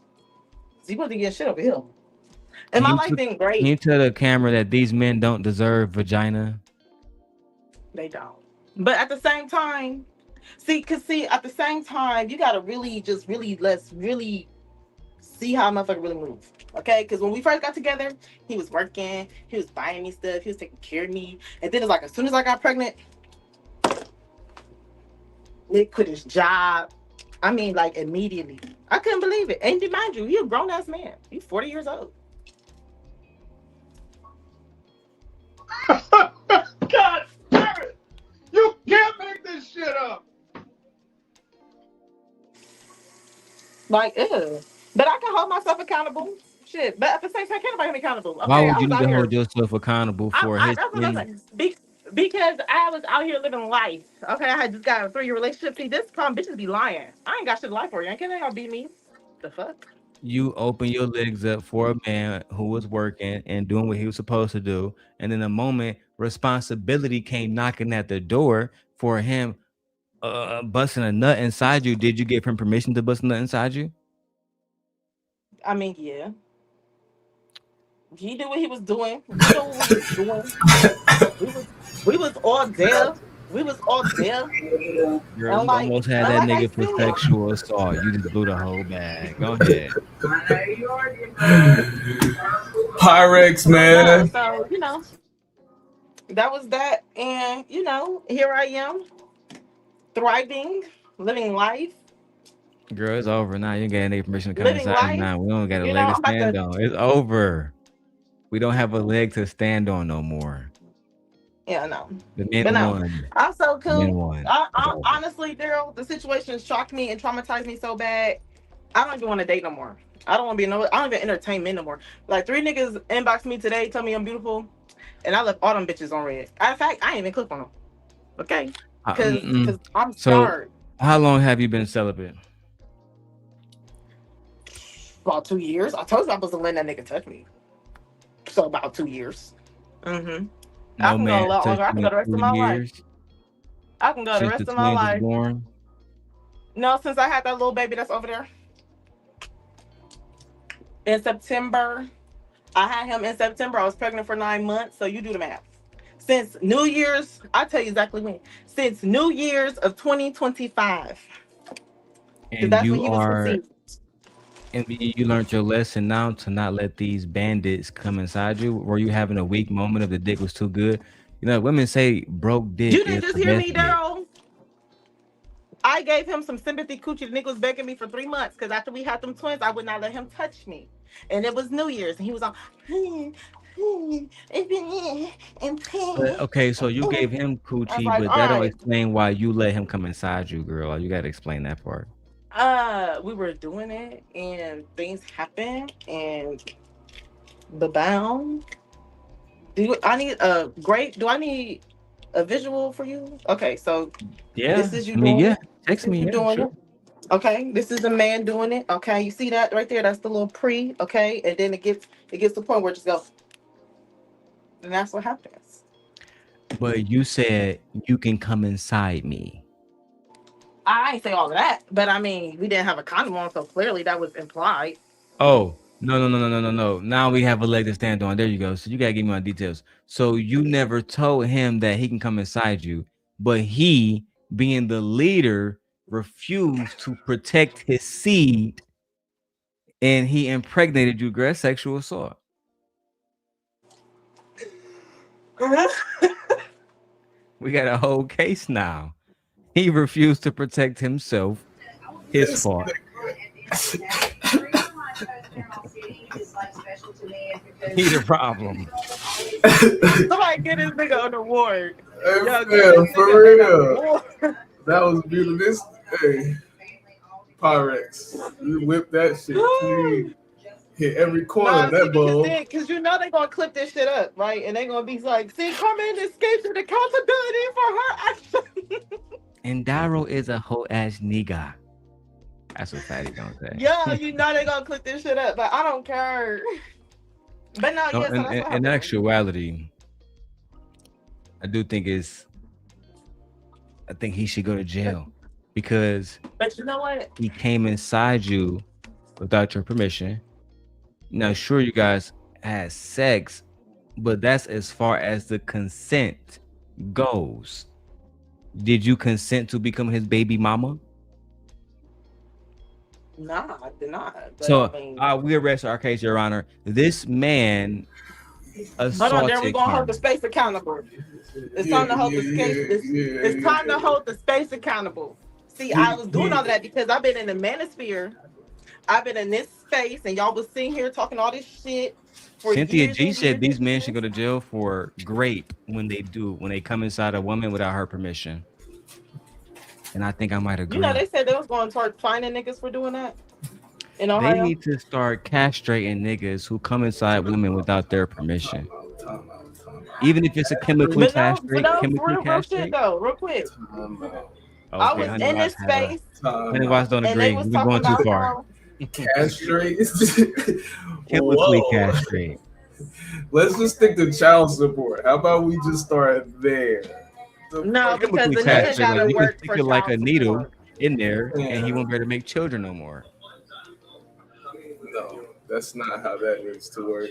he wasn't getting shit over him. And my life been great. Can you tell the camera that these men don't deserve vagina? They don't. But at the same time, at the same time, you gotta let's really see how a motherfucker really move. Okay? Because when we first got together, he was working, he was buying me stuff, he was taking care of me. And then it's like as soon as I got pregnant, Nick quit his job. I mean, like immediately. I couldn't believe it. And mind you, he's a grown ass man. He's 40 years old. shit up. Like, ew. But I can hold myself accountable. Shit. But at the same time, can't nobody hold me accountable. Why Okay, would I you was need out to here. hold yourself accountable for his That's what I'm thing? saying. Because I was out here living life. Okay, I had just got a 3-year relationship. See, this problem, bitches be lying. I ain't got shit to lie for you. Can't they all beat me? The fuck? You open your legs up for a man who was working and doing what he was supposed to do, and then the moment responsibility came knocking at the door for him busting a nut inside you, did you give him permission to bust a nut inside you? I mean, yeah. He did what he was doing. We know what we was doing. We was all there. We was all there. Girl, you almost had that nigga for sexual assault. You just blew the whole bag. Go ahead. Pyrex, man. So, you know, that was that. And, you know, here I am, thriving, living life. Girl, it's over now. You ain't got any permission to come Living inside life. now. We don't got a You leg know, to I'm about stand to- on. It's over. We don't have a leg to stand on no more. Yeah, no. The men But no, won. I'm so The men cool. won. Honestly, Darrel, the situation shocked me and traumatized me so bad. I don't even want to date no more. I don't want to be I don't even entertain men no more. Like 3 niggas inboxed me today, tell me I'm beautiful, and I left all them bitches on red. In fact, I ain't even click on them. Okay, because I'm scared. How long have you been celibate? About 2 years. I told you I wasn't letting that nigga touch me. So about 2 years. Mm-hmm. I can go a lot longer. I can go the rest of my life. I can go the rest of my life. Born? No, since I had that little baby that's over there. In September. I had him in September. I was pregnant for 9 months. So you do the math. Since New Year's, I'll tell you exactly when. Since New Year's of 2025. And that's you when he was conceived. And you learned your lesson now to not let these bandits come inside you. Were you having a weak moment of the dick was too good? You know, women say broke dick. You didn't just hear me, Darrel. I gave him some sympathy coochie. The nigga was begging me for 3 months because after we had them twins, I would not let him touch me. And it was New Year's, and he was on. Okay, so you gave him coochie, like, but that don't right. explain why you let him come inside you, girl. You got to explain that part. We were doing it, and things happened, and the bound. I need a visual for you? Okay, so yeah, this is you doing it. Text me. You doing it. Okay, this is a man doing it. Okay, you see that right there? That's the little pre. Okay, and then it gets to the point where it just goes, and that's what happens. But you said you can come inside me. I ain't say all of that, but I mean, we didn't have a condom on, so clearly that was implied. Oh, no. Now we have a leg to stand on. There you go. So you gotta give me my details. So you never told him that he can come inside you, but he, being the leader, refused to protect his seed, and he impregnated you, girl. Sexual assault. We got a whole case now. He refused to protect himself. His fault. He's a problem. Somebody get this nigga an award. For real. That was beautiful. Pyrex. You whipped that shit clean. Hit every corner of that bowl. Because you know they're going to clip this shit up, right? And they're going to be like, see, Carmen escapes the accountability for her action. And Darrel is a whole ass nigga. That's what Fatty gonna say. Yeah, you know they're going to clip this shit up, but I don't care. But no, yes, in actuality, I do think I think he should go to jail because but you know what? He came inside you without your permission. Now, sure, you guys had sex, but that's as far as the consent goes. Did you consent to become his baby mama? Nah, I did not. So we arrest our case, Your Honor. This man assaulted. Hold on, there we're gonna hold the space accountable. It's time to hold the space. It's time to hold the space accountable. See, I was doing all that because I've been in the manosphere. I've been in this space, and y'all was sitting here talking all this shit. Cynthia G said these men should go to jail for rape when they come inside a woman without her permission. and I think I might agree. You know, they said they was going to start finding niggas for doing that in They Ohio. need to start castrating niggas who come inside women without their permission. Even if it's a chemically But no, castrate, real shit though, real quick. I was Honey in Watts this space, Honey Watts don't and agree. they was We're talking going too about far. how Castrate. Chemically Whoa. castrate. Let's just stick to child support. How about we just start there? no, because Chemically the nigga castrate, gotta like you can work stick for it like a child needle support. in there, Yeah. and he won't be able to make children no more. No, that's not how that needs to work.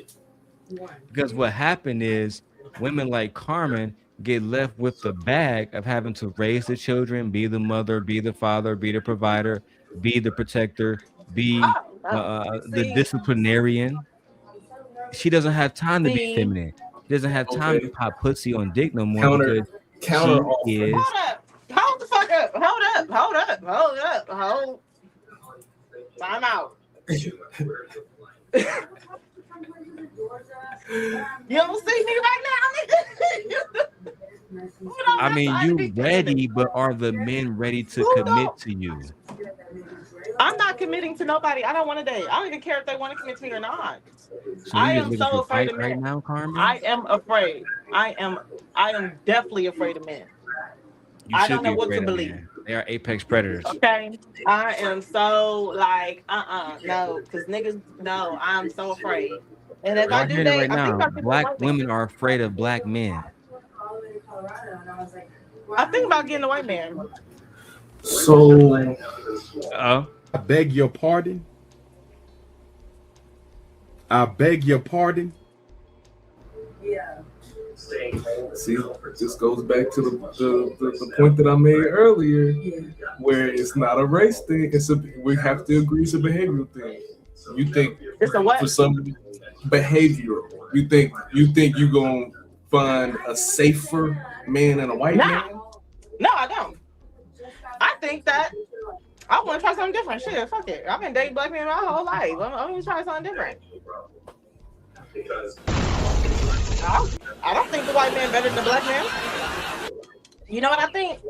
Because what happened is women like Carmen get left with the bag of having to raise the children, be the mother, be the father, be the provider, be the protector, be the disciplinarian. She doesn't have time to be feminine. She doesn't have time to pop pussy on dick no more because Counter she is. Hold up. Hold the fuck up. Hold up. Time out. You don't see me right now, nigga. I mean, you ready, but are the men ready to commit to you? I'm not committing to nobody. I don't want to date. I don't even care if they want to commit to me or not. So I you am just so looking for afraid fight of men. right now, Carmen? I am afraid. I am definitely afraid of men. You I should don't know be what to afraid of believe. men. They are apex predators. Okay, I am so like no, because niggas no, I'm so afraid. And if Y'all I do hearing it date, right I think now. about Black women are afraid of black men. I think about getting a white man. So, I beg your pardon. I beg your pardon. Yeah. see, this goes back to the point that I made earlier, where it's not a race thing. We have to agree it's a behavioral thing. You think it's a what? For some behavioral. You think you're gonna find a safer man than a white man? No, I don't. I think that I want to try something different. Shit, fuck it. I've been dating black men my whole life. I'm gonna try something different. I don't think the white man better than the black man. You know what I think?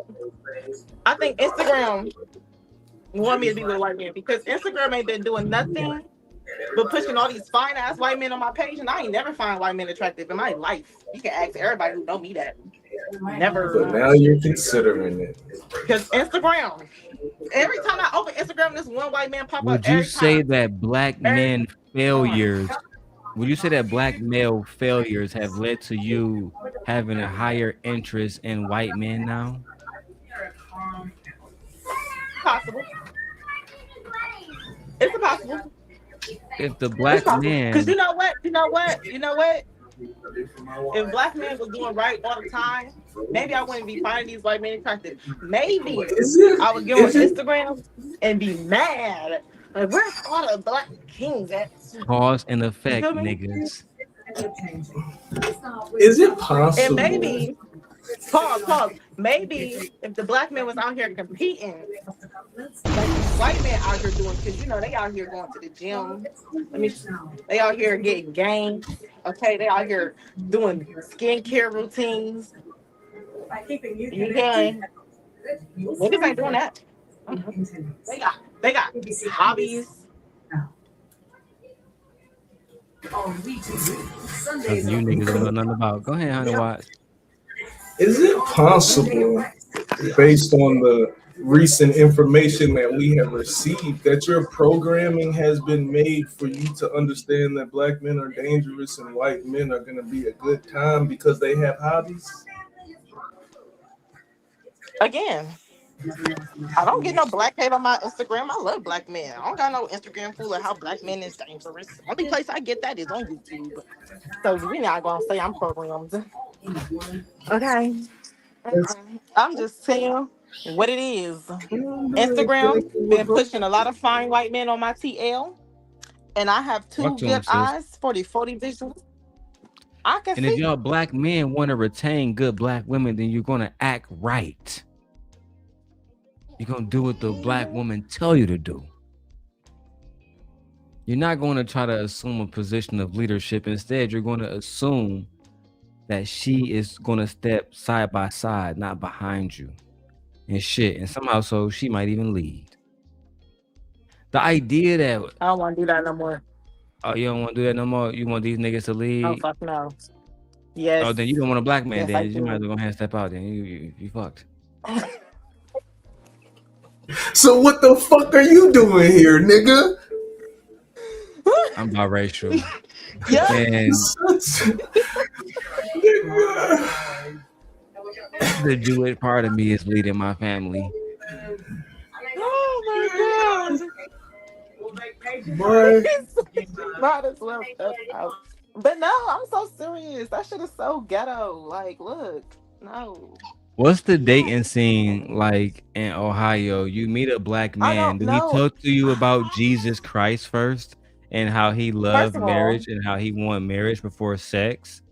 I think Instagram want me to be with a white man because Instagram ain't been doing nothing but pushing all these fine ass white men on my page, and I ain't never find white men attractive in my life. You can ask everybody who know me that. Never. But now you're considering it. Because Instagram, every time I open Instagram, this one white man pop up. Would you say that black men failures? Would you say that black male failures have led to you having a higher interest in white men now? Possible. It's possible. If the black man, because you know what? If black men was doing right all the time, maybe I wouldn't be finding these white men attractive. Maybe I would get on Instagram and be mad. Like, where's all the black kings at? cause and effect, niggas. Is it possible? And maybe, pause. Maybe if the black man was out here competing, like white men out here doing, because you know they out here going to the gym. They out here getting gained. Okay, they out here doing skincare routines. You can. Niggas ain't doing that. They got hobbies. Something you niggas don't know nothing about. Go ahead, Honey Watts. Is it possible, based on the recent information that we have received, that your programming has been made for you to understand that black men are dangerous and white men are going to be a good time because they have hobbies? Again, I don't get no black hate on my Instagram. I love black men. I don't got no Instagram full of how black men is dangerous. Only place I get that is on YouTube. So we're not gonna say I'm programmed. Okay. I'm just saying what it is. Instagram been pushing a lot of fine white men on my TL, and I have two good eyes for the 40 visuals. I can and see. if y'all black men want to retain good black women, then you're gonna act right. You're gonna do what the black woman tell you to do. You're not going to try to assume a position of leadership. Instead, you're going to assume that she is going to step side by side, not behind you. and shit. And somehow, so she might even lead. The idea that I don't want to do that no more. you don't want to do that no more. You want these niggas to Oh lead. fuck no. Yes. Oh, then you don't want a black man. Yes, I Then you might as do. well go ahead and step out. Then you fucked. So what the fuck are you doing here, nigga? I'm biracial. Yeah. And the Jewish part of me is leading my family. Oh my god. Boy. Might as well step out. But no, I'm so serious. That shit is so ghetto. Like, look, no. What's the dating scene like in Ohio? You meet a black I man. don't Do he know. talk to you about Jesus Christ first and how he loved First of all, marriage and how he wanted marriage before sex?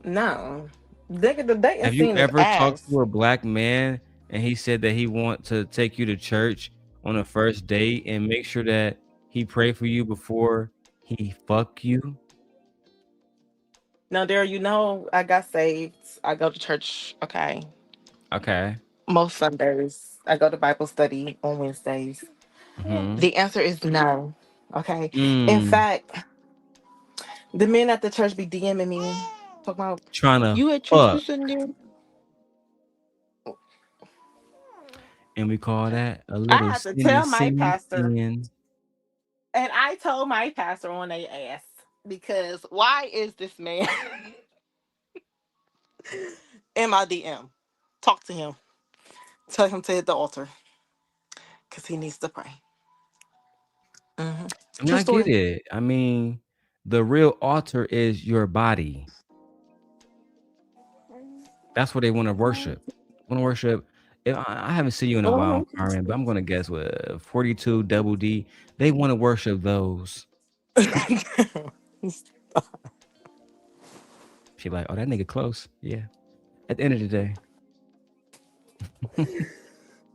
no. Nigga, the dating Have you scene is ever talked ass. to a black man and he said that he want to take you to church on a first date and make sure that he pray for you before he fuck you? Now, Darrel, you know I got saved. I go to church, okay, Okay. most Sundays. I go to Bible study on Wednesdays. Mm-hmm. The answer is no, okay? In Mm, fact, the men at the church be DMing me, talking about, trying to you at church fuck. this Sunday? And we call that a I little had to sin, tell my sin, pastor, sin. and I told my pastor on they ass, because why is this man in my DM? Talk to him. Tell him to hit the altar, because he needs to pray. I mean, True I get story. it. I mean, the real altar is your body. That's what they want to worship. Want to worship. I haven't seen you in a while, Karen, but I'm gonna guess with 42 double D. They want to worship those. She like, oh, that nigga close. Yeah. At the end of the day,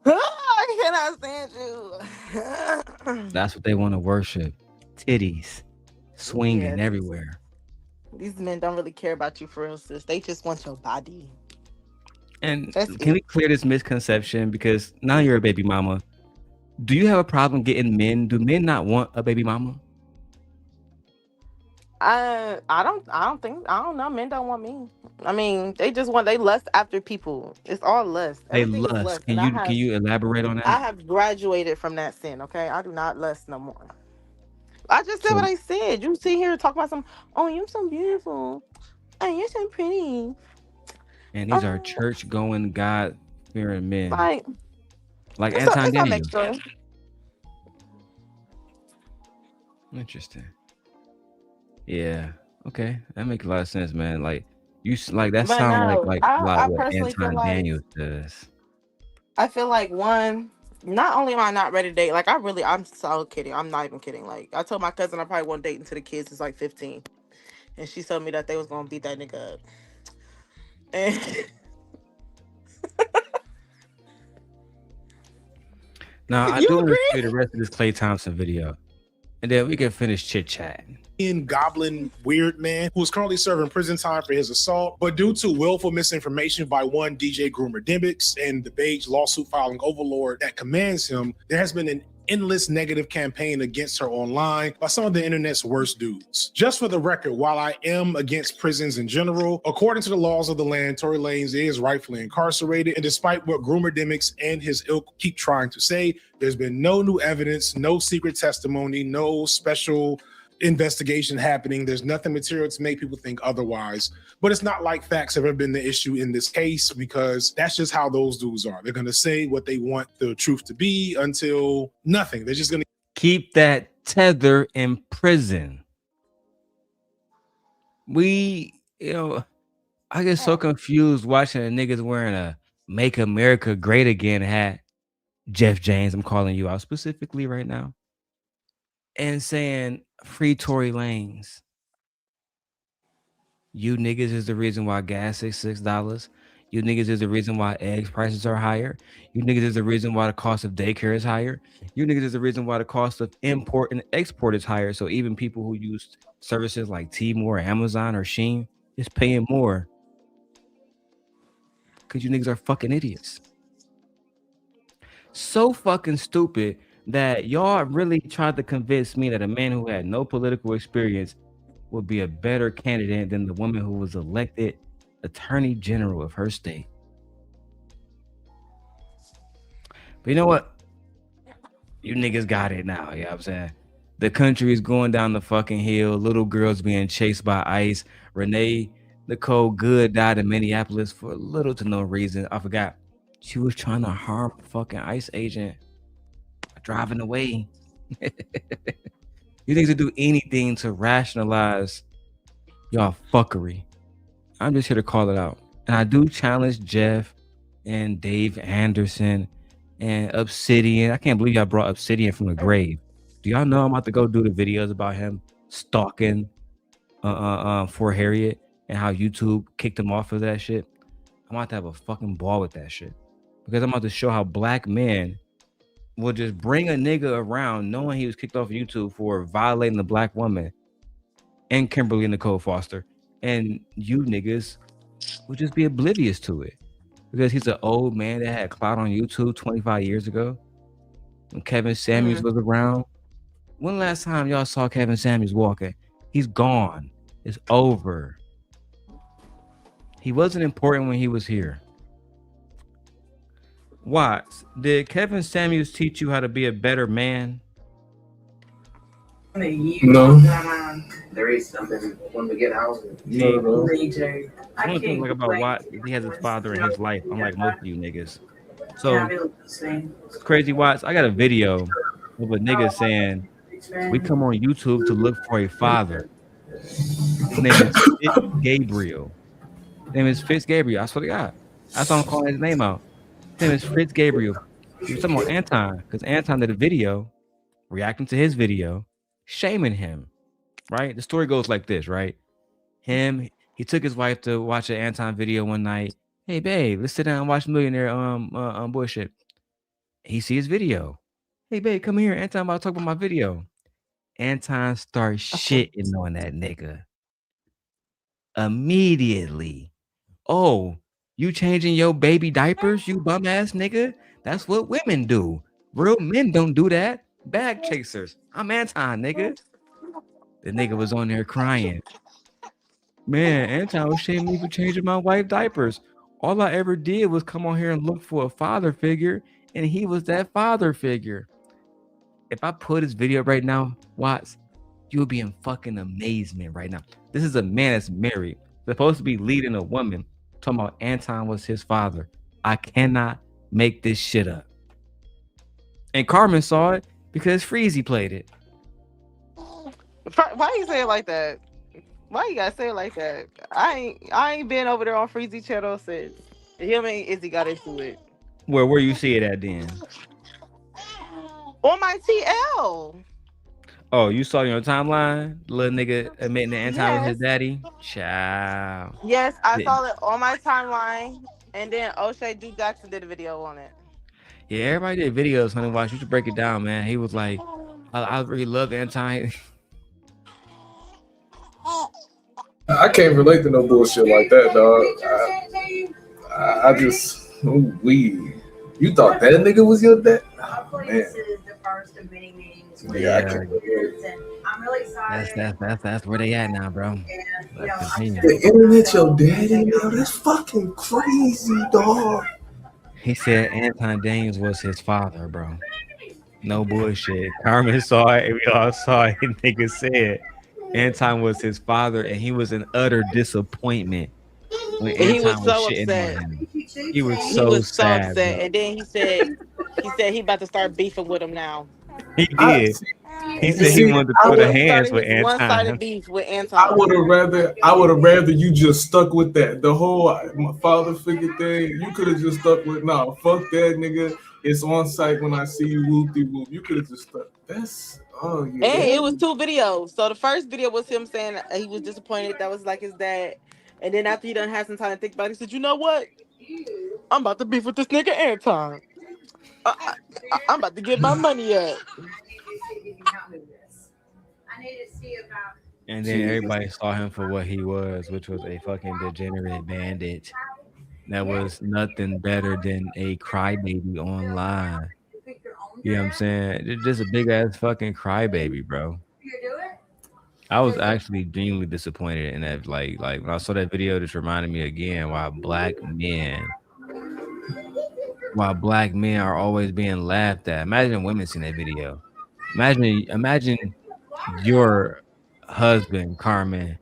I cannot stand you. that's what they want to worship. Titties swinging Yes. everywhere. These men don't really care about you for real, sis. They just want your body. And That's can it. we clear this misconception? Because now you're a baby mama. Do you have a problem getting men? Do men not want a baby mama? I don't know. Men don't want me. I mean, they lust after people. It's all lust. They Everything is lust. lust. Can And you elaborate on I that? have graduated from that sin, okay? I do not lust no more. I just said So, what I said. You sit here and talk about oh, you're so beautiful. And you're so pretty. and these are church going, God fearing men, Like, like it's Anton a Daniel. mixture. Interesting. Yeah. Okay, that makes a lot of sense, man. Like like that But sound no, like a lot I of what personally feel Anton like Daniels does. one, not only am I not ready to date, like I'm so kidding. I'm not even kidding. Like I told my cousin I probably won't date until the kids is like 15. And she told me that they was gonna beat that nigga up. And Now I you do want to agree? play the rest of this Klay Thompson video, and then we can finish chit chatting. Goblin weird man who is currently serving prison time for his assault, but due to willful misinformation by one DJ Groomer Dimbix and the Beige lawsuit filing overlord that commands him, there has been an endless negative campaign against her online by some of the internet's worst dudes. Just for the record, while I am against prisons in general, according to the laws of the land, Tory Lanez is rightfully incarcerated, and despite what Groomer Dimbix and his ilk keep trying to say, there's been no new evidence, no secret testimony, no special investigation happening. There's nothing material to make people think otherwise. But it's not like facts have ever been the issue in this case, because that's just how those dudes are. They're going to say what they want the truth to be until nothing. They're just going to keep that tether in prison. I get so confused watching the niggas wearing a Make America Great Again hat. Jeff James, I'm calling you out specifically right now. And saying free Tory Lanez. You niggas is the reason why gas is $6. You niggas is the reason why eggs prices are higher. You niggas is the reason why the cost of daycare is higher. You niggas is the reason why the cost of import and export is higher. So even people who use services like Tmall or Amazon or Shein is paying more. Because you niggas are fucking idiots. So fucking stupid that y'all really tried to convince me that a man who had no political experience would be a better candidate than the woman who was elected attorney general of her state. But you know what? You niggas got it now. You know what I'm saying? The country is going down the fucking hill. Little girls being chased by ICE. Renee Nicole Good died in Minneapolis for little to no reason. I forgot. She was trying to harm a fucking ICE agent driving away. You niggas do anything to rationalize y'all fuckery. I'm just here to call it out. And I do challenge Jeff and Dave Anderson and Obsidian. I can't believe y'all brought Obsidian from the grave. Do y'all know I'm about to go do the videos about him stalking for Harriet and how YouTube kicked him off of that shit? I'm about to have a fucking ball with that shit. Because I'm about to show how black men will just bring a nigga around knowing he was kicked off of YouTube for violating the black woman and Kimberly Nicole Foster. And you niggas will just be oblivious to it. Because he's an old man that had clout on YouTube 25 years ago. When Kevin Samuels was around. When last time y'all saw Kevin Samuels walking? He's gone. It's over. He wasn't important when he was here. Watts, did Kevin Samuels teach you how to be a better man? No. There is something when we get out. No. DJ. I don't think about Watts. He has his father in his life, unlike most of you niggas. So it's crazy, Watts. I got a video of a nigga saying we come on YouTube to look for a father. His name is Fitz Gabriel. His name is Fitz Gabriel. I swear to God. That's why I'm calling his name out. His name is Fitz Gabriel. He was talking about Anton, because Anton did a video reacting to his video, shaming him. Right? The story goes like this, right? He took his wife to watch an Anton video one night. Hey, babe, let's sit down and watch Millionaire bullshit. He sees his video. Hey, babe, come here. Anton about to talk about my video. Anton starts shitting on that nigga. Immediately. Oh, you changing your baby diapers, you bum ass nigga? That's what women do. Real men don't do that. Bag chasers. I'm Anton, nigga. The nigga was on there crying. Man, Anton was shaming me for changing my wife's diapers. All I ever did was come on here and look for a father figure, and he was that father figure. If I put his video right now, Watts, you would be in fucking amazement right now. This is a man that's married, supposed to be leading a woman, talking about Anton was his father. I cannot make this shit up. And Carmen saw it because Freezy played it. Why you say it like that? Why you gotta say it like that? I ain't been over there on Freezy channel since him and Izzy got into it. Where you see it at then? On my TL. Oh, you saw it on your timeline? Little nigga admitting that Anton was his daddy? Child. Yes, I saw it on my timeline, and then O'Shea Duke Jackson did a video on it. Yeah, everybody did videos, honey. Watch, you should break it down, man. He was like, I really love Anton. I can't relate to no bullshit like that, dog. I just, you thought that nigga was your dad? Oh, man. Yeah, I can't relate. I'm really excited. That's where they at now, bro. The internet your daddy now? That's fucking crazy, dog. He said Anton Daniels was his father, bro. No bullshit. Carmen saw it, and we all saw it. Nigga said Anton was his father, and he was in utter disappointment when Anton he was so shitting upset. on him. He was so sad, bro. And then he said he about to start beefing with him now. He did. He said he wanted to put a hands with Anton. One-sided beef with Anton. I would have rather you just stuck with that. The whole my father figure thing. You could have just stuck with fuck that nigga. It's on site when I see you, whoop-de whoop. You could have just stuck. That's And it was 2 videos. So the first video was him saying he was disappointed. That was like his dad. And then after he done had some time to think about it, he said, you know what? I'm about to beef with this nigga Anton. I'm about to get my money up. And then everybody saw him for what he was, which was a fucking degenerate bandit. that was nothing better than a crybaby online. You know what I'm saying? Just a big ass fucking crybaby, bro. I was actually genuinely disappointed in that. Like when I saw that video, this reminded me again why black men are always being laughed at. Imagine women seeing that video. Imagine your husband, Carmen,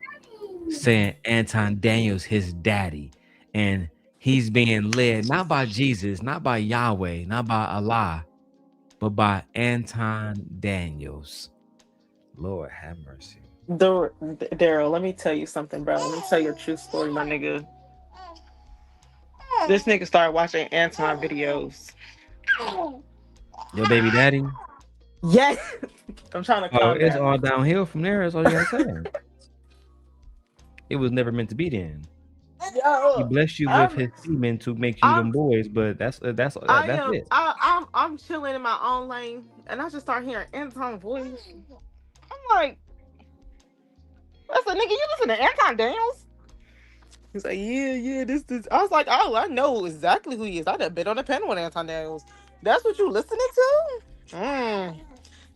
saying Anton Daniels his daddy, and he's being led not by Jesus, not by Yahweh, not by Allah, but by Anton Daniels. Lord have mercy. Darrel, let me tell you something, bro. Let me tell you a true story, my nigga. This nigga started watching Anton videos. Your baby daddy? Yes. I'm trying to calm It's down. all downhill from there. That's all you gotta say. It was never meant to be then. He blessed you with his semen to make you them boys, but that's it. I'm chilling in my own lane, and I just start hearing Anton voice. I'm like, that's a nigga. You listen to Anton Daniels? He's like, yeah, this. I was like, oh, I know exactly who he is. I done been on the pen with Anton Daniels. That's what you listening to?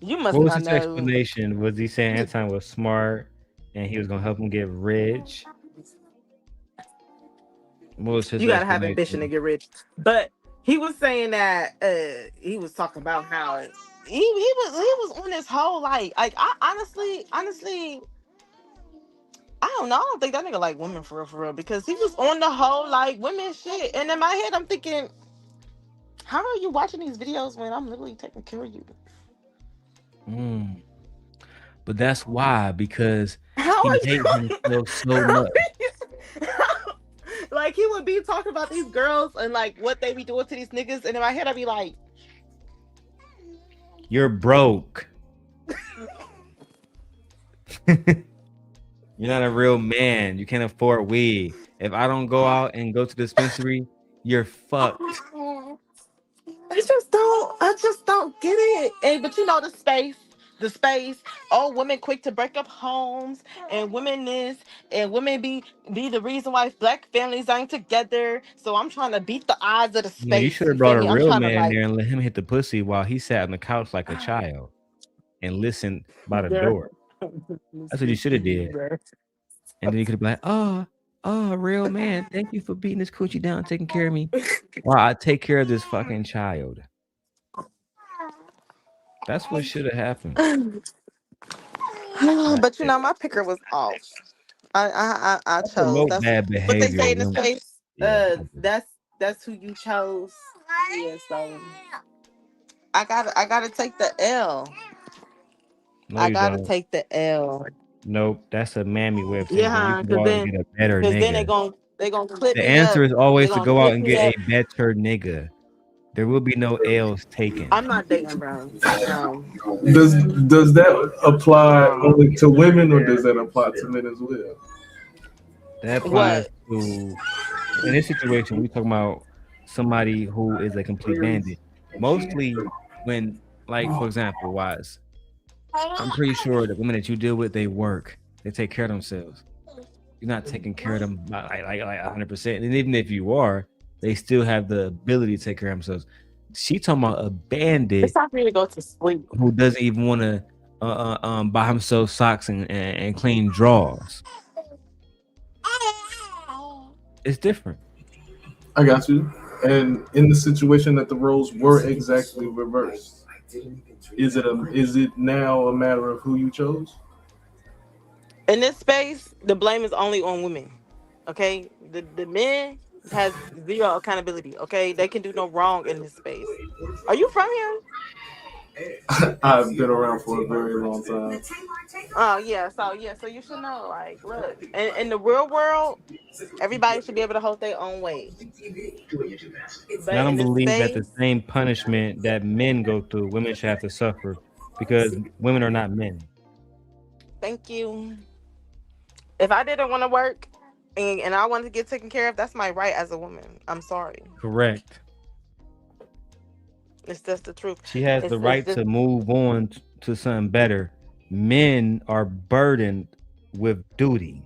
You must What was not his know. explanation? Was he saying Anton was smart and he was gonna help him get rich? What was his You gotta have explanation? ambition to get rich. But he was saying that he was talking about how he was on this whole like I honestly I don't know. I don't think that nigga like women for real because he was on the whole like women shit. And in my head I'm thinking, how are you watching these videos when I'm literally taking care of you? But that's why, because How he hates himself so much. Like he would be talking about these girls and like what they be doing to these niggas, and in my head I'd be like, You're broke. You're not a real man. You can't afford weed. If I don't go out and go to the dispensary, you're fucked. I just don't get it. And but you know the space. Oh, women quick to break up homes, and women this, and women be the reason why black families ain't together. So I'm trying to beat the odds of the space. Yeah, you should have feel brought a me? I'm real trying to man like there and let him hit the pussy while he sat on the couch like a child and listened by the There- door. That's what you should have did. And then you could have been like, oh, real man, thank you for beating this coochie down, taking care of me while I take care of this fucking child. That's what should have happened. But you know, my picker was off. I chose. Promote That's bad what they behavior. say in the space. Yeah. That's who you chose. Yeah, so I gotta take the L. No, I you gotta don't. take the L. Nope, that's a mammy way of thinking. You Yeah, can go out and get a better then nigga. they gonna clip The me up. answer is always They to gonna go out clip and me get up. a better nigga. There will be no L's taken. I'm not dating, bro. Does that apply only to women, or does that apply to men as well? That applies to, in this situation, we talking about somebody who is a complete bandit. Mostly when, like, for example, Wise, I'm pretty sure the women that you deal with, they work. They take care of themselves. You're not taking care of them like 100%. And even if you are, they still have the ability to take care of themselves. She talking about a bandit. It's time for me to go to sleep. Who doesn't even want to buy himself socks and clean drawers. It's different. I got you. And in the situation that the roles were exactly reversed, is it now a matter of who you chose? In this space, the blame is only on women. Okay, the men has zero accountability. Okay, they can do no wrong in this space. Are you from here? I've been around for a very long time. Oh yeah, so you should know. Like, look, in the real world, everybody should be able to hold their own weight. And I don't believe that the same punishment that men go through, women should have to suffer because women are not men. Thank you. If I didn't want to work and I wanted to get taken care of, that's my right as a woman. I'm sorry. Correct. It's just the truth. She has the right to move on to something better. Men are burdened with duty.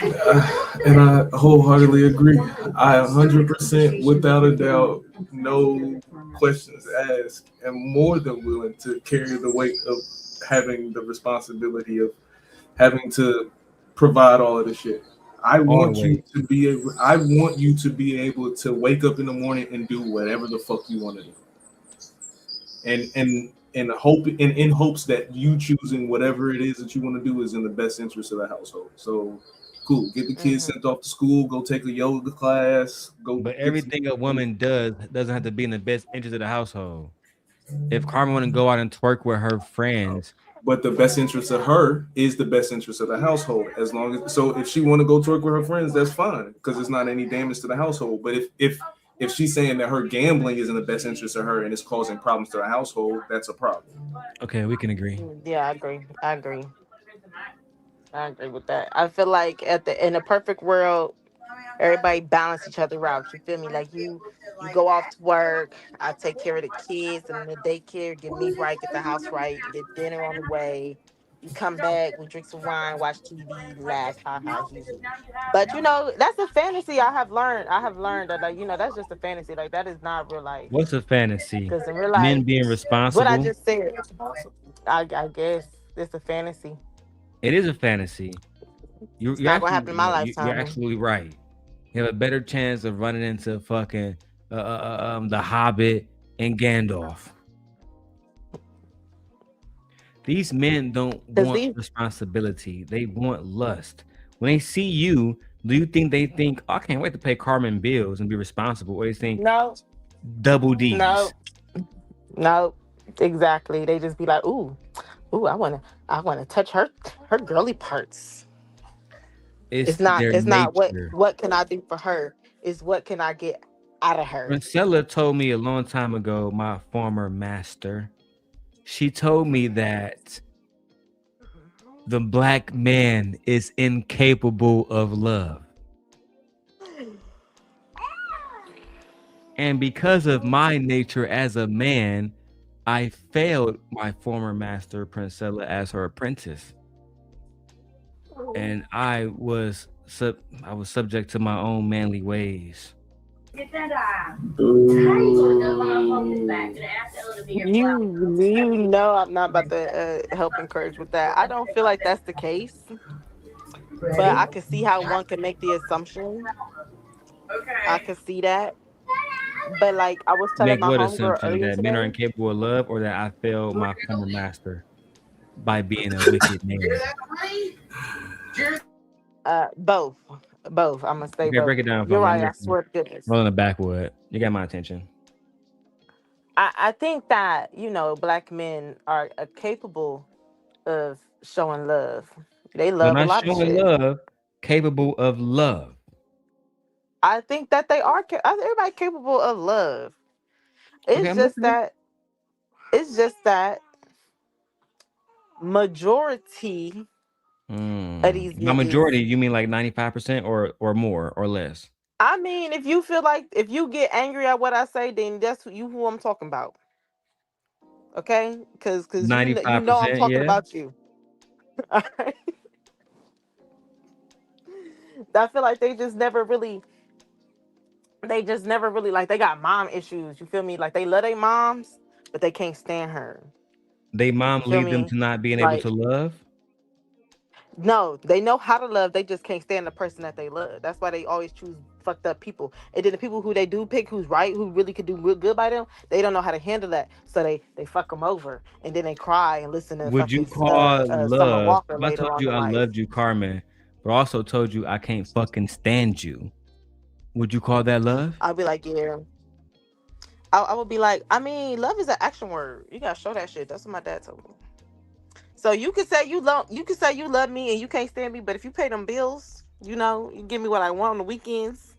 And I wholeheartedly agree. I 100%, without a doubt, no questions asked, am more than willing to carry the weight of having the responsibility of having to provide all of this shit. I want you to be able. I want you to be able to wake up in the morning and do whatever the fuck you want to do, and hope in hopes that you choosing whatever it is that you want to do is in the best interest of the household. So, cool. Get the kids sent off to school. Go take a yoga class. Go. But everything a woman doesn't have to be in the best interest of the household. If Carmen want to go out and twerk with her friends, but the best interest of her is the best interest of the household. As long as if she want to go twerk with her friends, that's fine because it's not any damage to the household. But if she's saying that her gambling is in the best interest of her and it's causing problems to the household, that's a problem. Okay, we can agree. Yeah, I agree. I agree with that. I feel like in a perfect world, everybody balance each other out. You feel me? Like you go off to work, I take care of the kids and the daycare, get me right, get the house right, get dinner on the way. You come back, we drink some wine, watch TV, laugh, ha ha, hee hee. But that's a fantasy. I have learned that that's just a fantasy. Like that is not real life. What's a fantasy? Because in real Men life, being responsible. what I just said, I guess it's a fantasy. It is a fantasy. You're not gonna happen in my lifetime. You're absolutely right. You have a better chance of running into fucking the Hobbit and Gandalf. These men don't want responsibility. They want lust. When they see you, do you think they think, oh, I can't wait to pay Carmen bills and be responsible? Or they think, no, double D's? No, exactly. They just be like, ooh, I wanna touch her girly parts. It's not what can I do for her? It's what can I get out of her? Marcella told me a long time ago, my former master, she told me that the black man is incapable of love. And because of my nature as a man, I failed my former master, Princella, as her apprentice. And I was subject to my own manly ways. You I'm not about to help encourage with that. I don't feel like that's the case, but I can see how one can make the assumption. I can see that, but like I was telling my homegirl earlier that today, men are incapable of love, or that I failed my former master by being a wicked man. Both. I'm gonna say both. Break it down. You're right. I swear to goodness. Rolling the backwood. You got my attention. I think that black men are capable of showing love. They love a lot of shit. Love, capable of love. I think that they are. Everybody capable of love. It's just that majority. By majority, you mean like 95% or more or less? I mean, if you feel like if you get angry at what I say, then that's who I'm talking about. Okay, because you know I'm talking about you. I feel like they just never really like they got mom issues. You feel me? Like they love their moms, but they can't stand her. They mom lead them to not being able to love. No, they know how to love. They just can't stand the person that they love. That's why they always choose fucked up people. And then the people who they do pick, who's right, who really could do real good by them, they don't know how to handle that. So they fuck them over, and then they cry and listen to. Would you call love? I told you I loved you, Carmen, but also told you I can't fucking stand you. Would you call that love? I'll be like, yeah. I would be like, I mean, love is an action word. You gotta show that shit. That's what my dad told me. So you can say you love me and you can't stand me, but if you pay them bills, you give me what I want on the weekends,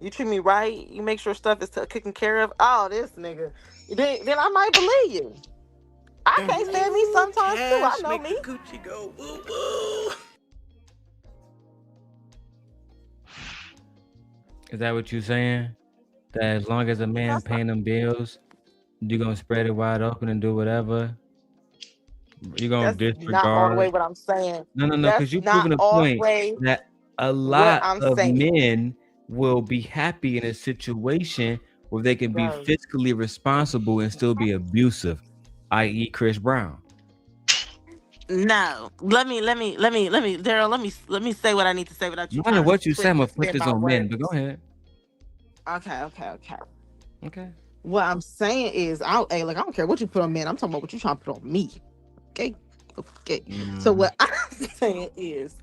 you treat me right, you make sure stuff is taken care of. Oh, this nigga, then I might believe you. I can't stand me sometimes too. I know me. Gucci go woo woo. Is that what you're saying? That as long as a man paying them bills, you're gonna spread it wide open and do whatever? You're gonna disregard? Not all the way what I'm saying. No, because you're proving a point that a What lot I'm of saying, men will be happy in a situation where they can be bro. fiscally responsible and still be abusive, i.e., Chris Brown. No, Darrell, let me say what I need to say without you No matter trying to what you say, I'm gonna flip spin this my on men, but go words. ahead. Okay. Okay. What I'm saying is, I don't care what you put on men. I'm talking about what you trying to put on me. Okay. So what I'm saying is,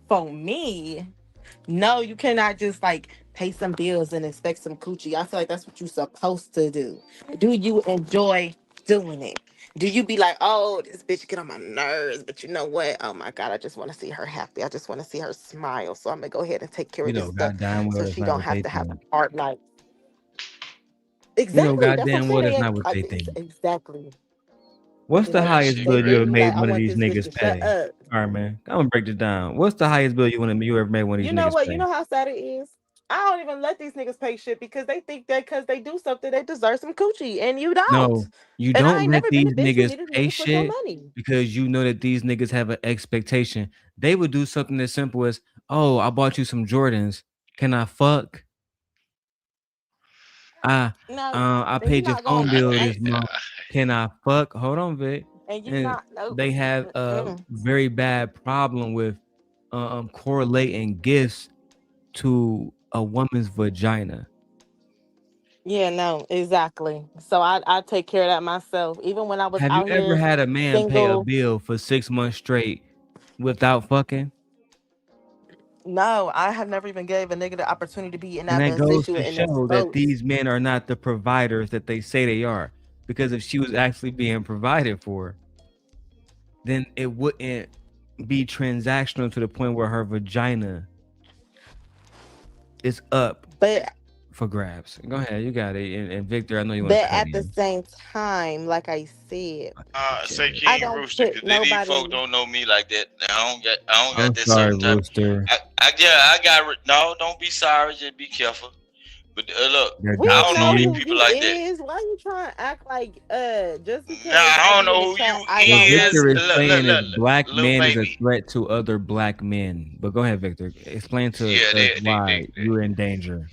for me, no, you cannot just like pay some bills and expect some coochie. I feel like that's what you're supposed to do. Do you enjoy doing it? Do you be like, oh, this bitch get on my nerves, but you know what? Oh my God, I just want to see her happy. I just want to see her smile. So I'm gonna go ahead and take care You of this know, stuff goddamn well so that's she not don't what have they to have a think. hard life. You know, Exactly. That's what I'm goddamn well saying. that's not what they think. Exactly. What's the highest bill you ever They be like, made I one of want these this bitch to niggas shut pay? up. All right, man. I'm gonna break this down. What's the highest bill you ever made one of these You know niggas what? pay? You know how sad it is? I don't even let these niggas pay shit because they think that because they do something, they deserve some coochie, and you don't. No, you And I don't ain't let never been a these bitch who niggas needed a pay nigga for some shit money. because you know that these niggas have an expectation. They would do something as simple as, "Oh, I bought you some Jordans. Can I fuck? I No, I and you paid your not phone gonna bill and, this month. Can I fuck?" Hold on, Vic. and you And not no. they have a very bad problem with correlating gifts to a woman's vagina. Yeah, no, exactly. So I take care of that myself. Even when I was Have you out ever here had a man pay a single, bill for 6 months straight without fucking? no, I have never even gave a nigga the opportunity to be in And that that goes position to and show that exposed. these men are not the providers that they say they are. Because if she was actually being provided for, then it wouldn't be transactional to the point where her vagina is up But for grabs. Go ahead, you got it. And Victor, I know you want but to cut at the in. same time, like I said, Say I King don't Rooster, put because these folks nobody. don't know me like that. I don't I'm got that sorry, certain type. Rooster. I got no. Don't be sorry. Just be careful. But look, They're We I don't know know these doxing who people you like that. is. Why you trying to act like just Nah, because I I don't be in the know who chat, you I What don't know is. Victor is you? saying is black Little men is a baby. threat to other black men. But go ahead, Victor. Explain to Yeah, us why you're in danger.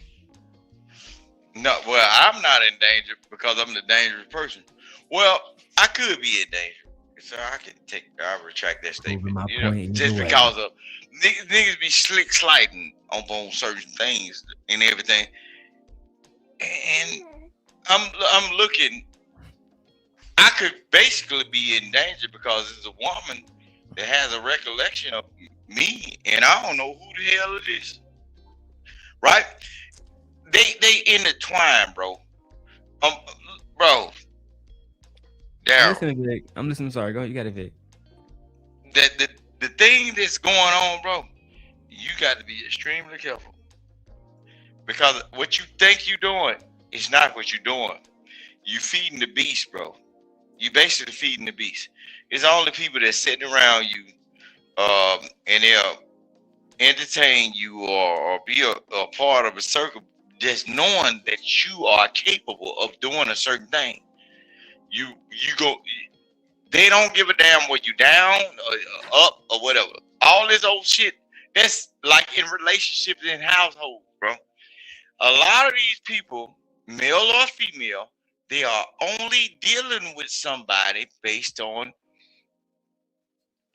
No, well, I'm not in danger because I'm the dangerous person. Well, I could be in danger. So I retract that Proving statement. my You know, point either just way. because of niggas be slick sliding on certain things and everything. And I'm looking, I could basically be in danger because it's a woman that has a recollection of me and I don't know who the hell it is. Right? They intertwine, bro. Bro. I'm Darrel. listening, Vic. I'm listening. Sorry, go ahead. You got it, Vic. The thing that's going on, bro, you got to be extremely careful. Because what you think you're doing is not what you're doing. You feeding the beast, bro. You basically feeding the beast. It's only people that's sitting around you and they'll entertain you or be a part of a circle just knowing that you are capable of doing a certain thing. You go. They don't give a damn what you down or up or whatever. All this old shit. That's like in relationships and households, bro. A lot of these people, male or female, they are only dealing with somebody based on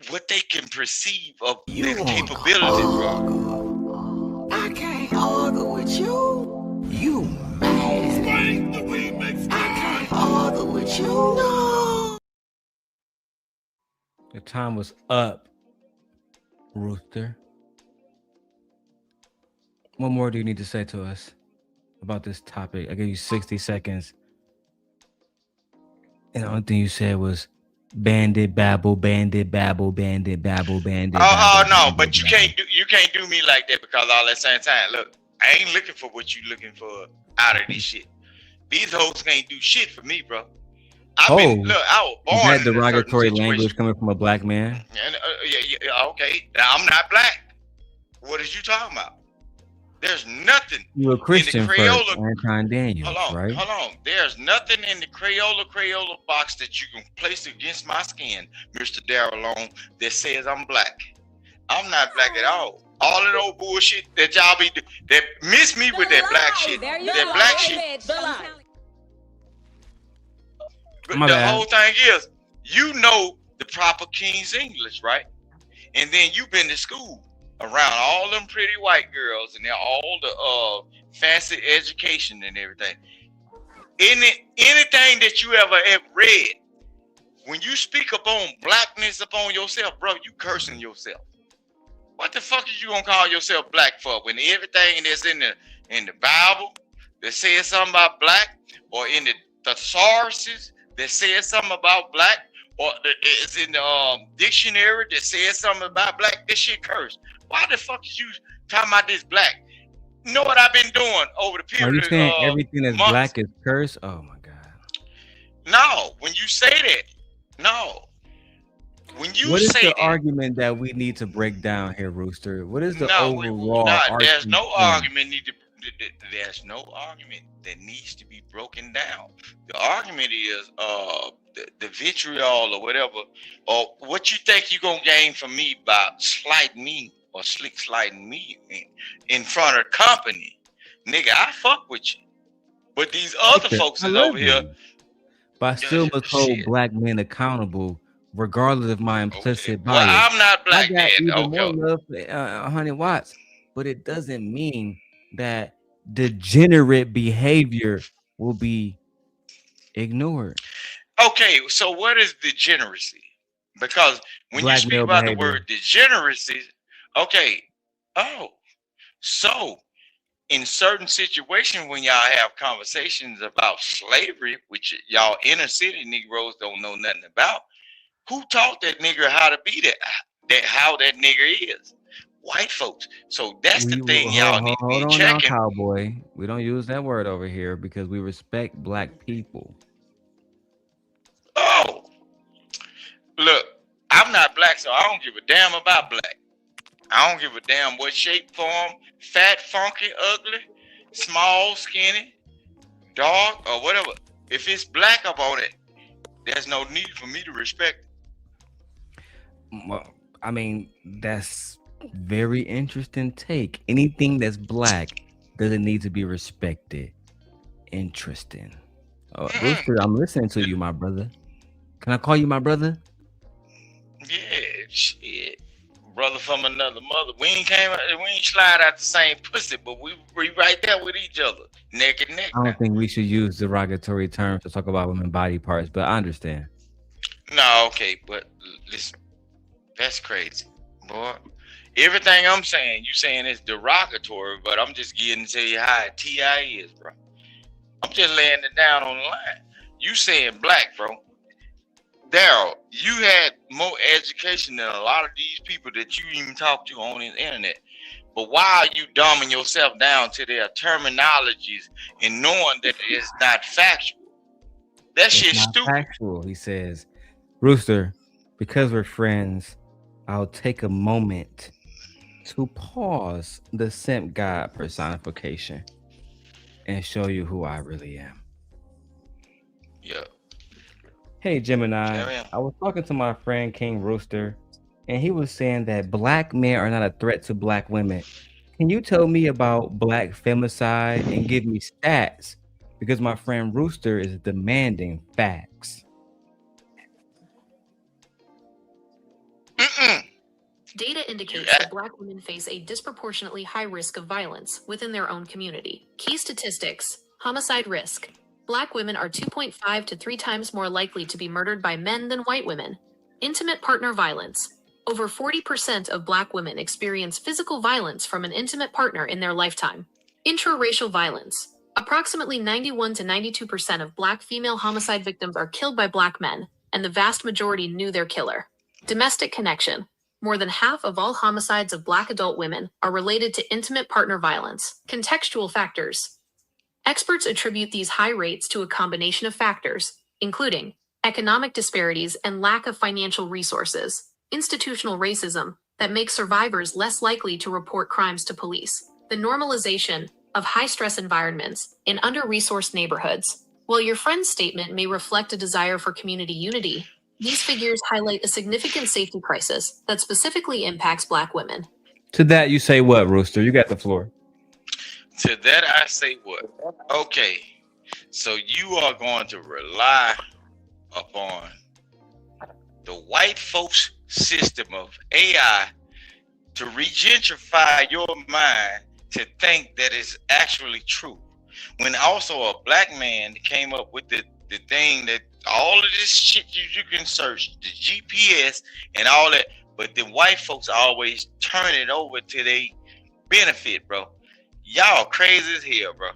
what they can perceive of their capabilities, bro. I can't argue with you. You mad. I can't argue with you. No. The time was up, Rooster. What more do you need to say to us about this topic? I gave you 60 seconds. And the only thing you said was bandit babble, bandit babble, bandit babble, bandit babble. Oh no, bandit but you babble. can't do me like that because all at the same time, look, I ain't looking for what you looking for out of this shit. These hoes can't do shit for me, bro. I was born is that in a derogatory certain language situation. coming from a black man? And yeah, okay. Now, I'm not black. What is you talking about? There's nothing You were Christian in the first, Crayola. Anton Daniels, right? Hold on. There's nothing in the Crayola box that you can place against my skin, Mr. Darrel, that says I'm black. I'm not black at all. All of those bullshit that y'all be that miss me with that black shit. That black shit. But My the bad. whole thing is, you know the proper King's English, right? And then you've been to school around all them pretty white girls and they're all the fancy education and everything. Anything that you ever read, when you speak upon blackness upon yourself, bro, you cursing yourself. What the fuck is you gonna call yourself black for when everything that's in the Bible that says something about black, or in the thesaurus that says something about black, or it's in the dictionary that says something about black? This shit cursed. Why the fuck is you talking about this black? You know what I've been doing over the period? Are you saying everything that's months? black is cursed? Oh my god. No, when you say that, no. When you What is say the argument that we need to break down here, Rooster? What is the overall there's no argument? There's no argument that needs to be broken down. The argument is the vitriol or whatever, or what you think you're gonna gain from me by slighting me or sliding me in front of the company. Nigga, I fuck with you. But these other folks is over here. But I still must hold black men accountable, regardless of my implicit bias. Well, I'm not black I got man. even more love for 100 watts, but it doesn't mean that degenerate behavior will be ignored. Okay, so what is degeneracy? Because when you speak about the word degeneracy, okay, so in certain situations when y'all have conversations about slavery, which y'all inner city Negroes don't know nothing about, who taught that nigger how to be how that nigger is? White folks. So that's the thing y'all need to be checking. Now, cowboy. We don't use that word over here because we respect black people. Oh, look, I'm not black, so I don't give a damn about black. I don't give a damn what shape, form, fat, funky, ugly, small, skinny, dark, or whatever. If it's black up on it, there's no need for me to respect it. Well, I mean, that's very interesting take. Anything that's black doesn't need to be respected. Interesting. Rooster, I'm listening to you, my brother. Can I call you my brother? Yeah, shit. Brother from another mother. We ain't slide out the same pussy, but we right there with each other, neck and neck. I don't think we should use derogatory terms to talk about women body parts, but I understand. No, okay, but listen, that's crazy, boy. Everything I'm saying, you saying is derogatory, but I'm just getting to tell you how TI is, bro. I'm just laying it down on the line. You saying black, bro. Darrel, you had more education than a lot of these people that you even talk to on the internet. But why are you dumbing yourself down to their terminologies and knowing that it's not factual? That shit's stupid. Factual, he says. Rooster, because we're friends, I'll take a moment to pause the simp god personification and show you who I really am. Yeah. Hey, Gemini, I was talking to my friend King Rooster, and he was saying that black men are not a threat to black women. Can you tell me about black femicide and give me stats? Because my friend Rooster is demanding facts. Data indicates that black women face a disproportionately high risk of violence within their own community. Key statistics: homicide risk. Black women are 2.5 to 3 times more likely to be murdered by men than white women. Intimate partner violence. Over 40% of black women experience physical violence from an intimate partner in their lifetime. Intraracial violence. Approximately 91 to 92% of black female homicide victims are killed by black men, and the vast majority knew their killer. Domestic connection. More than half of all homicides of black adult women are related to intimate partner violence. Contextual factors. Experts attribute these high rates to a combination of factors, including economic disparities and lack of financial resources, institutional racism that makes survivors less likely to report crimes to police, the normalization of high-stress environments in under-resourced neighborhoods. While your friend's statement may reflect a desire for community unity, these figures highlight a significant safety crisis that specifically impacts black women. To that you say what, Rooster? You got the floor. To that I say what? Okay, so you are going to rely upon the white folks' system of AI to regentrify your mind to think that it's actually true. When also a black man came up with the thing that all of this shit you can search, the GPS and all that, but the white folks always turn it over to their benefit, bro. Y'all crazy as hell, bro.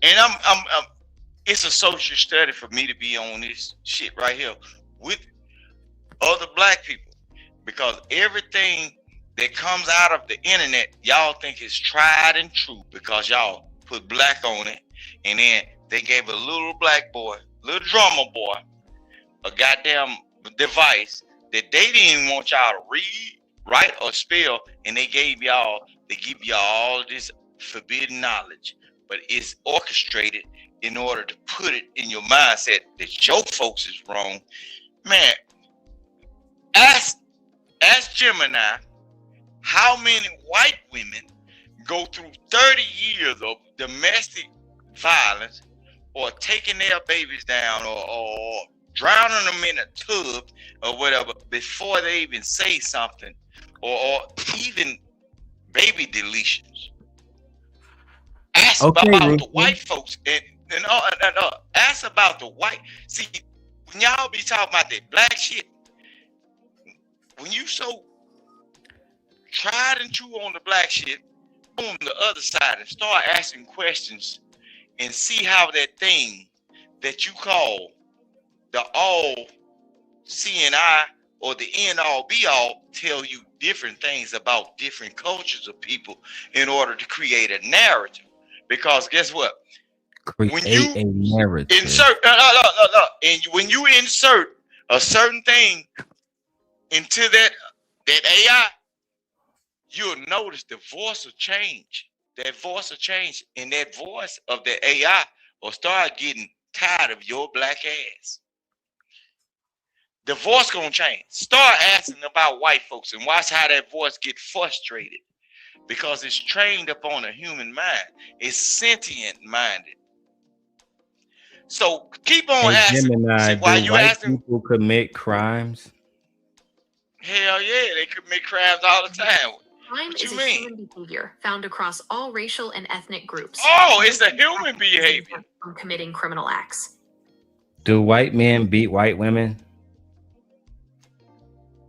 And I'm it's a social study for me to be on this shit right here with other black people, because everything that comes out of the internet, y'all think is tried and true because y'all put black on it, and then they gave a little black boy, little drummer boy, a goddamn device that they didn't even want y'all to read, write, or spell, and they give y'all all this forbidden knowledge, but it's orchestrated in order to put it in your mindset that your folks is wrong. Man, ask Gemini how many white women go through 30 years of domestic violence, or taking their babies down, or drowning them in a tub or whatever before they even say something, or even baby deletions. Ask about the white folks and ask about the white. See, when y'all be talking about that black shit, when you so tried and true on the black shit, on the other side and start asking questions and see how that thing that you call the all seeing eye or the end all be all tell you different things about different cultures of people in order to create a narrative. Because guess what? When you a narrative. insert and when you insert a certain thing into that AI, you'll notice the voice will change. That voice will change, and that voice of the AI will start getting tired of your black ass. The voice gonna change. Start asking about white folks and watch how that voice get frustrated, because it's trained upon a human mind. It's sentient minded. So keep on asking. Gemini, See, why do you white asking? people commit crimes? Hell yeah, they commit crimes all the time. Crime What is you a mean? human behavior found across all racial and ethnic groups. Oh, it's a human behavior. From committing criminal acts. Do white men beat white women?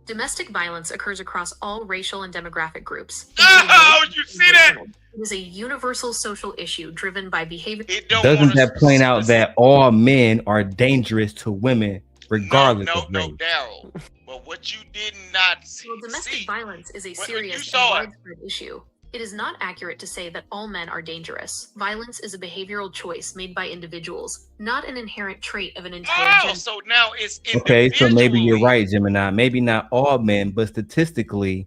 Domestic violence occurs across all racial and demographic groups. Oh, you see that? It is a universal social issue driven by behavior. Doesn't that point out that all men are dangerous to women regardless of race? No, Darrel. But what you did not see. Well, domestic violence is a When serious you and saw it. widespread issue. It is not accurate to say that all men are dangerous. Violence is a behavioral choice made by individuals, not an inherent trait of an entire Oh, gender. so now it's Okay, so maybe you're right, Gemini. Maybe not all men, but statistically,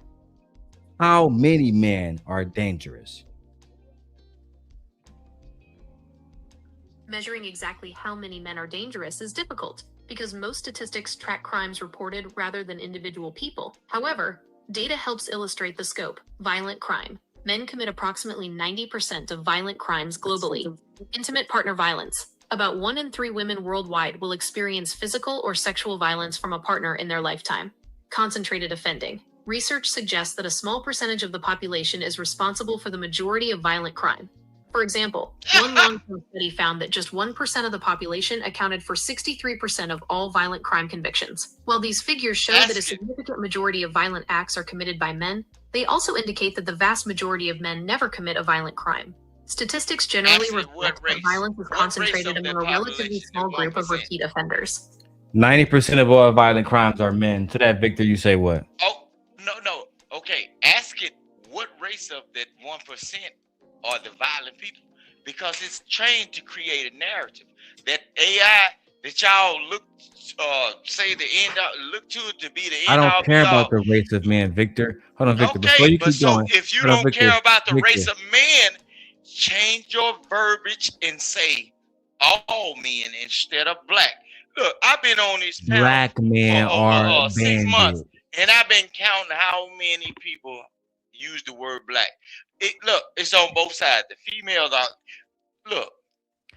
how many men are dangerous? Measuring exactly how many men are dangerous is difficult, because most statistics track crimes reported rather than individual people. However, data helps illustrate the scope. Violent crime. Men commit approximately 90% of violent crimes globally. Intimate partner violence. About 1 in 3 women worldwide will experience physical or sexual violence from a partner in their lifetime. Concentrated offending. Research suggests that a small percentage of the population is responsible for the majority of violent crime. For example, one long-term study found that just 1% of the population accounted for 63% of all violent crime convictions. While these figures show that a significant majority of violent acts are committed by men, they also indicate that the vast majority of men never commit a violent crime. Statistics generally reflect that violence is concentrated among a relatively small group of repeat offenders. 90% of all violent crimes are men. To that, Victor, you say what? Oh, no. Okay, ask it what race of that 1% are the violent people, because it's trained to create a narrative. That AI that y'all look say the end look to it to be the end. I don't care about the race of men, Victor. Hold on, Victor. Before you keep going, if you hold on, don't Victor, care about the Victor. race of men, change your verbiage and say all men instead of black. Look, I've been on this panel Black men for are 6 months, bandits. and I've been counting how many people use the word black. Look, it's on both sides. The females are look.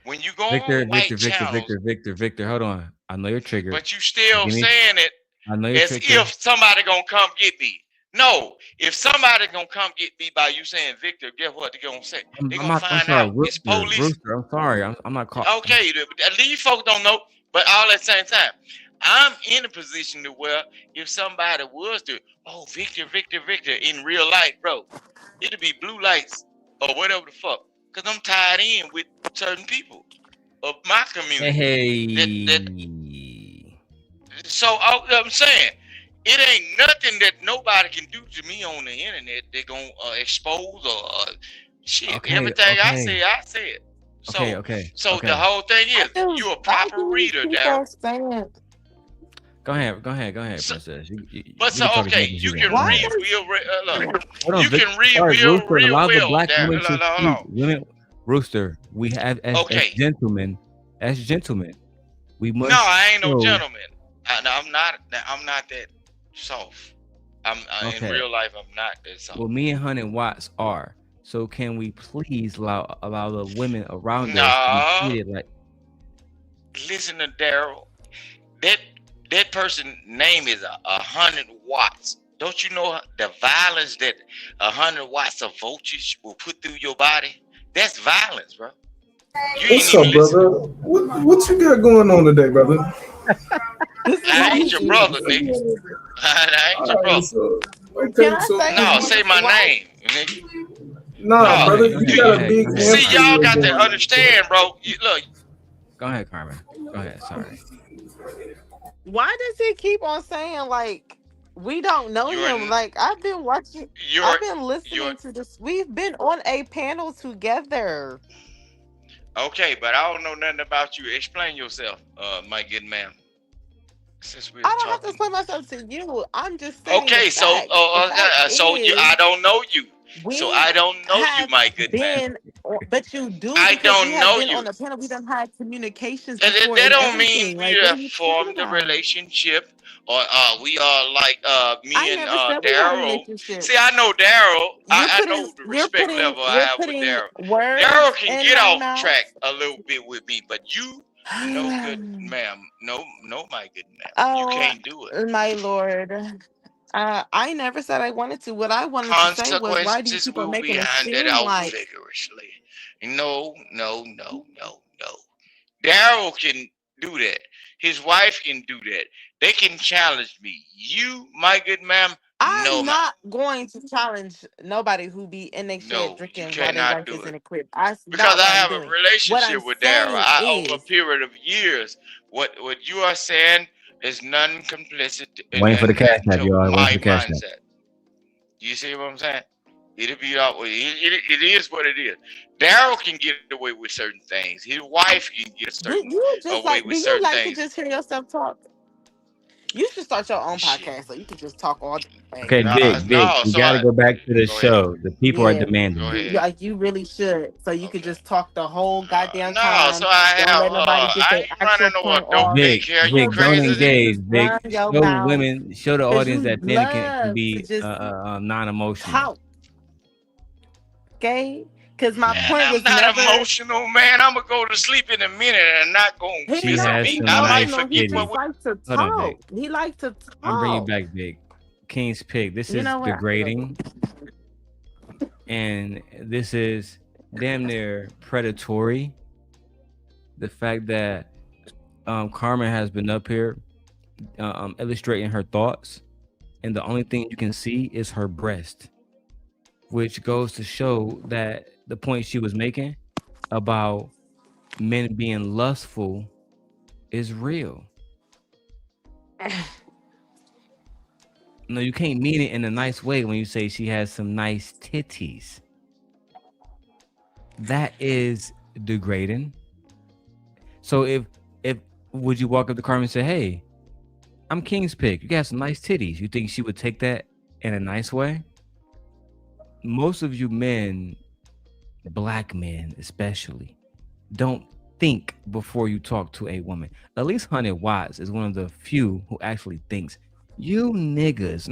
When you go on white channels, Victor, hold on. I know you're triggered. but you still saying it I know you're as triggered. if somebody gonna come get me. No, if somebody gonna come get me by you saying Victor, guess what they gonna say? They gonna find out it's police. Rooster, I'm sorry. I'm not caught. Okay, these folks don't know, but all at the same time, I'm in a position to where if somebody was to, oh, Victor, in real life, bro, it'll be blue lights or whatever the fuck. Because I'm tied in with certain people of my community. Hey. So I'm saying, it ain't nothing that nobody can do to me on the internet. They're going to expose or shit. Everything I said. So, So the whole thing is, you're a proper reader, Darrel. Go ahead, princess. You can read real well. Women, Rooster, we have as gentlemen, we must. No, I ain't no gentleman. I'm not that soft. In real life, I'm not that soft. Well, me and 100 Watts are. So can we please allow the women around us to be treated like? Listen to Darrel. That person's name is 100 Watts. Don't you know the violence that 100 watts of voltage will put through your body? That's violence, bro. What's up, brother? What you got going on today, brother? I ain't your brother, nigga. I ain't your brother. No, say my name, nigga. Nah, brother, you got a big. See, y'all got to understand, bro. Look. Go ahead, Carmen. Go ahead. Sorry. Why does he keep on saying like we don't know him? Like I've been watching, I've been listening to this. We've been on a panel together. Okay, but I don't know nothing about you. Explain yourself, my good man. Since we're I don't have to explain myself to you. I'm just saying. Okay, so I don't know you. So I don't know you, my good man. But you do. I don't know you. On the panel, we done had communications. That don't mean we have formed a relationship, or we are like me and Darrel. See, I know Darrel. I know the respect level I have with Darrel. Darrel can get off track a little bit with me, but you, no good ma'am, no, my good ma'am, you can't do it, my lord. I never said I wanted to. What I wanted to say was, why do you keep on making it seem like vigorously? No. Darrel can do that. His wife can do that. They can challenge me. You, my good ma'am, I'm not going to challenge nobody who be in their shit drinking while their wife is in the crib. Because I have a relationship with Darrel. Over a period of years, what you are saying is non-complicit. Waiting for the cash app, y'all. Waiting for the cash app. You see what I'm saying? It'll be out. It is what it is. Darrel can get away with certain things. His wife can get away with certain things. Do you like to just hear yourself talk? You should start your own podcast so you can just talk all day. Okay, Vic, you gotta go back to the show. The people are demanding. Like you really should, so you could just talk the whole goddamn time. So I ain't running no adult daycare. You don't engage, Vic. Show women, show the audience that men can be non-emotional. Okay. Because my point was not emotional, man. I'm gonna go to sleep in a minute and not gonna. I might forget what. He likes to talk. I'm bringing you back, Big King's Pig. This is degrading, and this is damn near predatory. The fact that Carmen has been up here illustrating her thoughts, and the only thing you can see is her breast, which goes to show that the point she was making about men being lustful is real. No, you can't mean it in a nice way when you say she has some nice titties. That is degrading. So if would you walk up to Carmen and say, "Hey, I'm King's Pig. You got some nice titties." You think she would take that in a nice way? Most of you men, black men especially, don't think before you talk to a woman. At least 100 Watts is one of the few who actually thinks. You niggas,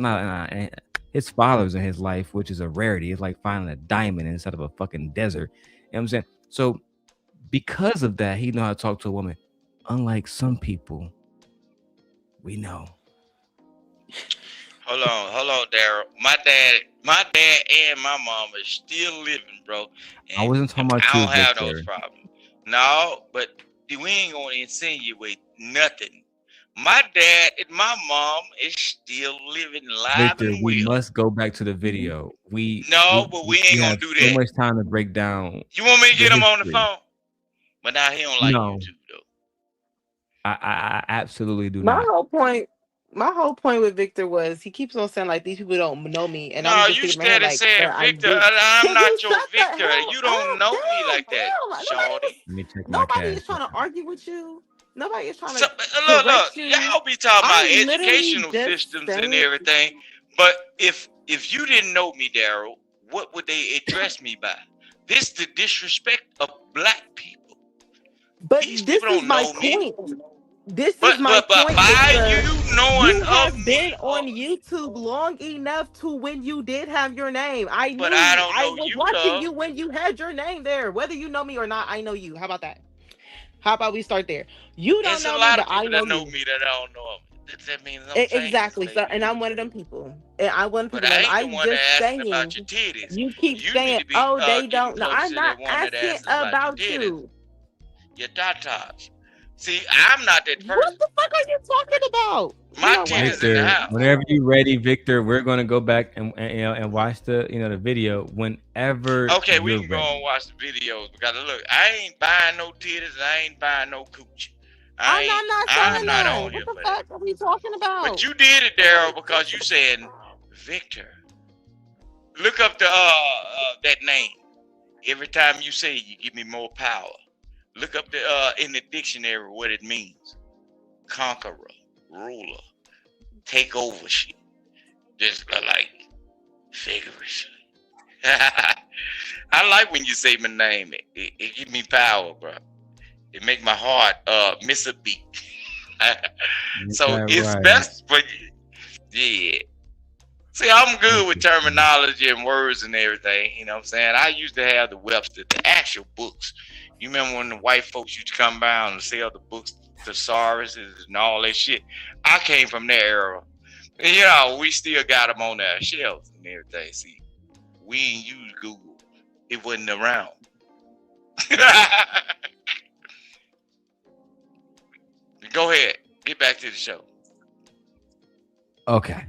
his father's in his life, which is a rarity. It's like finding a diamond inside of a fucking desert. You know what I'm saying? So because of that, he know how to talk to a woman. Unlike some people, we know. Hold on, Darrel. My dad and my mom is still living, bro. I wasn't talking about I you, don't have Victor. those problems. No, but we ain't gonna insinuate nothing. My dad and my mom is still living live Victor, and we well. must go back to the video. But we ain't gonna have do so that. much time to break down. You want me to the get him on the history. phone? But now he don't like No. YouTube though. I absolutely do My not. whole point with Victor was he keeps on saying like these people don't know me, and No, I'm just you thinking in my head, steady like, saying sir, I Victor. do. I'm Can not you your shut the Victor. hell You don't up? know me like that, shawty. Let me check my Nobody cash. is trying to argue with you. Nobody is trying to Look, correct you. y'all be talking about I'm literally educational just systems and saying- everything, but if you didn't know me, Darrel, what would they address me by? This the disrespect of black people. But These this people is don't my know me. point. This But is my point. by Victor. you knowing You of have me, been on YouTube long enough to when you did have your name. I but knew I don't I know was you, watching love. you when you had your name there. Whether you know me or not, I know you. How about that? How about we start there? You don't There's know a me, lot but of I people know that know you. me that I don't know. That means I'm famous, Exactly. So, baby. and I'm one of them people. And I'm one of them But people. I And ain't the I'm one that just asked saying, about your titties. you keep You saying, need to be oh, they getting don't know. close I'm to not the one that asking asked about about your titties. you. Your tatas. See, I'm not that person. What the fuck are you talking about? My titties in the Victor, house. whenever you're ready, Victor, we're gonna go back and you know and watch the video whenever. Okay, we you're can go ready. and watch the videos because look, I ain't buying no titties. I ain't buying no coochie. I'm I'm not that. on What here the for fuck are we talking about? But you did it, Darrel, because you saying Victor. Look up the that name. Every time you say it, you give me more power. Look up the in the dictionary what it means. Conqueror, ruler, take over shit. Just like vigorously. I like when you say my name. It gives me power, bro. It make my heart miss a beat. So it's best for you. Yeah. See, I'm good with terminology and words and everything. You know what I'm saying? I used to have the Webster, the actual books. You remember when the white folks used to come by and sell the books, thesauruses and all that shit? I came from that era. And, you know, we still got them on our shelves and everything. See, we ain't use Google. It wasn't around. Go ahead. Get back to the show. Okay.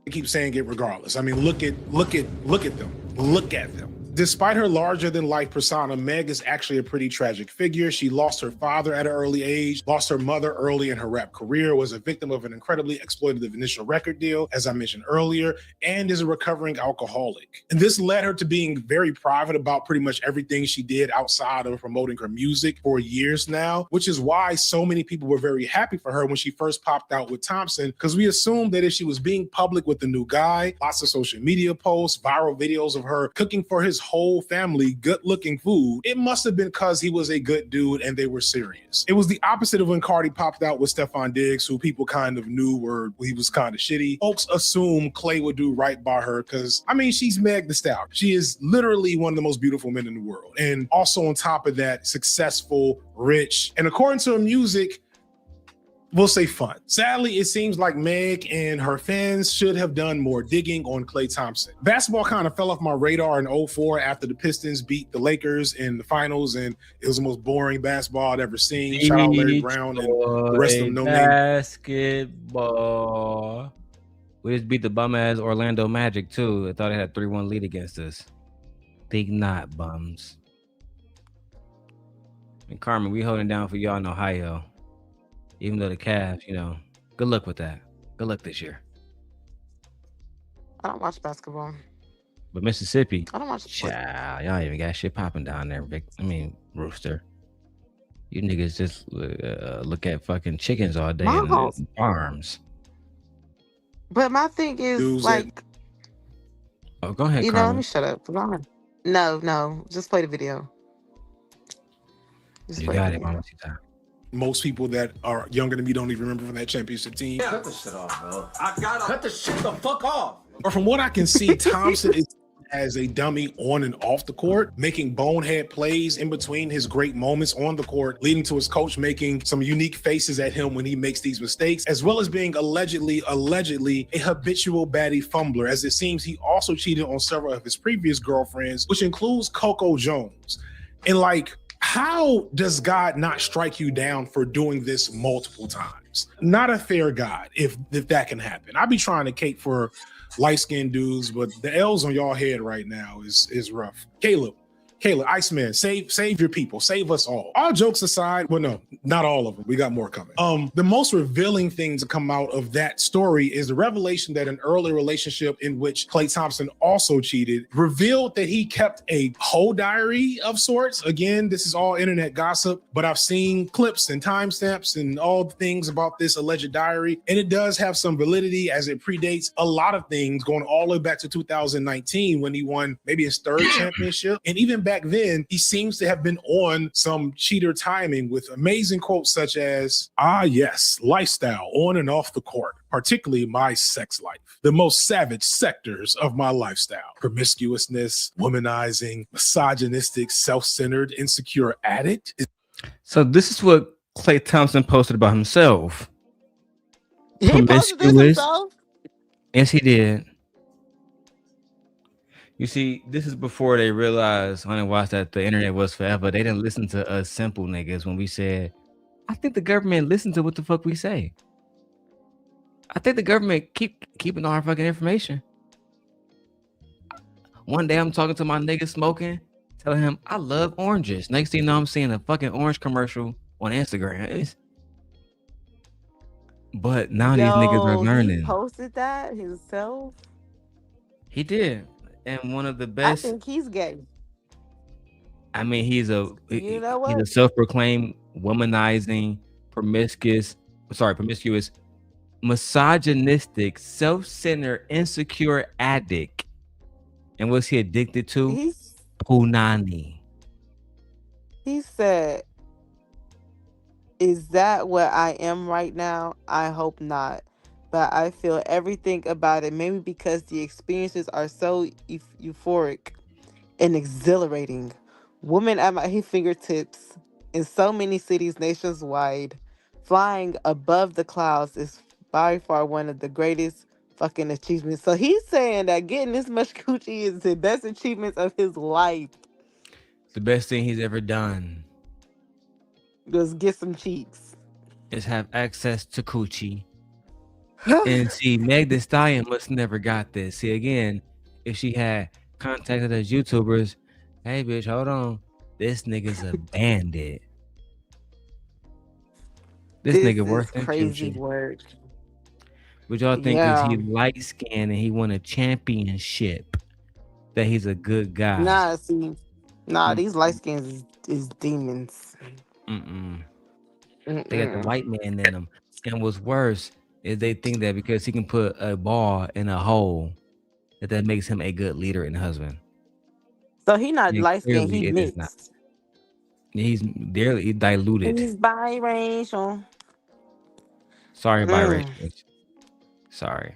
I keep saying it regardless. I mean, look at them. Look at them. Despite her larger-than-life persona, Meg is actually a pretty tragic figure. She lost her father at an early age, lost her mother early in her rap career, was a victim of an incredibly exploitative initial record deal, as I mentioned earlier, and is a recovering alcoholic. And this led her to being very private about pretty much everything she did outside of promoting her music for years now, which is why so many people were very happy for her when she first popped out with Thompson, because we assumed that if she was being public with the new guy, lots of social media posts, viral videos of her cooking for his whole family good-looking food, it must have been because he was a good dude and they were serious. It was the opposite of when Cardi popped out with Stefon Diggs, who people kind of knew he was kind of shitty. Folks assumed Klay would do right by her because, I mean, she's Meg Thee Stallion. She is literally one of the most beautiful men in the world. And also on top of that, successful, rich, and according to her music, we'll say fun. Sadly, it seems like Meg and her fans should have done more digging on Klay Thompson. Basketball kind of fell off my radar in 2004 after the Pistons beat the Lakers in the finals, and it was the most boring basketball I'd ever seen. Shout out Larry Brown and the rest of them. No name. Basketball. We just beat the bum ass Orlando Magic too. I thought it had 3-1 lead against us. Think not, bums. And Carmen, we holding down for y'all in Ohio. Even though the Cavs, you know, good luck with that. Good luck this year. I don't watch basketball. But Mississippi, I don't watch. Child, y'all even got shit popping down there, Vic. I mean, Rooster. You niggas just look at fucking chickens all day in the farms. But my thing is, Dudes like, oh, go ahead, you know, let Carmen. me shut up. Go on. No, just play the video. Just You play got the it, video. Mama. Most people that are younger than me don't even remember from that championship team. Cut the shit off, bro. I gotta cut the shit the fuck off. But from what I can see, Thompson is as a dummy on and off the court, making bonehead plays in between his great moments on the court, leading to his coach making some unique faces at him when he makes these mistakes, as well as being allegedly a habitual baddie fumbler, as it seems he also cheated on several of his previous girlfriends, which includes Coco Jones. And like, how does God not strike you down for doing this multiple times? Not a fair God, if that can happen. I be trying to cape for light-skinned dudes, but the L's on y'all head right now is rough. Caleb, Iceman, save your people, save us all. All jokes aside, well, no, not all of them. We got more coming. The most revealing thing to come out of that story is the revelation that an early relationship in which Klay Thompson also cheated revealed that he kept a whole diary of sorts. Again, this is all internet gossip, but I've seen clips and timestamps and all the things about this alleged diary, and it does have some validity as it predates a lot of things going all the way back to 2019 when he won maybe his third championship. And even back then, he seems to have been on some cheater timing with amazing quotes such as, "Ah, yes, lifestyle on and off the court, particularly my sex life. The most savage sectors of my lifestyle: promiscuousness, womanizing, misogynistic, self-centered, insecure addict." So this is what Klay Thompson posted about himself. He posted this himself? Yes, he did. You see, this is before they realized when they watched that the internet was forever. They didn't listen to us simple niggas when we said, I think the government listens to what the fuck we say. I think the government keeping all our fucking information. One day I'm talking to my nigga smoking, telling him I love oranges. Next thing you know, I'm seeing a fucking orange commercial on Instagram. But now these niggas are learning. He posted that himself? He did. And one of the best. I think he's gay. I mean, he's a what? He's a self-proclaimed womanizing, promiscuous, misogynistic, self-centered, insecure addict. And what's he addicted to? Punani. He said, "Is that what I am right now? I hope not. But I feel everything about it, maybe because the experiences are so euphoric and exhilarating. Women at my fingertips in so many cities nationwide. Flying above the clouds is by far one of the greatest fucking achievements." So he's saying that getting this much coochie is the best achievements of his life. It's the best thing he's ever done. Just get some cheeks. Is have access to coochie. And see, Meg Thee Stallion must never got this. See, again, if she had contacted us YouTubers, hey, bitch, hold on. This nigga's a bandit. This nigga worth than crazy coochie. word. Would y'all think because he's light-skinned and he won a championship that he's a good guy? Nah, these light skins is demons. They got the white man in them. And what's worse is they think that because he can put a ball in a hole, that makes him a good leader and husband. So he not light skinned, he mixed. Not. He's diluted. He's biracial. Sorry, biracial. Sorry.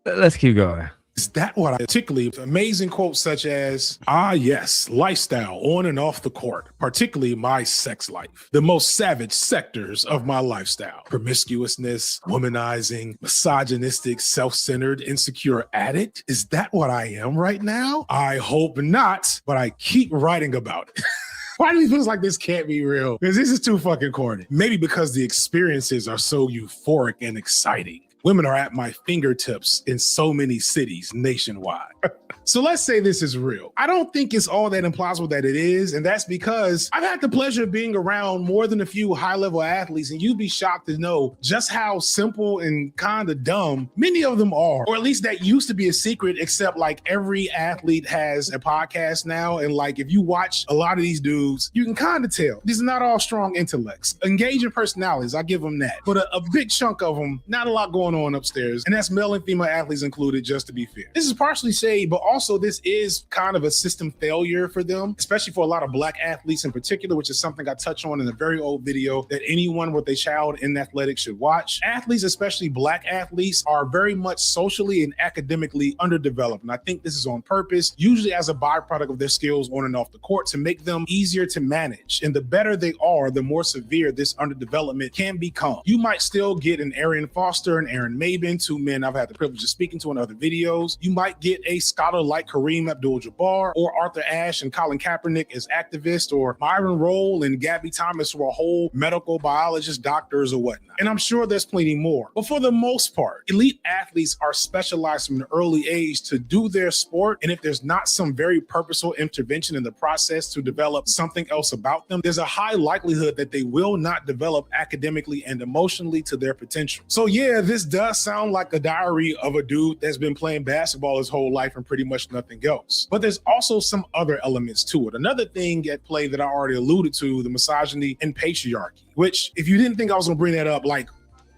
Let's keep going. Is that what I particularly amazing quotes such as, "Ah, yes, lifestyle on and off the court, particularly my sex life. The most savage sectors of my lifestyle: promiscuousness, womanizing, misogynistic, self-centered, insecure addict. Is that what I am right now? I hope not, but I keep writing about it." Why do you feel like this can't be real? Because this is too fucking corny. Maybe because the experiences are so euphoric and exciting. Women are at my fingertips in so many cities nationwide. So let's say this is real. I don't think it's all that implausible that it is. And that's because I've had the pleasure of being around more than a few high-level athletes, and you'd be shocked to know just how simple and kind of dumb many of them are. Or at least that used to be a secret, except like every athlete has a podcast now. And like if you watch a lot of these dudes, you can kind of tell. These are not all strong intellects. Engaging personalities, I give them that. But a big chunk of them, not a lot going on upstairs, and that's male and female athletes included, just to be fair. This is partially shade, but also this is kind of a system failure for them, especially for a lot of black athletes in particular, which is something I touch on in a very old video that anyone with a child in athletics should watch. Athletes, especially black athletes, are very much socially and academically underdeveloped, and I think this is on purpose, usually as a byproduct of their skills on and off the court, to make them easier to manage. And the better they are, the more severe this underdevelopment can become. You might still get an Arian Foster and Aaron Maben, two men I've had the privilege of speaking to in other videos. You might get a scholar like Kareem Abdul-Jabbar or Arthur Ashe and Colin Kaepernick as activists, or Myron Rolle and Gabby Thomas, who are whole medical biologists, doctors, or whatnot. And I'm sure there's plenty more. But for the most part, elite athletes are specialized from an early age to do their sport. And if there's not some very purposeful intervention in the process to develop something else about them, there's a high likelihood that they will not develop academically and emotionally to their potential. So yeah, this does sound like a diary of a dude that's been playing basketball his whole life and pretty much nothing else. But there's also some other elements to it. Another thing at play that I already alluded to, the misogyny and patriarchy, which if you didn't think I was gonna bring that up, like,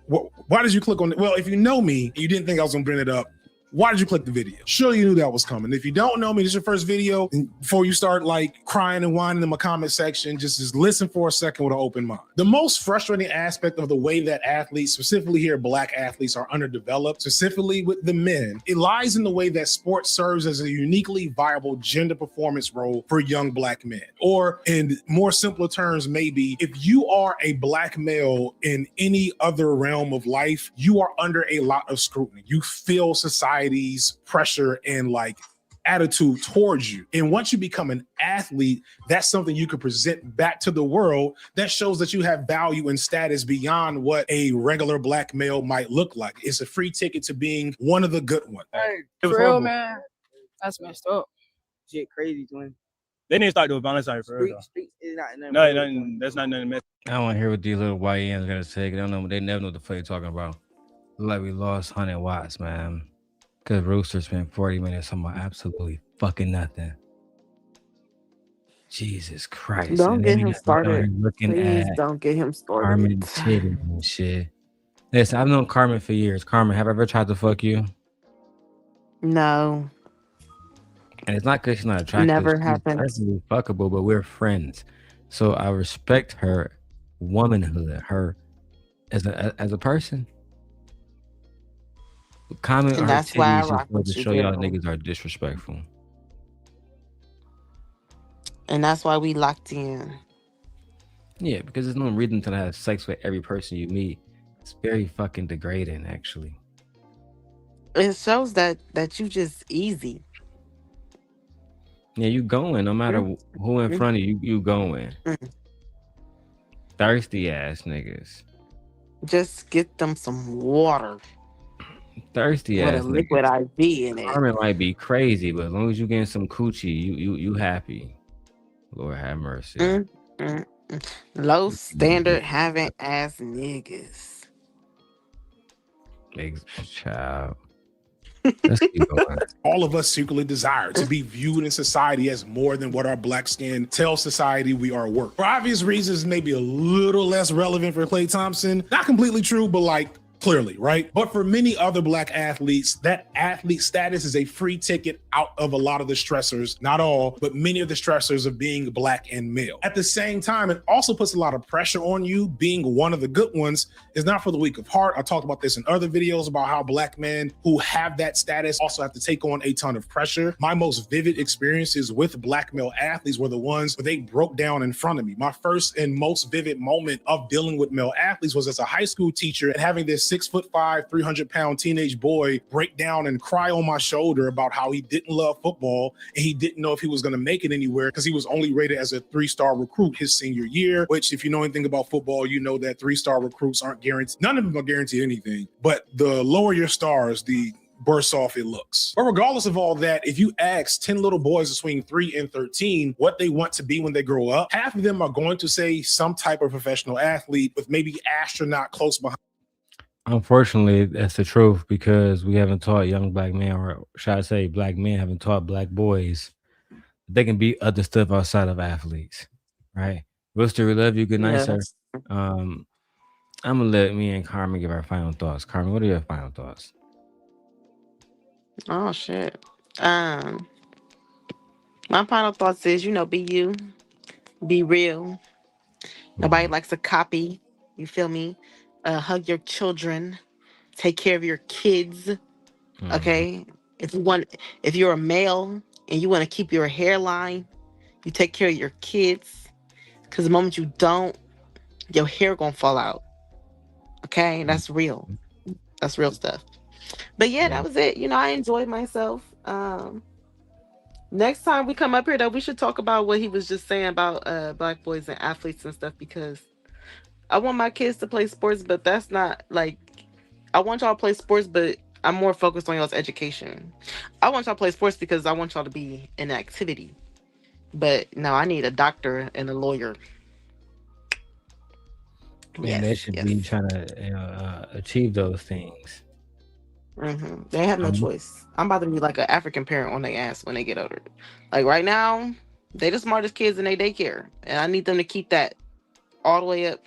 why did you click on it? Well, if you know me and you didn't think I was gonna bring it up, why did you click the video? Sure, you knew that was coming. If you don't know me, this is your first video, and before you start like crying and whining in my comment section, just listen for a second with an open mind. The most frustrating aspect of the way that athletes, specifically here black athletes, are underdeveloped, specifically with the men, it lies in the way that sports serves as a uniquely viable gender performance role for young black men. Or in more simpler terms, maybe if you are a black male in any other realm of life, you are under a lot of scrutiny. You feel society's pressure and like attitude towards you. And once you become an athlete, that's something you can present back to the world that shows that you have value and status beyond what a regular black male might look like. It's a free ticket to being one of the good ones. Hey, for real, man. That's messed up. Shit crazy, twin. They need to start doing violence out for real. That's not nothing. I don't want to hear what these little YNs gonna say. They don't know. They never know what the fuck you're talking about. Like we lost 100 watts, man. Because Rooster spent 40 minutes on my absolutely fucking nothing. Jesus Christ. Don't get him started. Please At don't get him started. Carmen Titty and shit. Listen, I've known Carmen for years. Carmen, have I ever tried to fuck you? No. And it's not because she's not attractive. Never She's happened. personally fuckable, but we're friends. So I respect her womanhood, her as a person. Comment And on her that's why I titties rock just with to you, show y'all girl. niggas are disrespectful. And that's why we locked in. Yeah, because there's no reason to have sex with every person you meet. It's very fucking degrading, actually. It shows that you just easy. Yeah, you going no matter who in front of you. You going. Thirsty ass niggas. Just get them some water Thirsty with ass a liquid niggas. IV in it. Carmen might be crazy, but as long as you getting some coochie, you happy. Lord have mercy. Low standard having ass niggas. Child. Let's keep going. All of us secretly desire to be viewed in society as more than what our black skin tells society we are worth. For obvious reasons, maybe a little less relevant for Klay Thompson. Not completely true, but like clearly, right? But for many other black athletes, that athlete status is a free ticket out of a lot of the stressors, not all, but many of the stressors of being black and male. At the same time, it also puts a lot of pressure on you. Being one of the good ones is not for the weak of heart. I talked about this in other videos about how black men who have that status also have to take on a ton of pressure. My most vivid experiences with black male athletes were the ones where they broke down in front of me. My first and most vivid moment of dealing with male athletes was as a high school teacher and having this 6'5", 300-pound teenage boy break down and cry on my shoulder about how he didn't love football and he didn't know if he was going to make it anywhere because he was only rated as a 3-star recruit his senior year, which if you know anything about football, you know that 3-star recruits aren't guaranteed. None of them are guaranteed anything, but the lower your stars, the worse off it looks. But regardless of all that, if you ask 10 little boys between 3 and 13 what they want to be when they grow up, half of them are going to say some type of professional athlete with maybe astronaut close behind. Unfortunately, that's the truth because we haven't taught young black men, or should I say black men haven't taught black boys they can be other stuff outside of athletes, right? Rooster, we love you. Good night, sir. I'm gonna let me and Carmen give our final thoughts. Carmen, what are your final thoughts? Oh shit. Um, my final thoughts is, be you, be real. Nobody likes a copy. You feel me? Hug your children. Take care of your kids. Okay. If you're a male and you want to keep your hairline, you take care of your kids. Because the moment you don't, your hair gonna fall out. Okay, that's real. That's real stuff. But yeah, that was it. I enjoyed myself. Next time we come up here, though, we should talk about what he was just saying about black boys and athletes and stuff, because I want my kids to play sports, but that's not like I want y'all to play sports, but I'm more focused on y'all's education. I want y'all to play sports because I want y'all to be in activity. But no, I need a doctor and a lawyer. Man, they should be trying to achieve those things. They have no choice. I'm about to be like an African parent on their ass when they get older. Like right now, they the smartest kids in their daycare, and I need them to keep that all the way up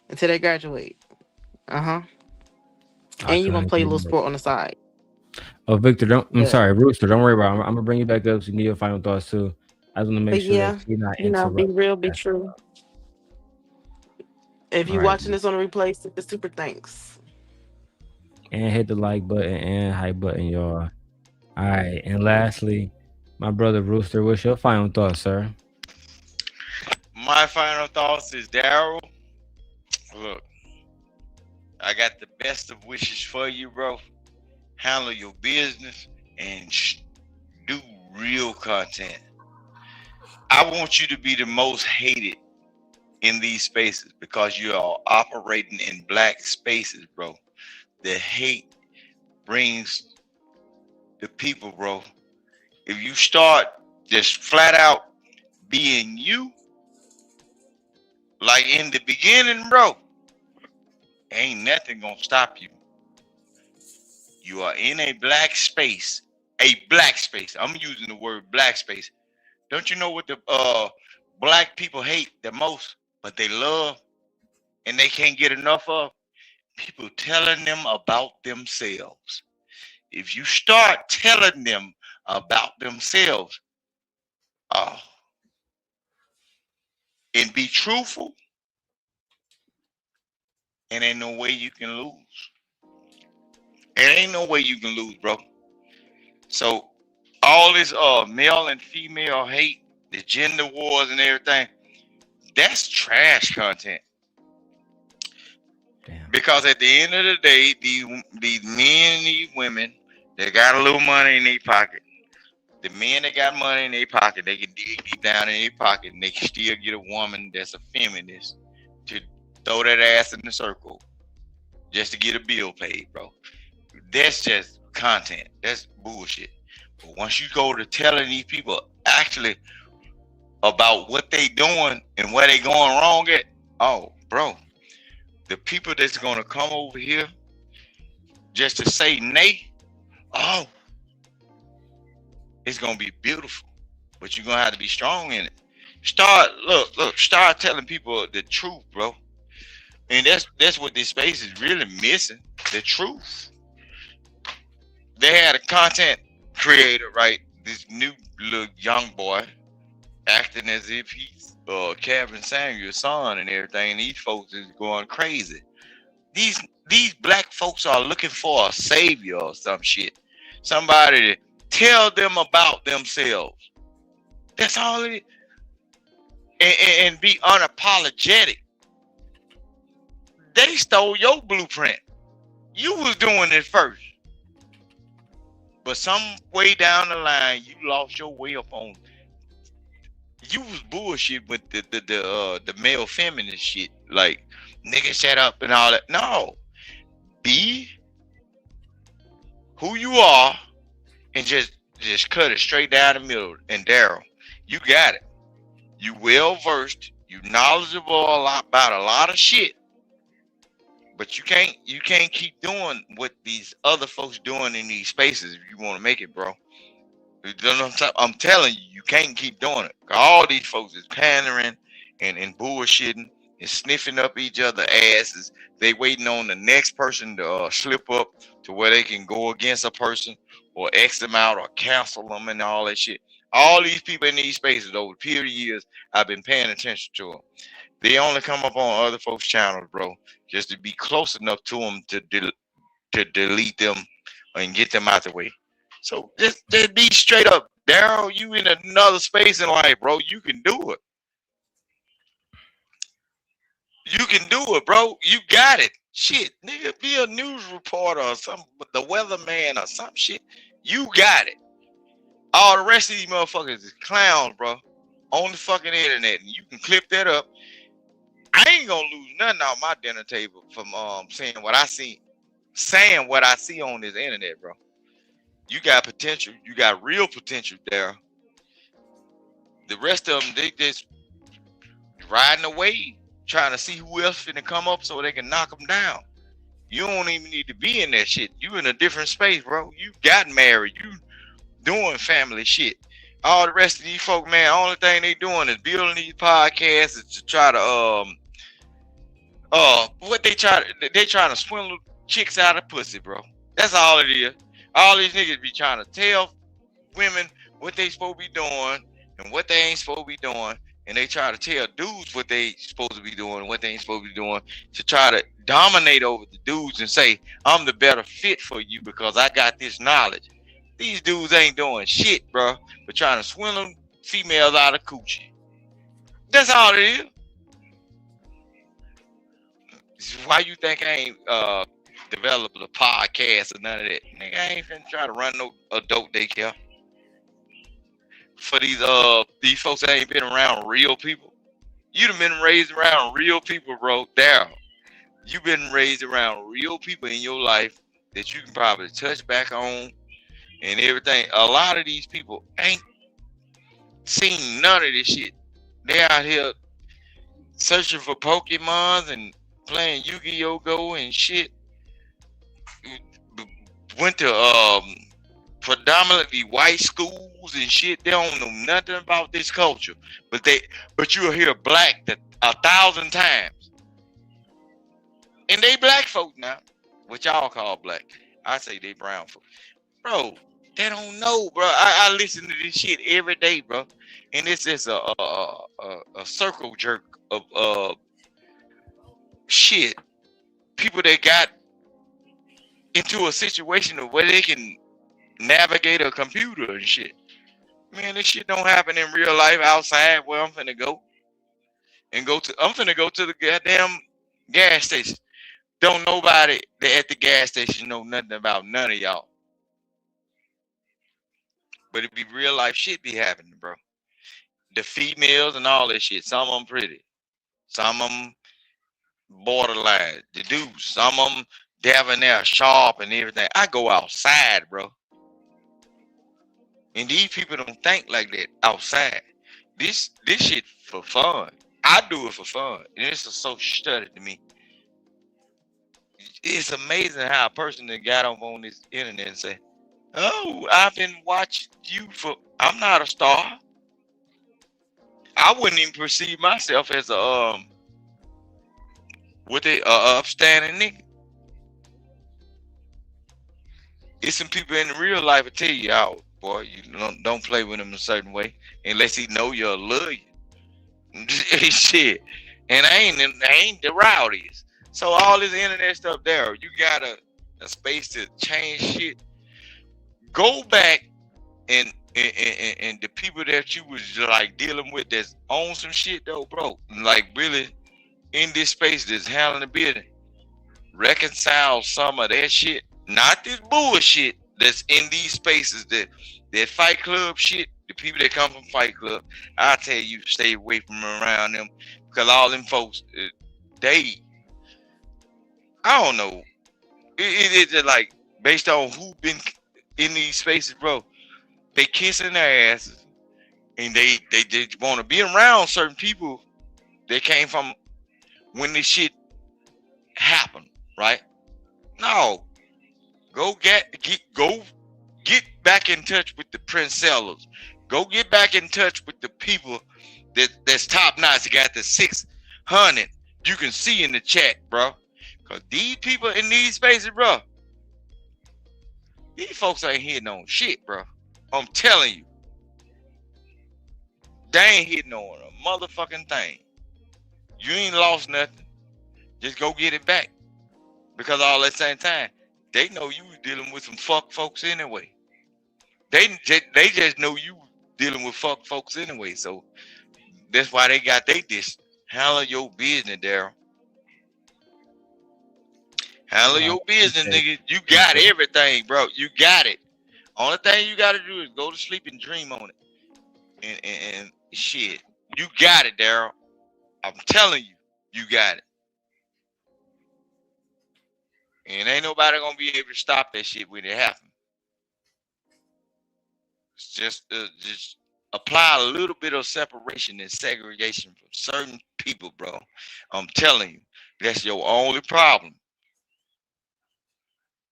until they graduate. And you're gonna play a little sport on the side. Oh, Victor, I'm sorry, Rooster. Don't worry about it. I'm gonna bring you back up so you need your final thoughts too. I just want to make sure that you're not interrupting. Be real, be true. If you're watching this on a replay, super thanks. And hit the like button and hype button, y'all. All right, and lastly, my brother Rooster, what's your final thoughts, sir? My final thoughts is Darrel. Look, I got the best of wishes for you, bro. Handle your business and do real content. I want you to be the most hated in these spaces because you are operating in black spaces, bro. The hate brings the people, bro. If you start just flat out being you, like in the beginning, bro, ain't nothing gonna stop you. You are in a black space. A black space. I'm using the word black space. Don't you know what the black people hate the most, but they love and they can't get enough of? People telling them about themselves. If you start telling them about themselves, and be truthful, and ain't no way you can lose. There ain't no way you can lose, bro. So all this male and female hate, the gender wars and everything, that's trash content. Damn. Because at the end of the day, these men and these women, they got a little money in their pocket. The men that got money in their pocket, they can dig deep down in their pocket and they can still get a woman that's a feminist to throw that ass in the circle just to get a bill paid, bro. That's just content. That's bullshit. But once you go to telling these people actually about what they doing and where they going wrong at, oh, bro, the people that's gonna come over here just to say nay, oh, it's gonna be beautiful. But you're gonna have to be strong in it. Start telling people the truth, bro. And that's what this space is really missing, the truth. They had a content creator, right? This new little young boy acting as if he's Kevin Samuel's son and everything. And these folks is going crazy. These black folks are looking for a savior or some shit. Somebody to tell them about themselves. That's all it is. And be unapologetic. They stole your blueprint. You was doing it first. But some way down the line, you lost your way up on. You was bullshit with the male feminist shit, like nigga shut up and all that. No, be who you are and just cut it straight down the middle. And Darrel, you got it. You well versed. You knowledgeable about a lot of shit. But you can't keep doing what these other folks doing in these spaces if you want to make it, bro. I'm telling you, you can't keep doing it. All these folks is pandering and bullshitting and sniffing up each other's asses. They waiting on the next person to slip up to where they can go against a person or X them out or cancel them and all that shit. All these people in these spaces over a period of years, I've been paying attention to them. They only come up on other folks' channels, bro, just to be close enough to them to delete them and get them out the way. So just be straight up, Darrel. You in another space in life, bro. You can do it. You can do it, bro. You got it. Shit, nigga, be a news reporter or something, the weatherman or some shit. You got it. All the rest of these motherfuckers is clowns, bro. On the fucking internet, and you can clip that up. I ain't gonna lose nothing off my dinner table from saying what I see on this internet, bro. You got potential. You got real potential there. The rest of them, they just riding the wave, trying to see who else finna come up so they can knock them down. You don't even need to be in that shit. You in a different space, bro. You got married. You doing family shit. All the rest of these folk, man, only thing they doing is building these podcasts to try to what they trying to swindle chicks out of pussy, bro. That's all it is. All these niggas be trying to tell women what they supposed to be doing and what they ain't supposed to be doing, and they try to tell dudes what they supposed to be doing and what they ain't supposed to be doing to try to dominate over the dudes and say, I'm the better fit for you because I got this knowledge. These dudes ain't doing shit, bro, but trying to swindle females out of coochie. That's all it is. Why you think I ain't developed a podcast or none of that? Nigga, I ain't finna try to run no adult daycare. For these folks that ain't been around real people. You done been raised around real people, bro. Darrel, you been raised around real people in your life that you can probably touch back on and everything. A lot of these people ain't seen none of this shit. They out here searching for Pokemons and playing Yu-Gi-Oh! Go and shit. Went to predominantly white schools and shit. They don't know nothing about this culture. But you'll hear black 1,000 times. And they black folk now, which y'all call black. I say they brown folk. Bro, they don't know, bro. I listen to this shit every day, bro. And it's just a circle jerk of shit. People that got into a situation of where they can navigate a computer and shit. Man, this shit don't happen in real life outside where I'm finna go. I'm finna go to the goddamn gas station. Don't nobody that at the gas station know nothing about none of y'all. But it be real life shit be happening, bro. The females and all that shit. Some of them pretty. Some of them borderline. The dudes. Some of them debonair, sharp and everything. I go outside, bro. And these people don't think like that outside. This shit for fun. I do it for fun. And it's a social study to me. It's amazing how a person that got up on this internet and say, oh, I've been watching you for, I'm not a star. I wouldn't even perceive myself as a upstanding nigga. It's some people in the real life that tell you, oh, boy, you don't play with him a certain way unless he know you'll love you. Shit. And I ain't the rowdiest. So all this internet stuff there, you got a space to change shit. Go back and the people that you was like dealing with that's on some shit though, bro. Like really in this space that's handling the business. Reconcile some of that shit. Not this bullshit that's in these spaces that Fight Club shit. The people that come from Fight Club, I tell you, stay away from around them because all them folks, I don't know. It's just like based on who been in these spaces, bro. They kissing their asses, and they want to be around certain people that came from when this shit happened, right? No, go get back in touch with the Prince Sellers. Go get back in touch with the people that's top notch. Got the 600 You can see in the chat, bro. Cause these people in these spaces, bro, these folks ain't hitting on shit, bro. I'm telling you. They ain't hitting on a motherfucking thing. You ain't lost nothing. Just go get it back. Because all at the same time, they know you dealing with some fuck folks anyway. They just know you dealing with fuck folks anyway. So that's why they got this. Handle your business, Darrel. Handle your business, nigga. You got everything, bro. You got it. Only thing you got to do is go to sleep and dream on it. And shit, you got it, Darrel. I'm telling you, you got it. And ain't nobody gonna be able to stop that shit when it happens. It's just apply a little bit of separation and segregation from certain people, bro. I'm telling you, that's your only problem.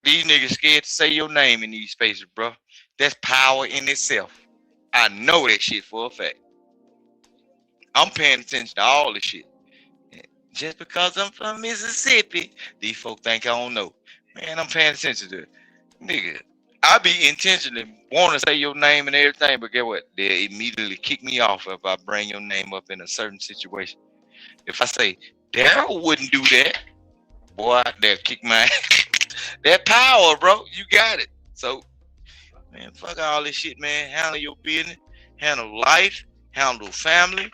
These niggas scared to say your name in these spaces, bro. That's power in itself. I know that shit for a fact. I'm paying attention to all this shit. Just because I'm from Mississippi, these folk think I don't know. Man, I'm paying attention to it. Nigga, I be intentionally want to say your name and everything, but get what? They immediately kick me off if I bring your name up in a certain situation. If I say, Darrel wouldn't do that, boy, they'll kick my ass. That power, bro. You got it. So, man, fuck all this shit, man. Handle your business, handle life, handle family,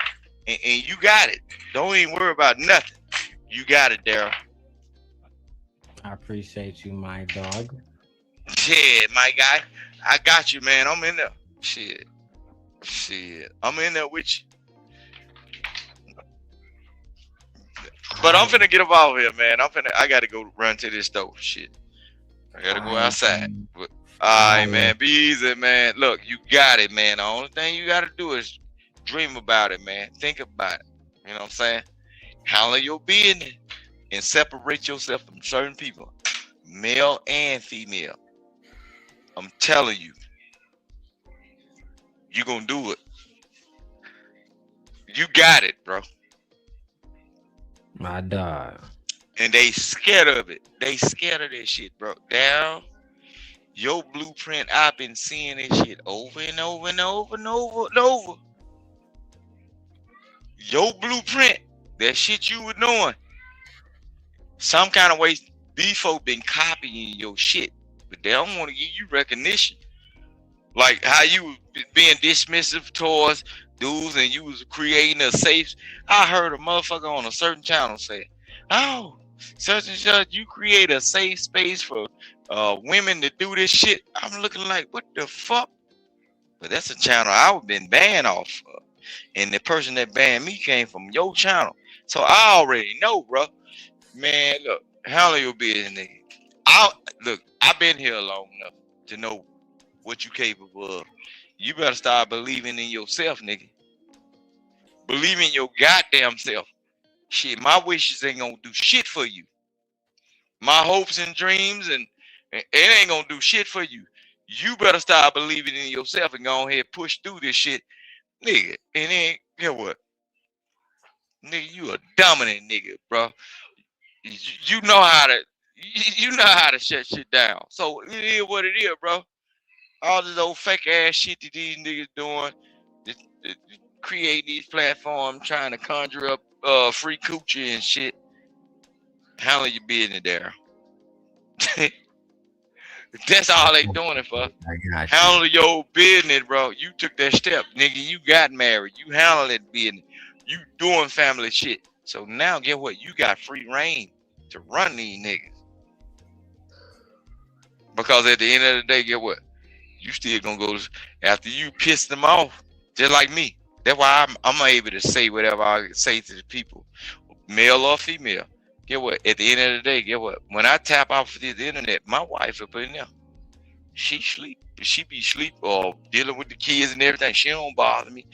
and you got it. Don't even worry about nothing. You got it, Darrel. I appreciate you, my dog. Yeah, my guy. I got you, man. I'm in there. Shit. I'm in there with you. But I'm finna get up out of here, man. I gotta go run to this store. Shit. I gotta go outside. But, all right, man. Be easy, man. Look, you got it, man. The only thing you gotta do is dream about it, man. Think about it. You know what I'm saying? Handle your business and separate yourself from certain people, male and female. I'm telling you, you're gonna do it. You got it, bro. My dog. And they scared of it. They scared of that shit, bro. Now, your blueprint, I've been seeing this shit over and over and over and over and over. Your blueprint, that shit you were doing, some kind of way, these folk been copying your shit, but they don't want to give you recognition. Like how you was being dismissive towards dudes and you was creating a safe. I heard a motherfucker on a certain channel say, oh, such and such, you create a safe space for women to do this shit. I'm looking like, what the fuck? But that's a channel I've been banned off of. And the person that banned me came from your channel. So I already know, bro. Man, look, handle your business, nigga. Look, I've been here long enough to know what you capable of. You better start believing in yourself, nigga. Believe in your goddamn self. Shit, my wishes ain't gonna do shit for you. My hopes and dreams, and it ain't gonna do shit for you. You better start believing in yourself and go ahead and push through this shit, nigga. And then, you know what? Nigga, you a dominant nigga, bro. You know how to shut shit down. So it is what it is, bro. All this old fake ass shit that these niggas doing, creating these platforms, trying to conjure up free coochie and shit. Handle your business, there. That's all they doing it for. Handle your business, bro. You took that step, nigga. You got married. You handle that business. You doing family shit. So now, get what? You got free reign to run these niggas. Because at the end of the day, get what? You still gonna go after you piss them off, just like me. That's why I'm able to say whatever I say to the people, male or female. Get what? At the end of the day, get what? When I tap off the internet, my wife up in there. She sleep. She be sleep or dealing with the kids and everything. She don't bother me.